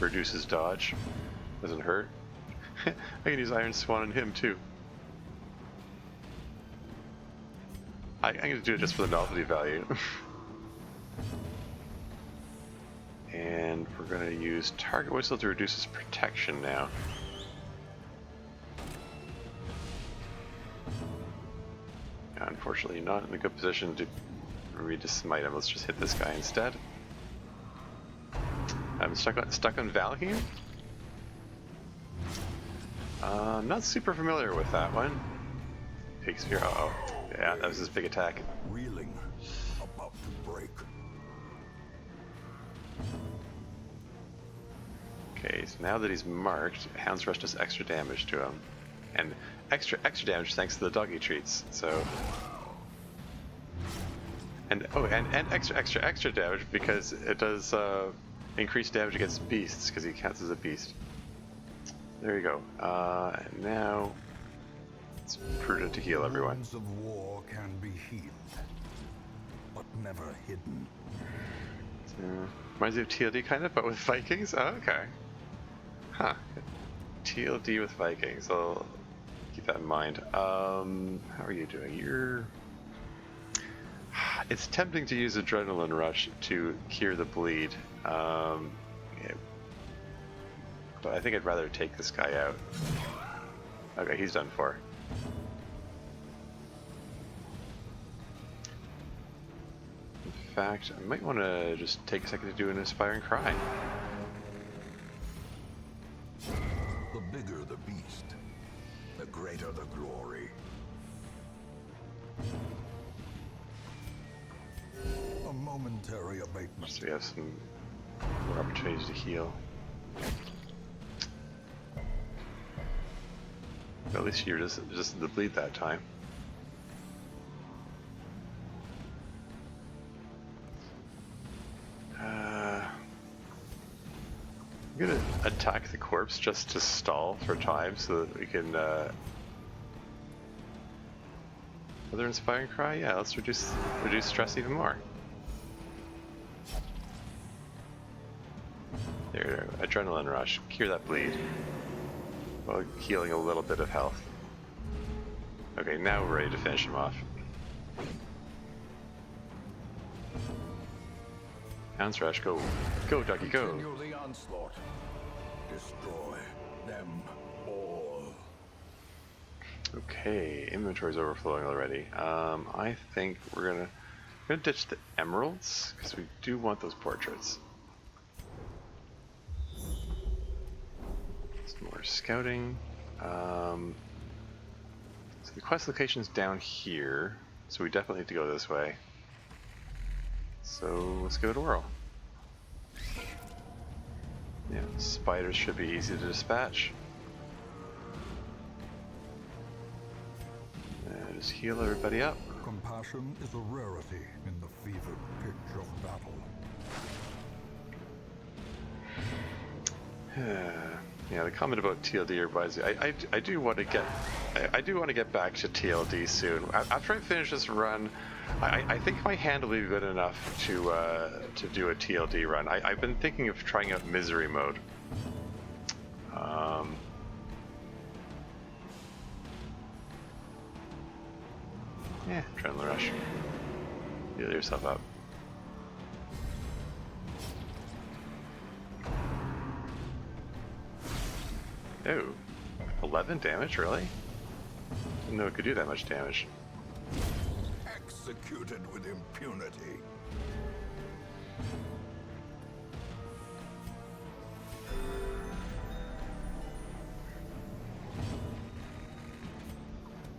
reduces dodge. Doesn't hurt. I can use Iron Swan on him too. I'm going to do it just for the novelty value. And we're going to use Target Whistle to reduce his protection now. Unfortunately, not in a good position to read to smite him. Let's just hit this guy instead. I'm stuck on Valheim. Not super familiar with that one. Shakespeare. Uh-oh. Yeah, that was his big attack. Reeling, about to break. Okay, so now that he's marked, Hound's Rush does extra damage to him. And extra damage thanks to the doggy treats, so... And extra damage because it does increased damage against beasts, because he counts as a beast. There you go. And now it's prudent to heal everyone. Wounds of war can be healed, but never hidden. Reminds me of TLD kind of, but with Vikings? Oh, okay. Huh. TLD with Vikings. I'll keep that in mind. How are you doing? You're... It's tempting to use Adrenaline Rush to cure the bleed. Yeah. But I think I'd rather take this guy out. Okay, he's done for. In fact, I might want to just take a second to do an Inspiring Cry. The bigger the beast, the greater the glory. A momentary abatement. So we have some more opportunities to heal. At least you're just the bleed that time. I'm gonna attack the corpse just to stall for time so that we can. Another Inspiring Cry? Yeah, let's reduce stress even more. There, Adrenaline Rush. Cure that bleed. While healing a little bit of health. Okay, now we're ready to finish him off. Hound's Rush, go. Go, doggy, go. Continue the onslaught. Destroy them all. Okay, inventory's overflowing already. I think we're gonna ditch the emeralds, because we do want those portraits. Some more scouting. So the quest location's down here, so we definitely need to go this way. So let's give it a whirl. Yeah, spiders should be easy to dispatch. And just heal everybody up. Compassion is a rarity in the fevered pitch of battle. Yeah, the comment about TLD reminds me. I do want to get back to TLD soon. After I finish this run, I think my hand will be good enough to do a TLD run. I've been thinking of trying out Misery mode. Yeah, Adrenaline Rush. Heal yourself up. Oh, 11 damage, really? Didn't know it could do that much damage. Executed with impunity.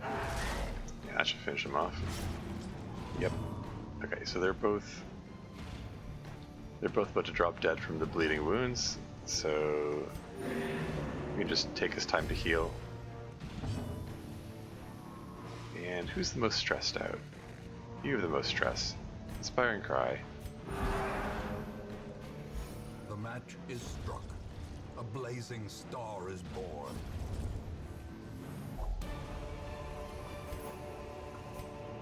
Yeah, that should finish him off. Yep. Okay, so they're both about to drop dead from the bleeding wounds, so we can just take this time to heal. And who's the most stressed out? You have the most stress. Inspiring Cry. The match is struck. A blazing star is born.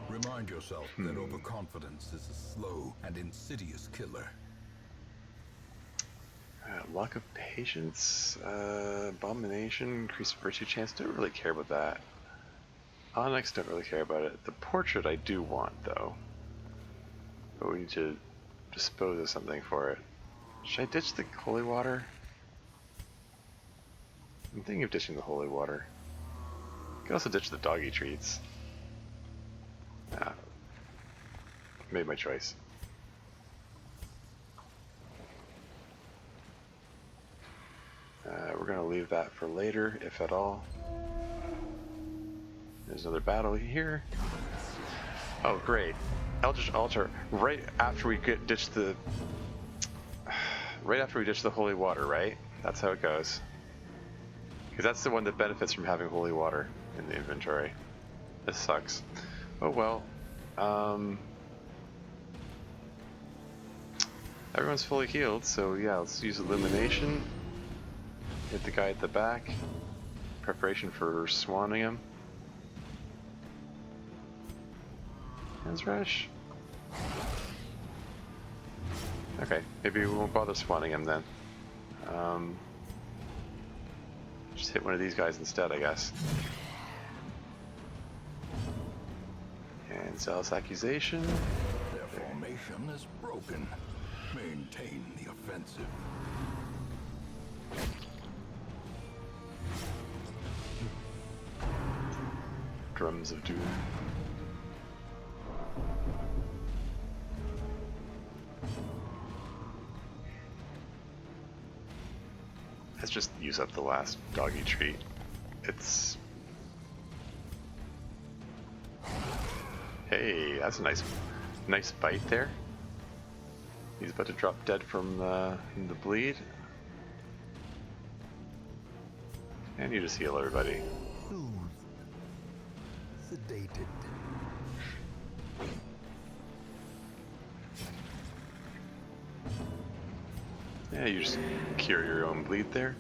Remind yourself that overconfidence is a slow and insidious killer. Luck of Patience, Abomination, increased virtue chance. Don't really care about that. Onyx, don't really care about it. The portrait I do want, though. But we need to dispose of something for it. Should I ditch the holy water? I'm thinking of ditching the holy water. I could also ditch the doggy treats. Ah, made my choice. We're going to leave that for later, if at all. There's another battle here. Oh, great. Eldritch Altar, right after we ditch the... Right after we ditch the holy water, right? That's how it goes. Because that's the one that benefits from having holy water in the inventory. This sucks. Oh well. Everyone's fully healed, so yeah, let's use Illumination. Hit the guy at the back. Preparation for swanning him. Hands rush. Okay, maybe we won't bother swanning him then. Just hit one of these guys instead, I guess. And Zealous Accusation. Their formation is broken. Maintain the offensive. Drums of Doom. Let's just use up the last doggy treat. It's... Hey, that's a nice bite there. He's about to drop dead from the bleed. And you just heal everybody. Soothed. Sedated. Yeah, you just cure your own bleed there.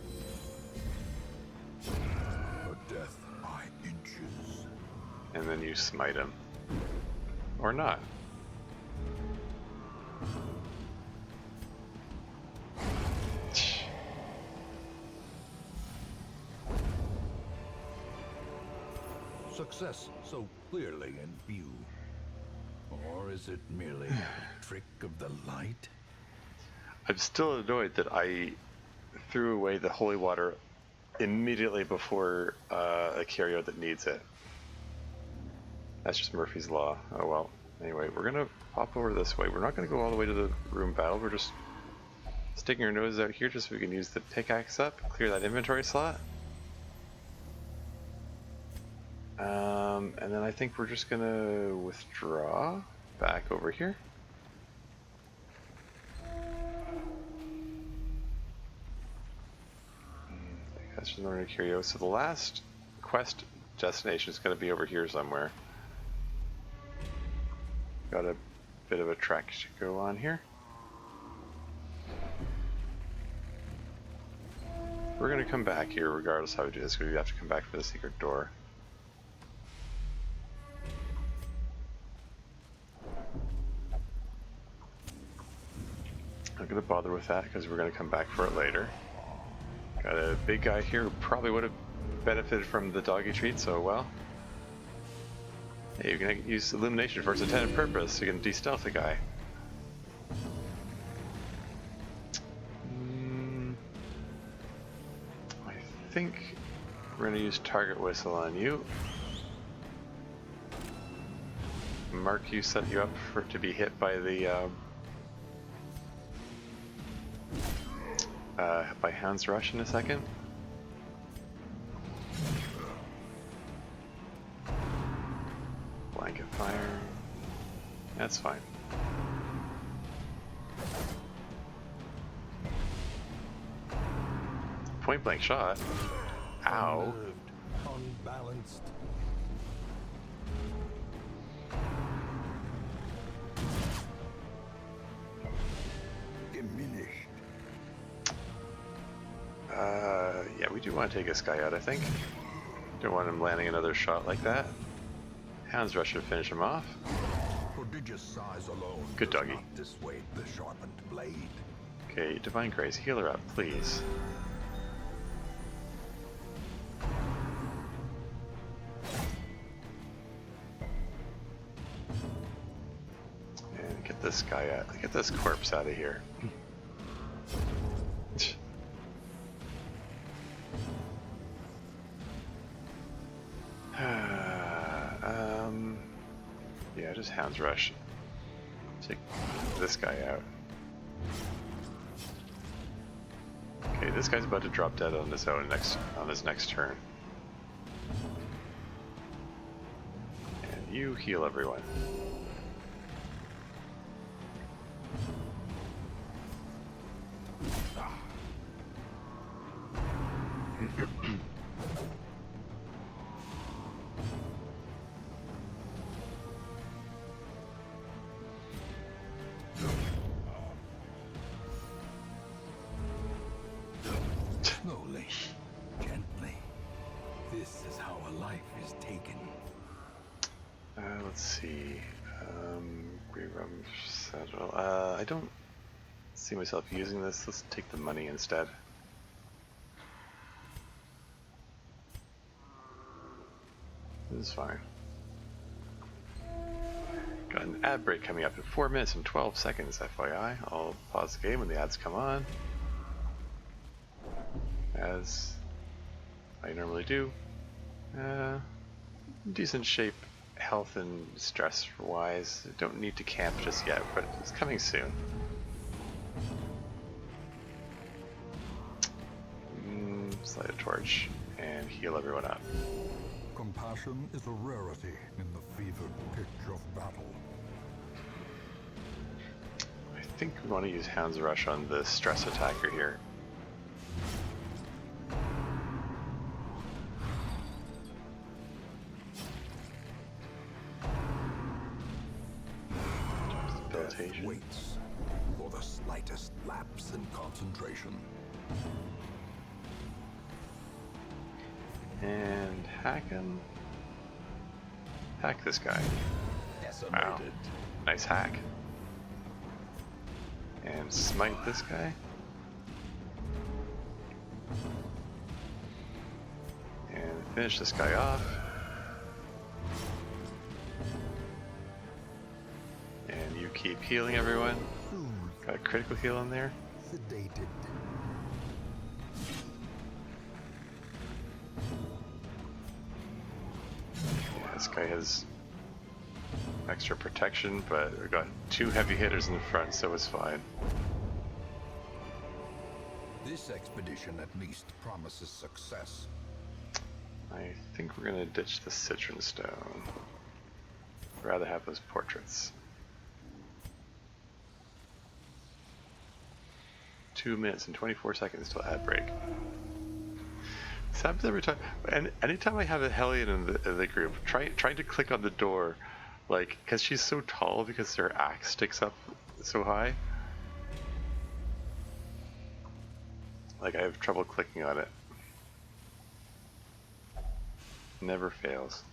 A death by inches. And then you smite him. Or not. Success so clearly in view. Or is it merely a trick of the light? I'm still annoyed that I threw away the holy water immediately before a carrier that needs it. That's just Murphy's Law. Oh well. Anyway, we're gonna pop over this way. We're not gonna go all the way to the room battle. We're just sticking our noses out here just so we can use the pickaxe up, clear that inventory slot. And then I think we're just gonna withdraw back over here. That's just another curio. So the last quest destination is going to be over here somewhere. Got a bit of a trek to go on here. We're going to come back here regardless how we do this, because we have to come back for the secret door. Not going to bother with that because we're going to come back for it later. Got a big guy here who probably would have benefited from the doggy treat, so well. Hey, you can use Illumination for its intended purpose. You can de-stealth the guy. I think we're going to use Target Whistle on you. Mark, you set you up for to be hit by the by Hound's Rush in a second. Blanket fire. That's fine. Point blank shot. Ow. Unnerved, unbalanced. Diminished. Yeah, we do want to take this guy out, I think. Don't want him landing another shot like that. Hound's Rush should finish him off. Prodigious size alone Good does doggy. not dissuade the sharpened blade. Okay, Divine Grace, heal her up, please. And get this guy out. Get this corpse out of here. Yeah, just Hounds Rush. Take this guy out. Okay, this guy's about to drop dead on his own on his next turn. And you heal everyone. Slowly, gently. This is how a life is taken. Let's see. Rerum Saddle. I don't see myself using this. Let's take the money instead. This is fine. Got an ad break coming up in 4 minutes and 12 seconds, FYI. I'll pause the game when the ads come on, as I normally do. Decent shape, health and stress wise. Don't need to camp just yet, but it's coming soon. Light a torch and heal everyone up. Compassion is a rarity in the fevered pitch of battle. I think we want to use Hound's Rush on the stress attacker here. Death waits for the slightest lapse in concentration. And hack him. Hack this guy. Wow. Nice hack. And smite this guy. And finish this guy off. And you keep healing everyone. Got a critical heal in there. Sedated. This guy has extra protection, but we've got 2 heavy hitters in the front, so it's fine. This expedition at least promises success. I think we're gonna ditch the citron stone. I'd rather have those portraits. 2 minutes and 24 seconds till ad break. This happens every time, and anytime I have a Hellion in the group, trying to click on the door, like, because she's so tall because her axe sticks up so high. Like, I have trouble clicking on it. Never fails.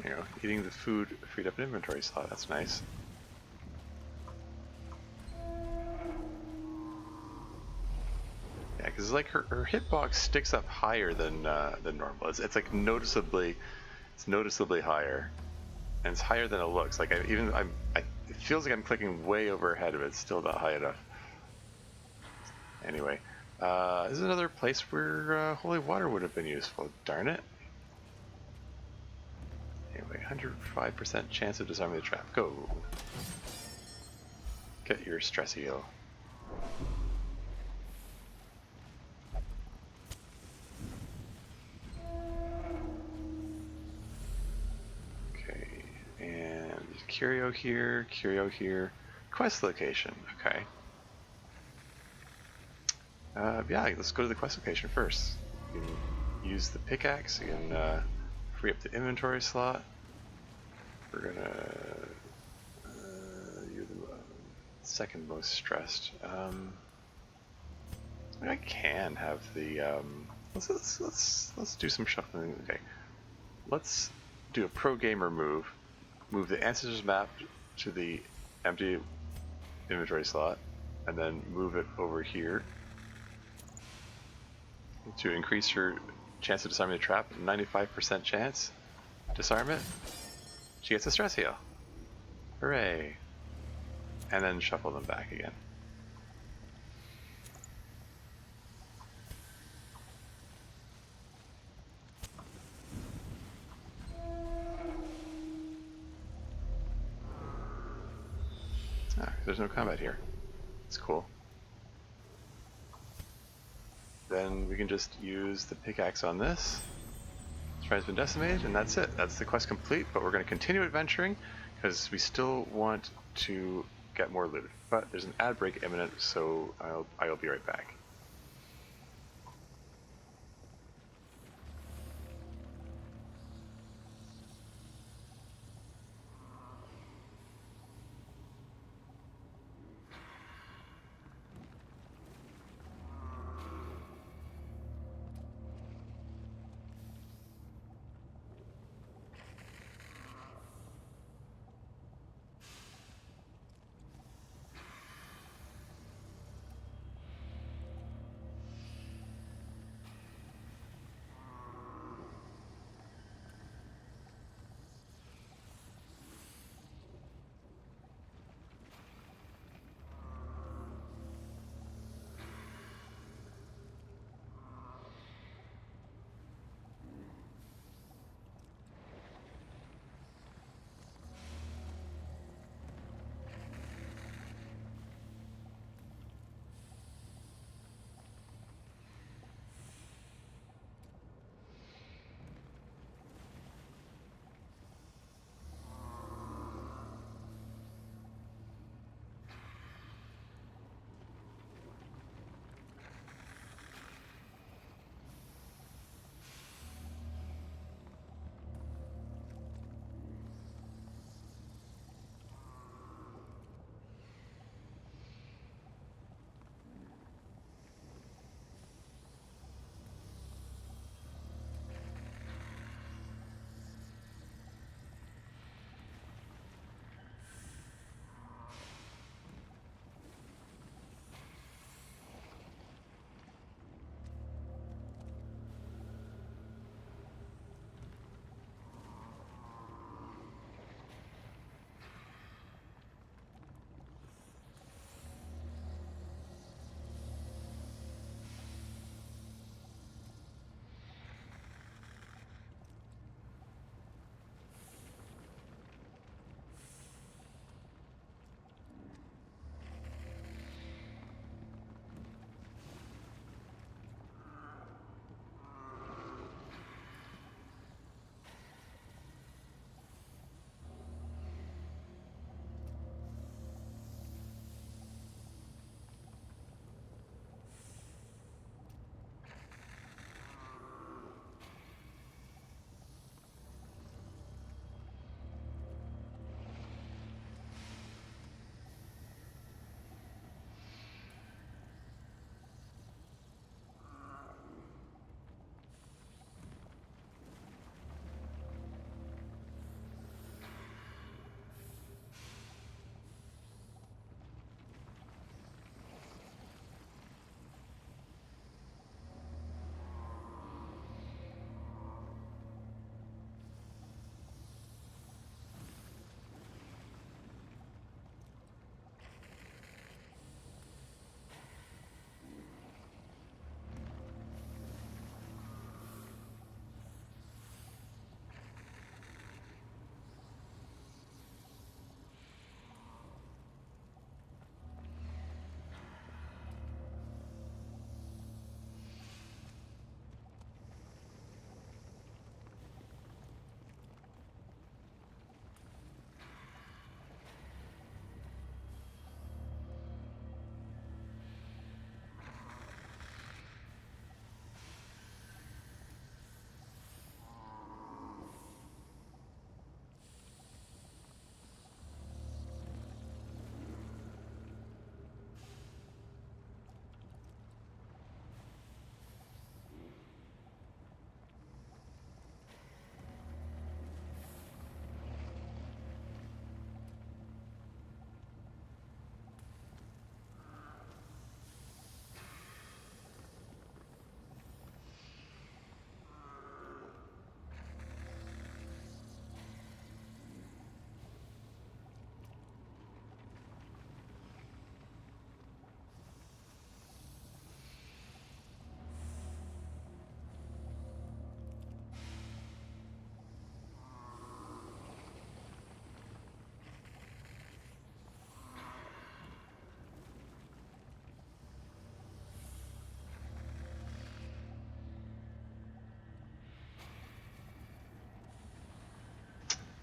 You know, eating the food freed up an inventory slot, that's nice. Yeah, because like her hitbox sticks up higher than normal. It's like noticeably higher, and it's higher than it looks. Like it feels like I'm clicking way over ahead of it. It's still not high enough. Anyway, this is another place where holy water would have been useful. Darn it. Anyway, 105% chance of disarming the trap. Go. Get your stress heal. Curio here, quest location, okay. Yeah, let's go to the quest location first. You can use the pickaxe, you can free up the inventory slot. We're gonna, you're the second most stressed. I can have the, let's do some shuffling, okay. Let's do a pro gamer move. Move the ancestors map to the empty inventory slot. and then move it over here to increase her chance of disarming the trap. 95% chance. Disarm it. She gets a stress heal. Hooray. And then shuffle them back again. There's no combat here. It's cool. Then we can just use the pickaxe on this. Tribe's been decimated, and that's it. That's the quest complete, but we're going to continue adventuring because we still want to get more loot. But there's an ad break imminent, so I'll be right back.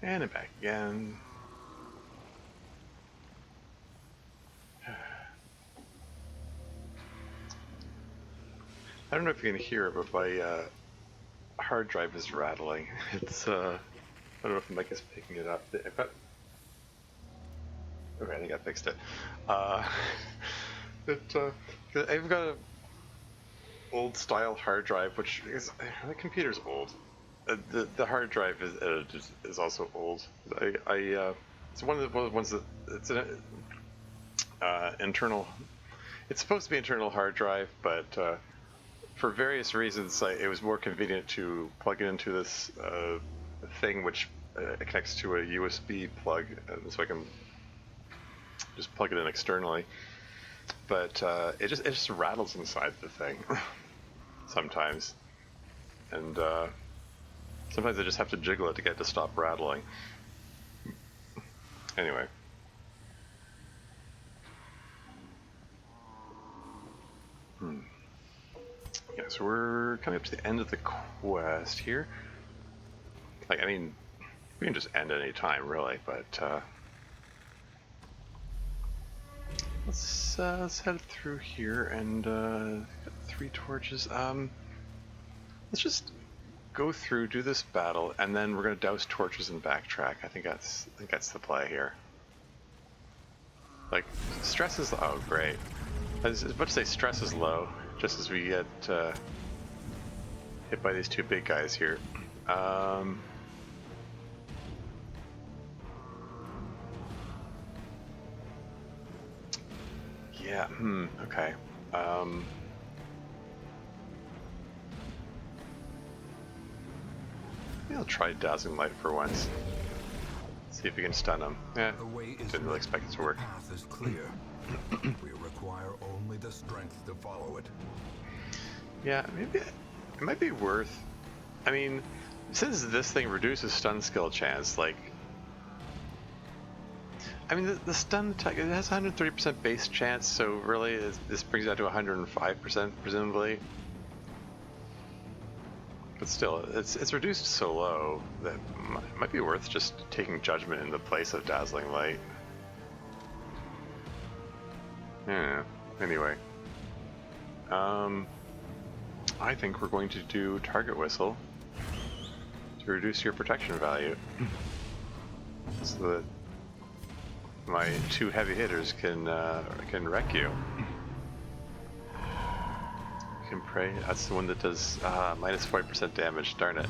And back again. I don't know if you can hear it, but my hard drive is rattling. It's I don't know if the mic is picking it up. Okay, I think I fixed it. I've got a old style hard drive, which is the computer's old. The hard drive is also old. It's one of the ones that it's an internal. It's supposed to be internal hard drive, but for various reasons, it was more convenient to plug it into this thing, which connects to a USB plug, so I can just plug it in externally. But it just rattles inside the thing sometimes, and sometimes I just have to jiggle it to get it to stop rattling. Anyway. Yeah, so we're coming up to the end of the quest here. Like, I mean, we can just end at any time, really, but let's head through here and got 3 torches. Let's just go through, do this battle, and then we're gonna douse torches and backtrack. I think that's the play here. Like, stress is oh great. I was about to say stress is low, just as we get hit by these 2 big guys here. Yeah, okay. Maybe I'll try Dazzling Light for once. See if we can stun him. Yeah, didn't really expect it to work. The path is clear. We require only the strength to follow it. Yeah, maybe it might be worth. I mean, since this thing reduces stun skill chance, like, I mean, the stun attack, it has 130% base chance, so really this brings it down to 105% presumably. But still, it's reduced so low that it might be worth just taking Judgment in the place of Dazzling Light. Yeah. Anyway, I think we're going to do Target Whistle to reduce your protection value, so that my 2 heavy hitters can wreck you. Can pray. That's the one that does minus 40% damage. Darn it.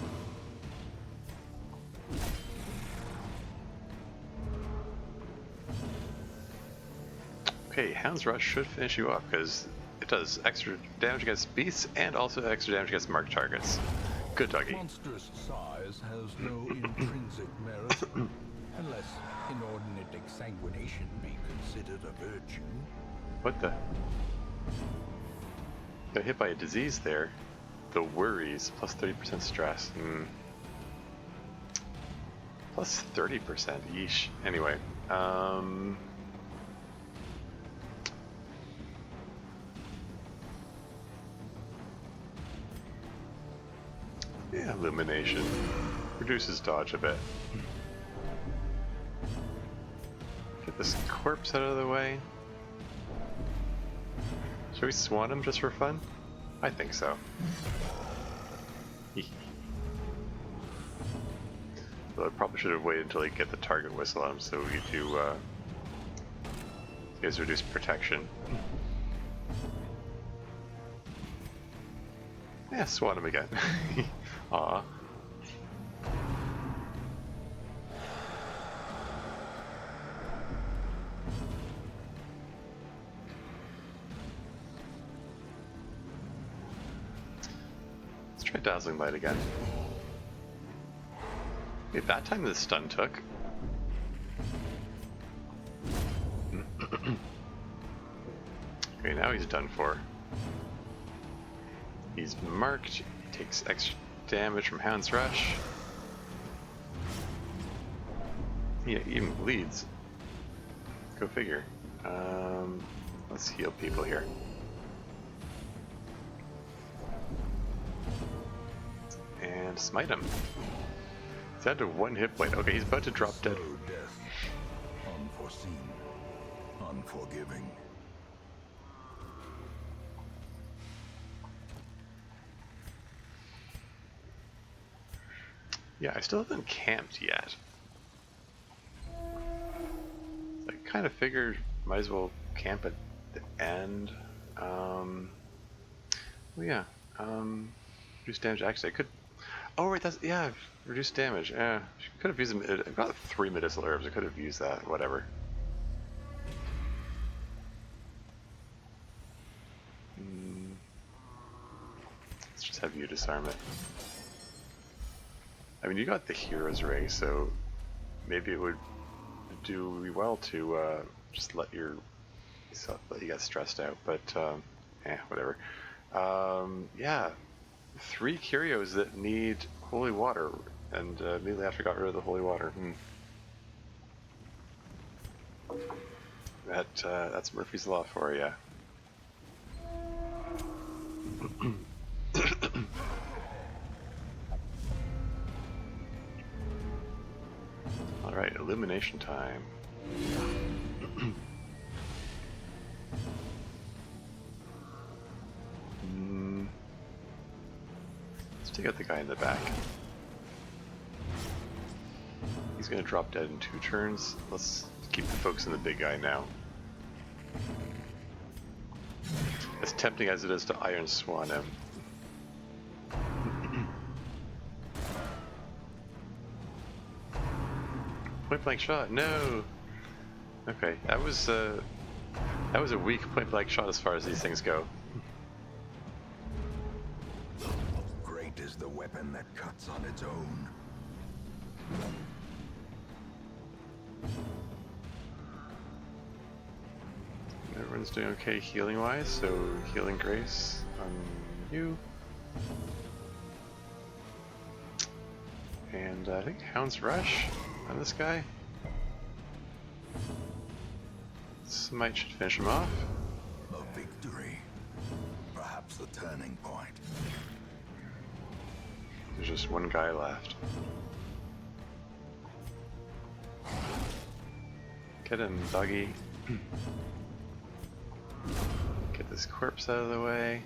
Okay, Hound's Rush should finish you off because it does extra damage against beasts and also extra damage against marked targets. Good doggy. Monstrous size has no intrinsic merit, unless inordinate exsanguination be considered a virtue. What the? Got hit by a disease there. The worries, plus 30% stress. Plus 30%, yeesh. Anyway, yeah, Illumination. Reduces dodge a bit. Get this corpse out of the way. Should we swan him just for fun? I think so. But I probably should have waited until I get the Target Whistle on him so we do gives reduced protection. Yeah, swan him again. Aw. Let's try Dazzling Light again. Wait, that time the stun took. Okay, now he's done for. He's marked, he takes extra damage from Hound's Rush. He even bleeds. Go figure. Let's heal people here. And smite him. He's down to 1 hit point. Okay, he's about to drop dead. Slow death. Unforeseen. Unforgiving. Yeah, I still haven't camped yet. I kind of figured might as well camp at the end. Well, yeah. Reduce damage. Actually, I could. Oh, right, that's. Yeah, reduce damage. Yeah. Could have used them. I've got 3 medicinal herbs. I could have used that. Whatever. Let's just have you disarm it. I mean, you got the hero's ring, so maybe it would do well to just let you get stressed out. But whatever. Yeah, 3 curios that need holy water, and immediately after I got rid of the holy water. That's Murphy's Law for you. All right, illumination time. Let's take out the guy in the back. He's gonna drop dead in 2 turns. Let's keep the focus on the big guy now. As tempting as it is to Iron Swan him. Point blank shot, no! Okay, that was a weak point blank shot as far as these things go. Great is the weapon that cuts on its own. Everyone's doing okay healing wise, so healing grace on you. And I think Hound's Rush on this guy. Smite should finish him off. A victory. Perhaps the turning point. There's just 1 guy left. Get him, doggy. Get this corpse out of the way.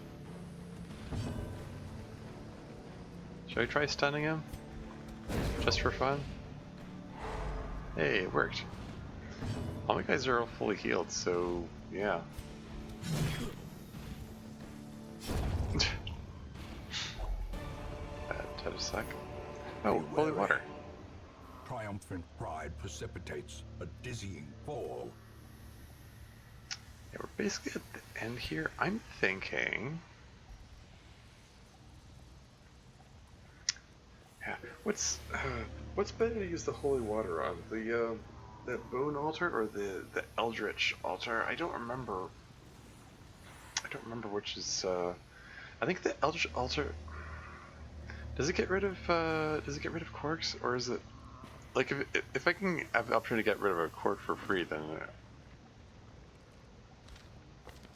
Should I try stunning him? Just for fun? Hey, it worked. All my guys are all fully healed, so yeah. That had a suck. Oh, holy water. Triumphant pride precipitates a dizzying fall. Yeah, we're basically at the end here. I'm thinking... Yeah, what's better to use the holy water on? The bone altar or the eldritch altar? I don't remember which is I think the eldritch altar, does it get rid of quirks, or is it like if I can have the opportunity to get rid of a quirk for free, then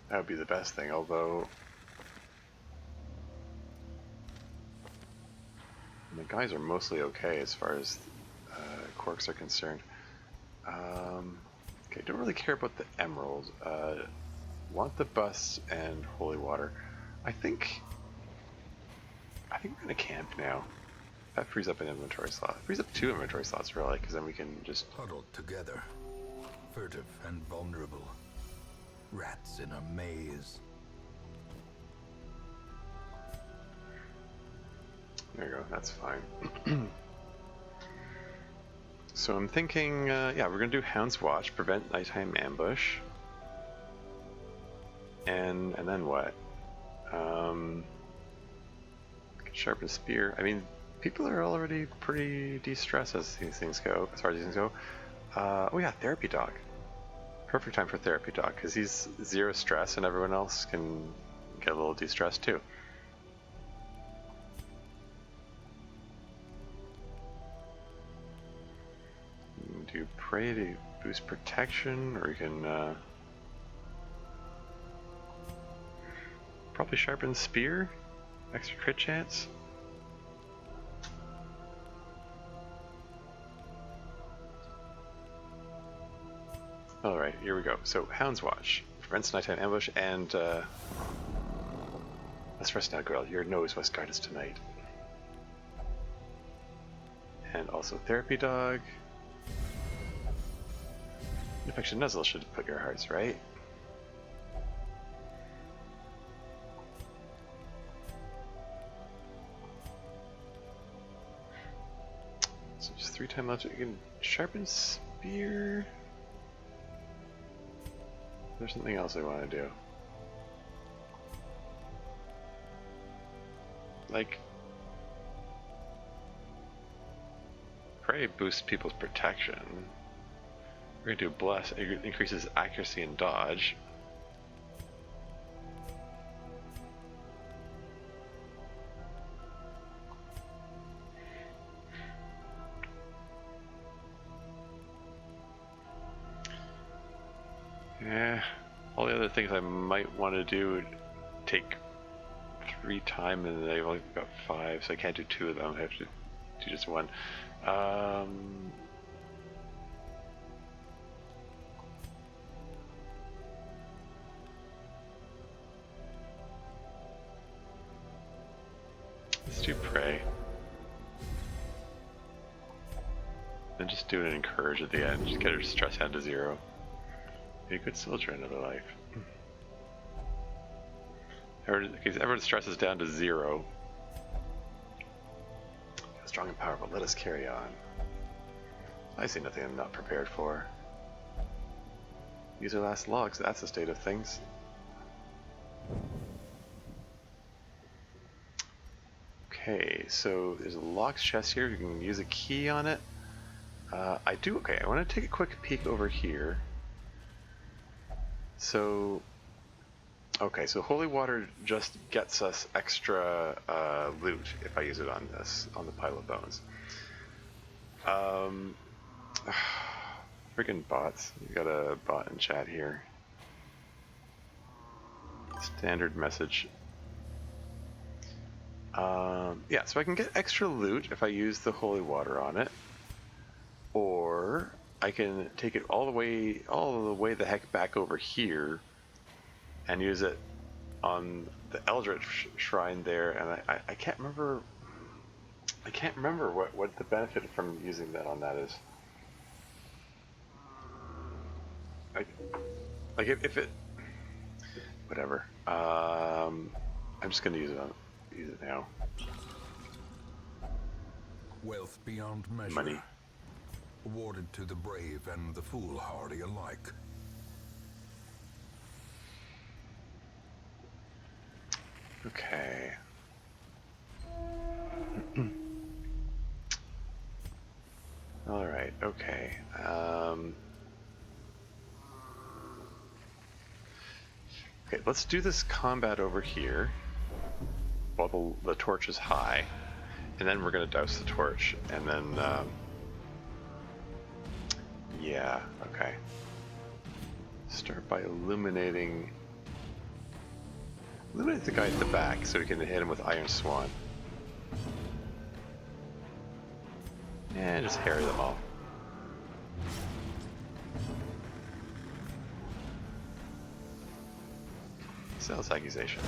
that would be the best thing, although the guys are mostly okay as far as quirks are concerned. Okay, don't really care about the emerald. Want the bust and holy water. I think we're gonna camp now. That frees up an inventory slot. Frees up 2 inventory slots really, because then we can just Huddled together, furtive and vulnerable. Rats in a maze. There you go. That's fine. So I'm thinking, yeah, we're gonna do Hound's Watch, prevent nighttime ambush, and then what? Sharpen Spear. I mean, people are already pretty de-stressed as these things go. As far as these things go. Oh yeah, Therapy Dog. Perfect time for Therapy Dog because he's 0 stress, and everyone else can get a little de-stressed too. Do Pray to boost protection, or you can probably Sharpen Spear, extra crit chance. Alright, here we go. So, Hound's Watch. Prevents nighttime ambush and, let's rest now, girl. Your nose must guide us tonight. And also Therapy Dog. Infection Nuzzle should put your hearts right. So just 3 times left. You can sharpen spear. There's something else I want to do. Like, Prey boosts people's protection. We're gonna do Bless. It increases accuracy and dodge. Yeah, all the other things I might want to do take 3 time, and I've only got 5, so I can't do 2 of them. I have to do just 1. Let's do Prey. Then just do an Encourage at the end. Just get her stress down to 0. Be a good soldier in another life. Because everyone's stress is down to 0. Strong and powerful, let us carry on. I see nothing I'm not prepared for. These are last logs, that's the state of things. Okay, so there's a locked chest here, you can use a key on it. I want to take a quick peek over here. So, okay, so holy water just gets us extra loot if I use it on this, on the pile of bones. Friggin' bots. You got a bot in chat here. Standard message. Yeah, so I can get extra loot if I use the holy water on it. Or I can take it all the way the heck back over here and use it on the Eldritch Shrine there, and I can't remember what the benefit from using that on that is. Like if it whatever. I'm just gonna use it now. Wealth beyond measure. Money. Awarded to the brave and the foolhardy alike. Okay. All right. Okay. Okay. Let's do this combat over here while the torch is high, and then we're gonna douse the torch, and then. Yeah. Okay. Start by illuminating the guy at the back so we can hit him with Iron Swan. And just harry them all. Sales accusation.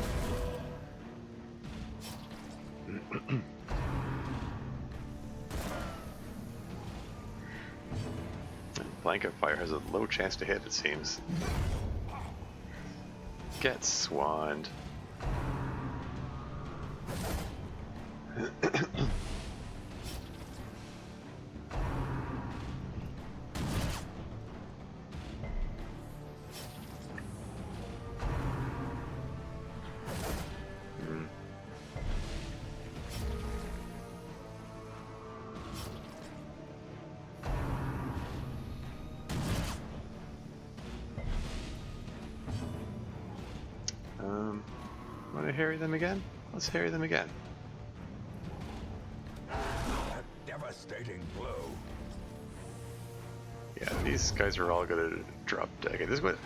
Blanket fire has a low chance to hit, it seems. Get swanned. Want to harry them again? Let's harry them again. A devastating blow. Yeah, these guys are all gonna drop dead. Okay, this is what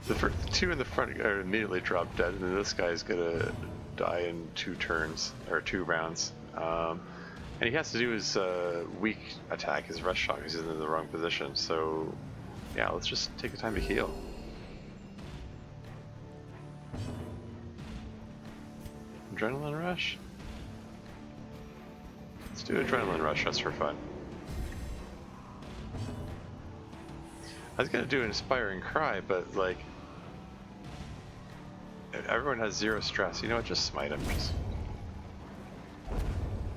the two in the front are immediately drop dead, and then this guy's gonna die in 2 turns or 2 rounds. And he has to do his weak attack, his rush shot, because he's in the wrong position. So Yeah, let's just take the time to heal. Adrenaline rush? Let's do adrenaline rush just for fun. I was gonna do an inspiring cry, but like everyone has 0 stress. You know what? Just smite him.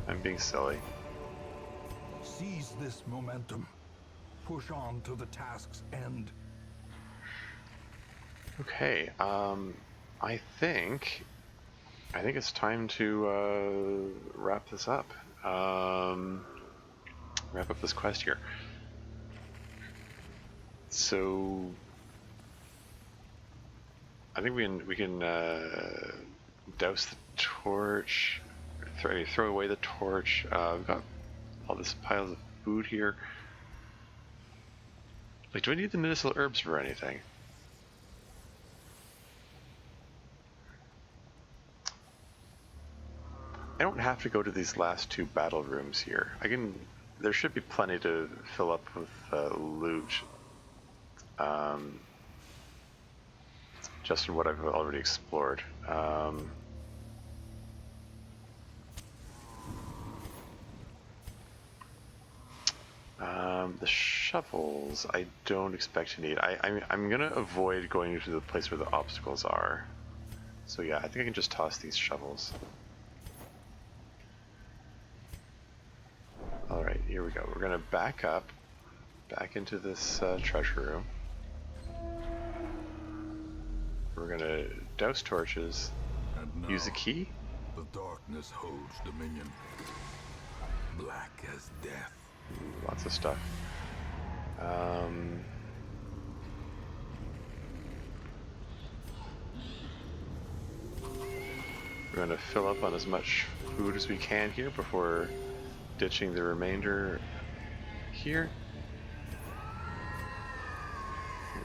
I'm being silly. Seize this momentum. Push on to the task's end. Okay. I think it's time to wrap this up. Wrap up this quest here. So I think we can douse the torch, throw away the torch. We've got all this piles of food here. Like, do I need the medicinal herbs for anything? I don't have to go to these last 2 battle rooms here. I can. There should be plenty to fill up with loot. Just in what I've already explored. The shovels I don't expect to need. I'm gonna avoid going to the place where the obstacles are. So yeah, I think I can just toss these shovels. Alright, here we go. We're gonna back up, back into this treasure room. We're gonna douse torches, And use the now, key. the darkness holds dominion. Black as death. Lots of stuff. We're going to fill up on as much food as we can here before ditching the remainder here.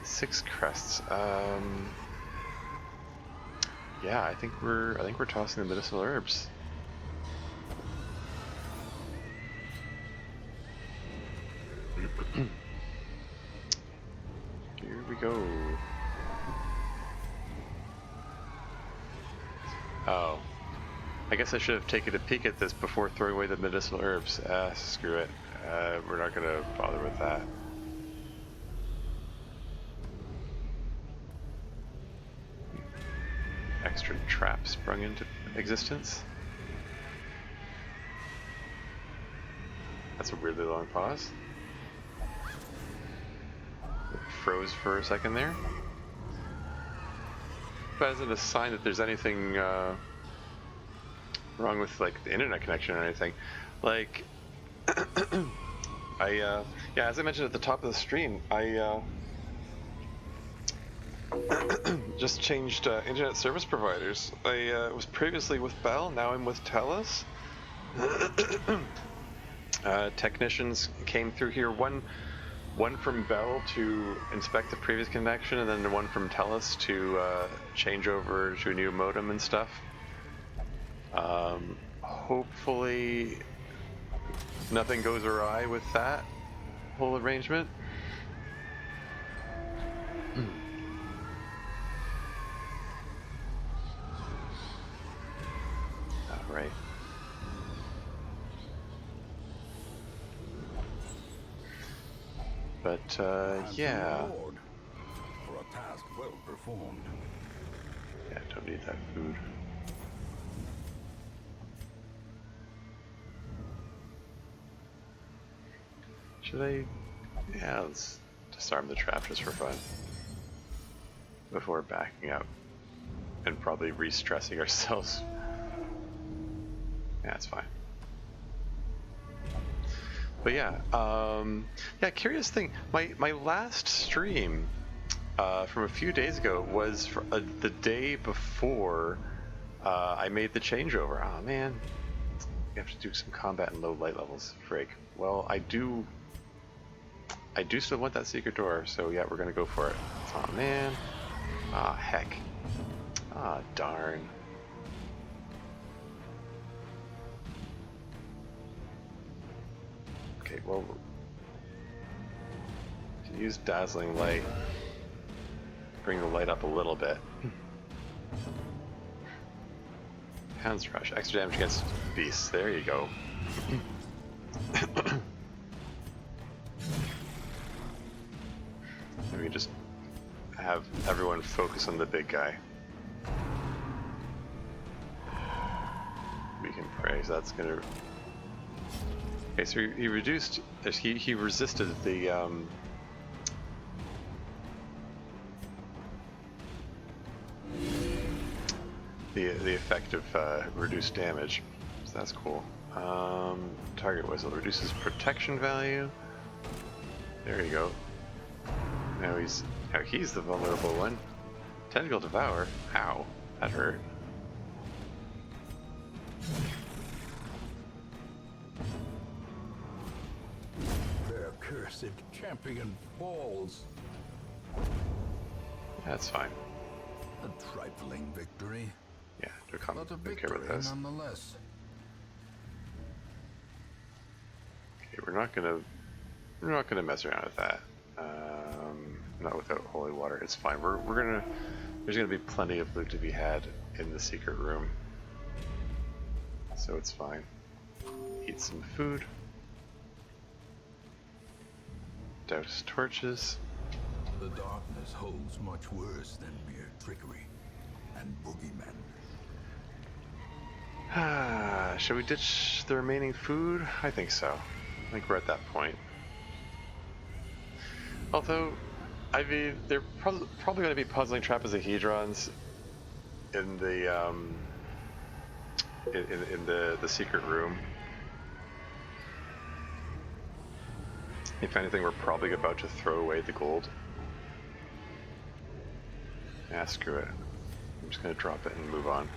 6 crests. Yeah, I think we're tossing the medicinal herbs. Here we go. Oh. I guess I should have taken a peek at this before throwing away the medicinal herbs. Screw it. We're not going to bother with that. Extra trap sprung into existence. That's a weirdly long pause. It froze for a second there. But isn't a sign that there's anything wrong with like the internet connection or anything. Like yeah, as I mentioned at the top of the stream, I just changed internet service providers. I was previously with Bell, now I'm with TELUS. Technicians came through here, one from Bell to inspect the previous connection, and then one from TELUS to change over to a new modem and stuff. Hopefully nothing goes awry with that whole arrangement. Alright. But, yeah. Reward for a task well performed. Yeah, don't need that food. Should I? Yeah, let's disarm the trap just for fun. Before backing up. And probably re-stressing ourselves. Yeah, it's fine. But yeah, yeah, curious thing. My last stream from a few days ago was for, the day before I made the changeover. Oh man, you have to do some combat and low light levels. Frig. Well, I do still want that secret door, so yeah, we're gonna go for it. Oh man. Ah, heck. Ah, darn. Okay, well, Use dazzling light. Bring the light up a little bit. Hound's Rush. Extra damage against beasts. There you go. And we just have everyone focus on the big guy. We can pray, so that's gonna... Okay, so he reduced... He resisted the effect of reduced damage, so that's cool. Target whistle reduces protection value. There you go. Now he's the vulnerable one. Tentacle Devour. Ow, that hurt. Their cursed champion falls. That's fine. A trifling victory. Yeah, don't come. But a Don't care about victory this. nonetheless. Okay, we're not gonna mess around with that. Not without holy water. It's fine. There's gonna be plenty of loot to be had in the secret room, so it's fine. Eat some food. Douse torches. The darkness holds much worse than mere trickery and boogeymen. Shall we ditch the remaining food? I think so. I think we're at that point. Although, I mean, they're probably going to be puzzling trapezohedrons in the in the secret room. If anything, we're probably about to throw away the gold. Yeah, screw it. I'm just going to drop it and move on.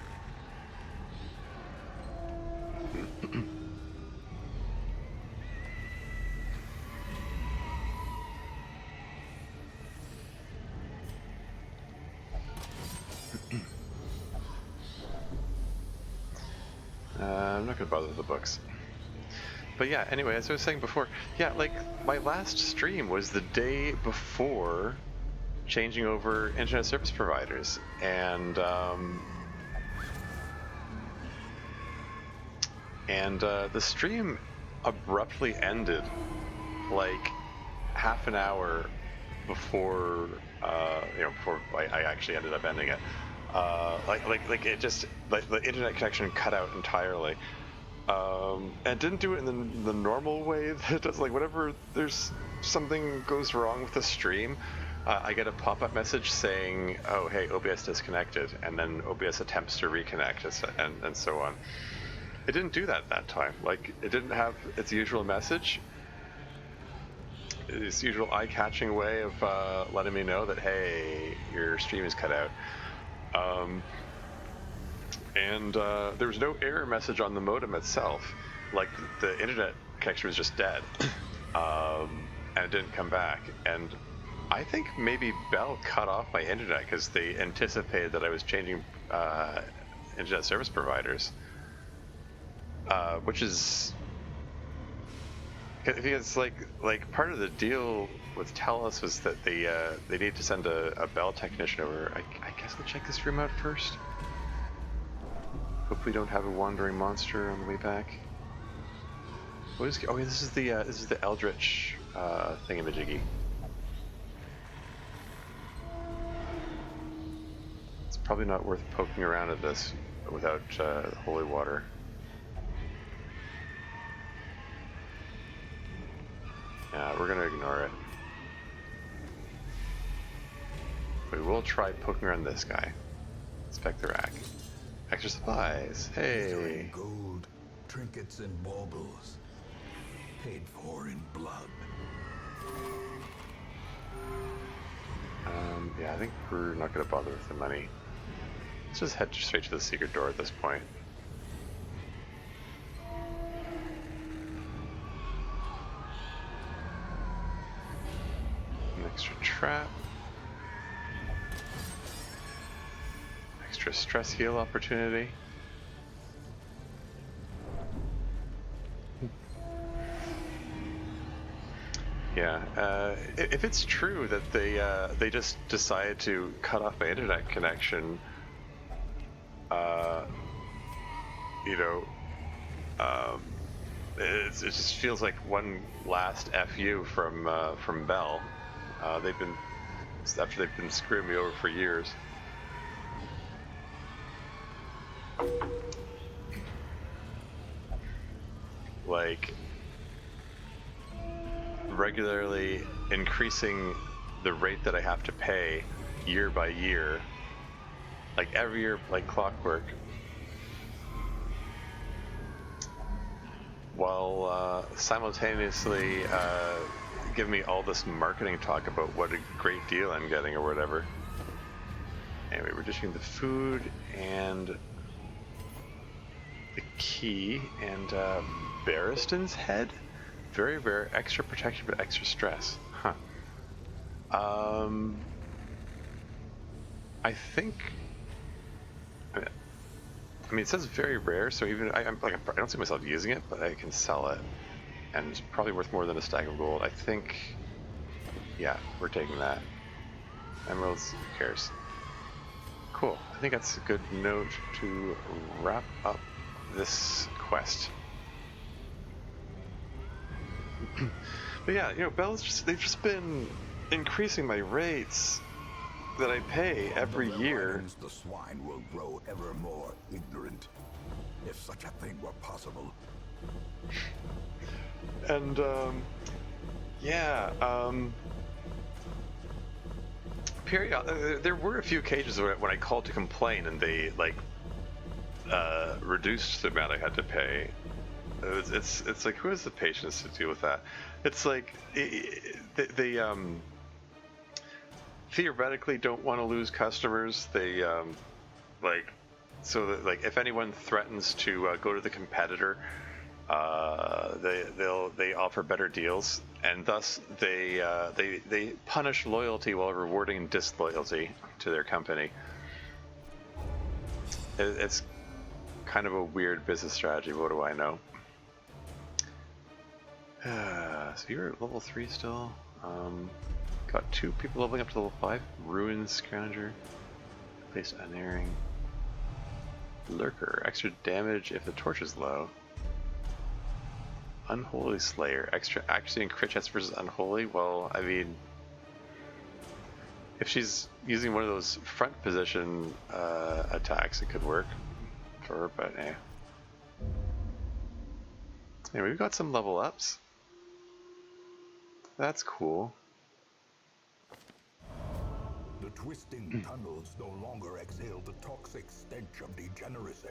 I'm not going to bother with the books. But yeah, anyway, as I was saying before, yeah, like, my last stream was the day before changing over internet service providers, and the stream abruptly ended like half an hour before before I actually ended up ending it. Like it just, like, the internet connection cut out entirely, and didn't do it in the normal way that it does. Like, whenever there's something goes wrong with the stream, I get a pop-up message saying, "Oh, hey, OBS disconnected," and then OBS attempts to reconnect, and so on. It didn't do that time. Like, it didn't have its usual message, its usual eye-catching way of letting me know that, hey, your stream is cut out. There was no error message on the modem itself. Like, the internet connection was just dead, and it didn't come back. And I think maybe Bell cut off my internet because they anticipated that I was changing internet service providers, which is, because like part of the deal with Telus was that they need to send a Bell technician over. I guess I'll check this room out first. Hope we don't have a wandering monster on the way back. What is? Oh, yeah, this is the Eldritch thingamajiggy. It's probably not worth poking around at this without holy water. Yeah, we're gonna ignore it. We will try poking around this guy. Inspect the rack. Extra supplies. Hey. Gold, trinkets, and baubles, paid for in blood. Yeah, I think we're not gonna bother with the money. Let's just head straight to the secret door at this point. An extra trap. Extra stress heal opportunity. Yeah, if it's true that they just decided to cut off my internet connection, uh, you know, it just feels like one last fu from Bell. They've been after they've been screwing me over for years. Like regularly increasing the rate that I have to pay year by year, like every year, like clockwork, while simultaneously giving me all this marketing talk about what a great deal I'm getting or whatever. Anyway, we're dishing the food and the key and Barristan's head. Very rare, extra protection but extra stress. Huh. I think. I mean, it says very rare, so even I'm like I don't see myself using it, but I can sell it, and it's probably worth more than a stack of gold. I think. Yeah, we're taking that. Emeralds, who cares? Cool. I think that's a good note to wrap up this quest. But yeah, you know, they've just been increasing my rates that I pay every year. The swine will grow ever more ignorant, if such a thing were possible. And there were a few occasions when I called to complain and they like reduced the amount I had to pay. It's like, who has the patience to deal with that? It's like they theoretically don't want to lose customers. They like, so that, like, if anyone threatens to go to the competitor, they offer better deals, and thus they punish loyalty while rewarding disloyalty to their company. It's kind of a weird business strategy. What do I know? So you're at level 3 still. Got 2 people leveling up to level 5. Ruin Scrounger. Place Unerring. Lurker. Extra damage if the torch is low. Unholy Slayer. Extra accuracy and crit chance versus Unholy. Well, I mean, if she's using one of those front position attacks, it could work for her, but eh. Anyway, we've got some level ups. That's cool. The twisting tunnels no longer exhale the toxic stench of degeneracy.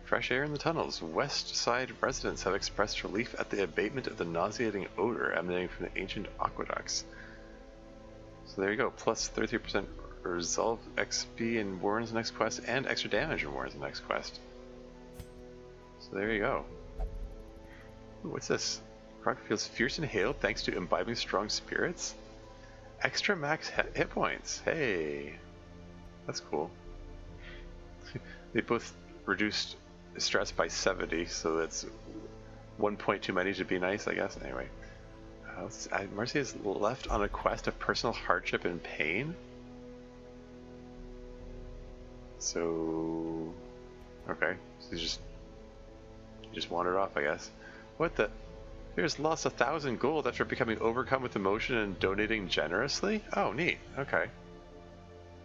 Fresh air in the tunnels. West Side residents have expressed relief at the abatement of the nauseating odor emanating from the ancient aqueducts. So there you go. Plus 33% resolve XP in Warren's next quest and extra damage in Warren's next quest. So there you go. Ooh, what's this? Croc feels fierce and hailed thanks to imbibing strong spirits. Extra max hit points. Hey, that's cool. They both reduced stress by 70, so that's 1 point too many to be nice, I guess. Anyway, Marcy is left on a quest of personal hardship and pain. So, okay, so you just wandered off, I guess. What the? Here's lost 1,000 gold after becoming overcome with emotion and donating generously? Oh, neat. Okay.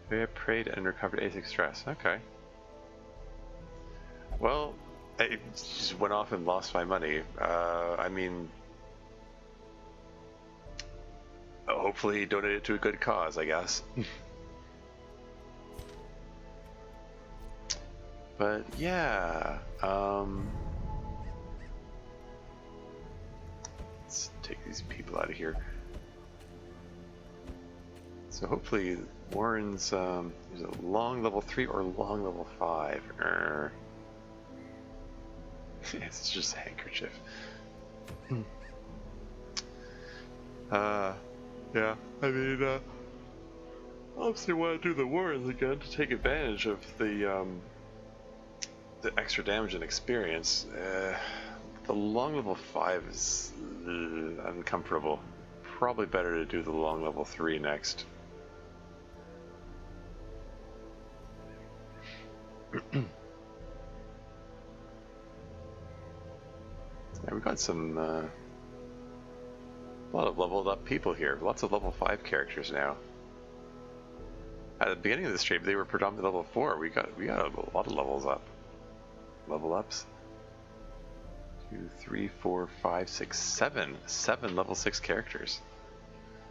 They have prayed and recovered ASIC stress. Okay. Well, I just went off and lost my money. I mean, hopefully donate it to a good cause, I guess. But yeah, let's take these people out of here. So hopefully Warren's is a long level 3 or long level 5. It's just a handkerchief. Yeah, I mean, obviously want to do the Warrens again to take advantage of the extra damage and experience. The long level 5 is uncomfortable. Probably better to do the long level 3 next. Yeah, we've got some a lot of leveled up people here. Lots of level 5 characters now. At the beginning of the stream, they were predominantly level 4. We got a lot of levels up. Level ups. 2, 3, 4, 5, 6, 7. 7 level 6 characters.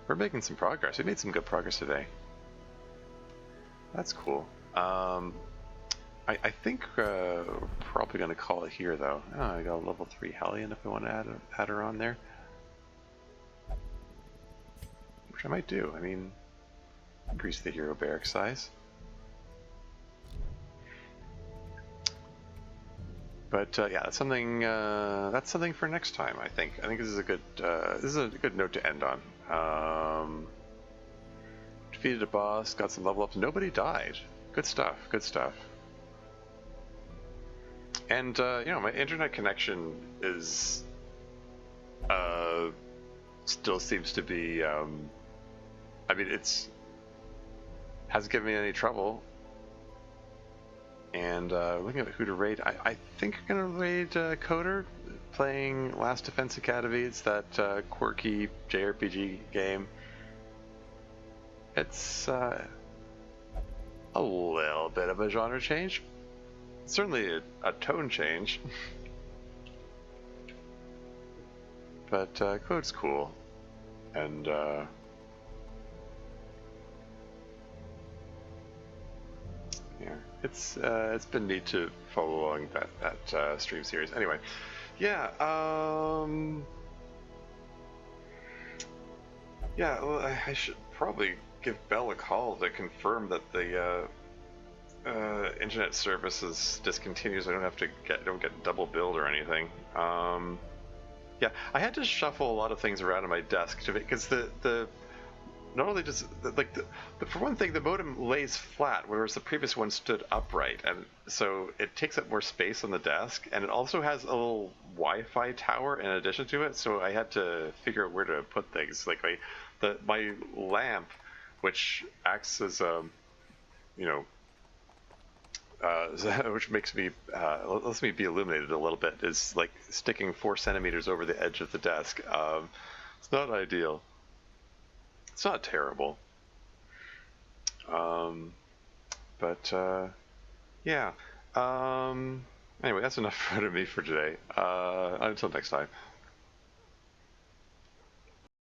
We're making some progress. We made some good progress today. That's cool. I think we're probably going to call it here, though. Oh, I got a level 3 Hellion if I want to add her on there. Which I might do. I mean, increase the hero barrack size. But yeah, that's something for next time. I think this is a good note to end on. Defeated a boss, got some level ups. Nobody died. Good stuff. Good stuff. And you know, my internet connection is still seems to be. I mean, hasn't given me any trouble. And looking at who to raid, I think I'm gonna raid Coder, playing Last Defense Academy. It's that quirky JRPG game. It's a little bit of a genre change, certainly a tone change. But Code's cool, and yeah, it's been neat to follow along that stream series. Anyway, yeah, yeah. Well, I should probably give Bell a call to confirm that the internet service discontinues. I don't get double billed or anything. Yeah, I had to shuffle a lot of things around on my desk because the not only does for one thing, the modem lays flat, whereas the previous one stood upright, and so it takes up more space on the desk, and it also has a little Wi-Fi tower in addition to it. So I had to figure out where to put things. Like my lamp, which acts as you know, which makes me lets me be illuminated a little bit, is like sticking 4 centimeters over the edge of the desk. It's not ideal. It's not terrible. But yeah. Anyway, that's enough for me for today. Until next time.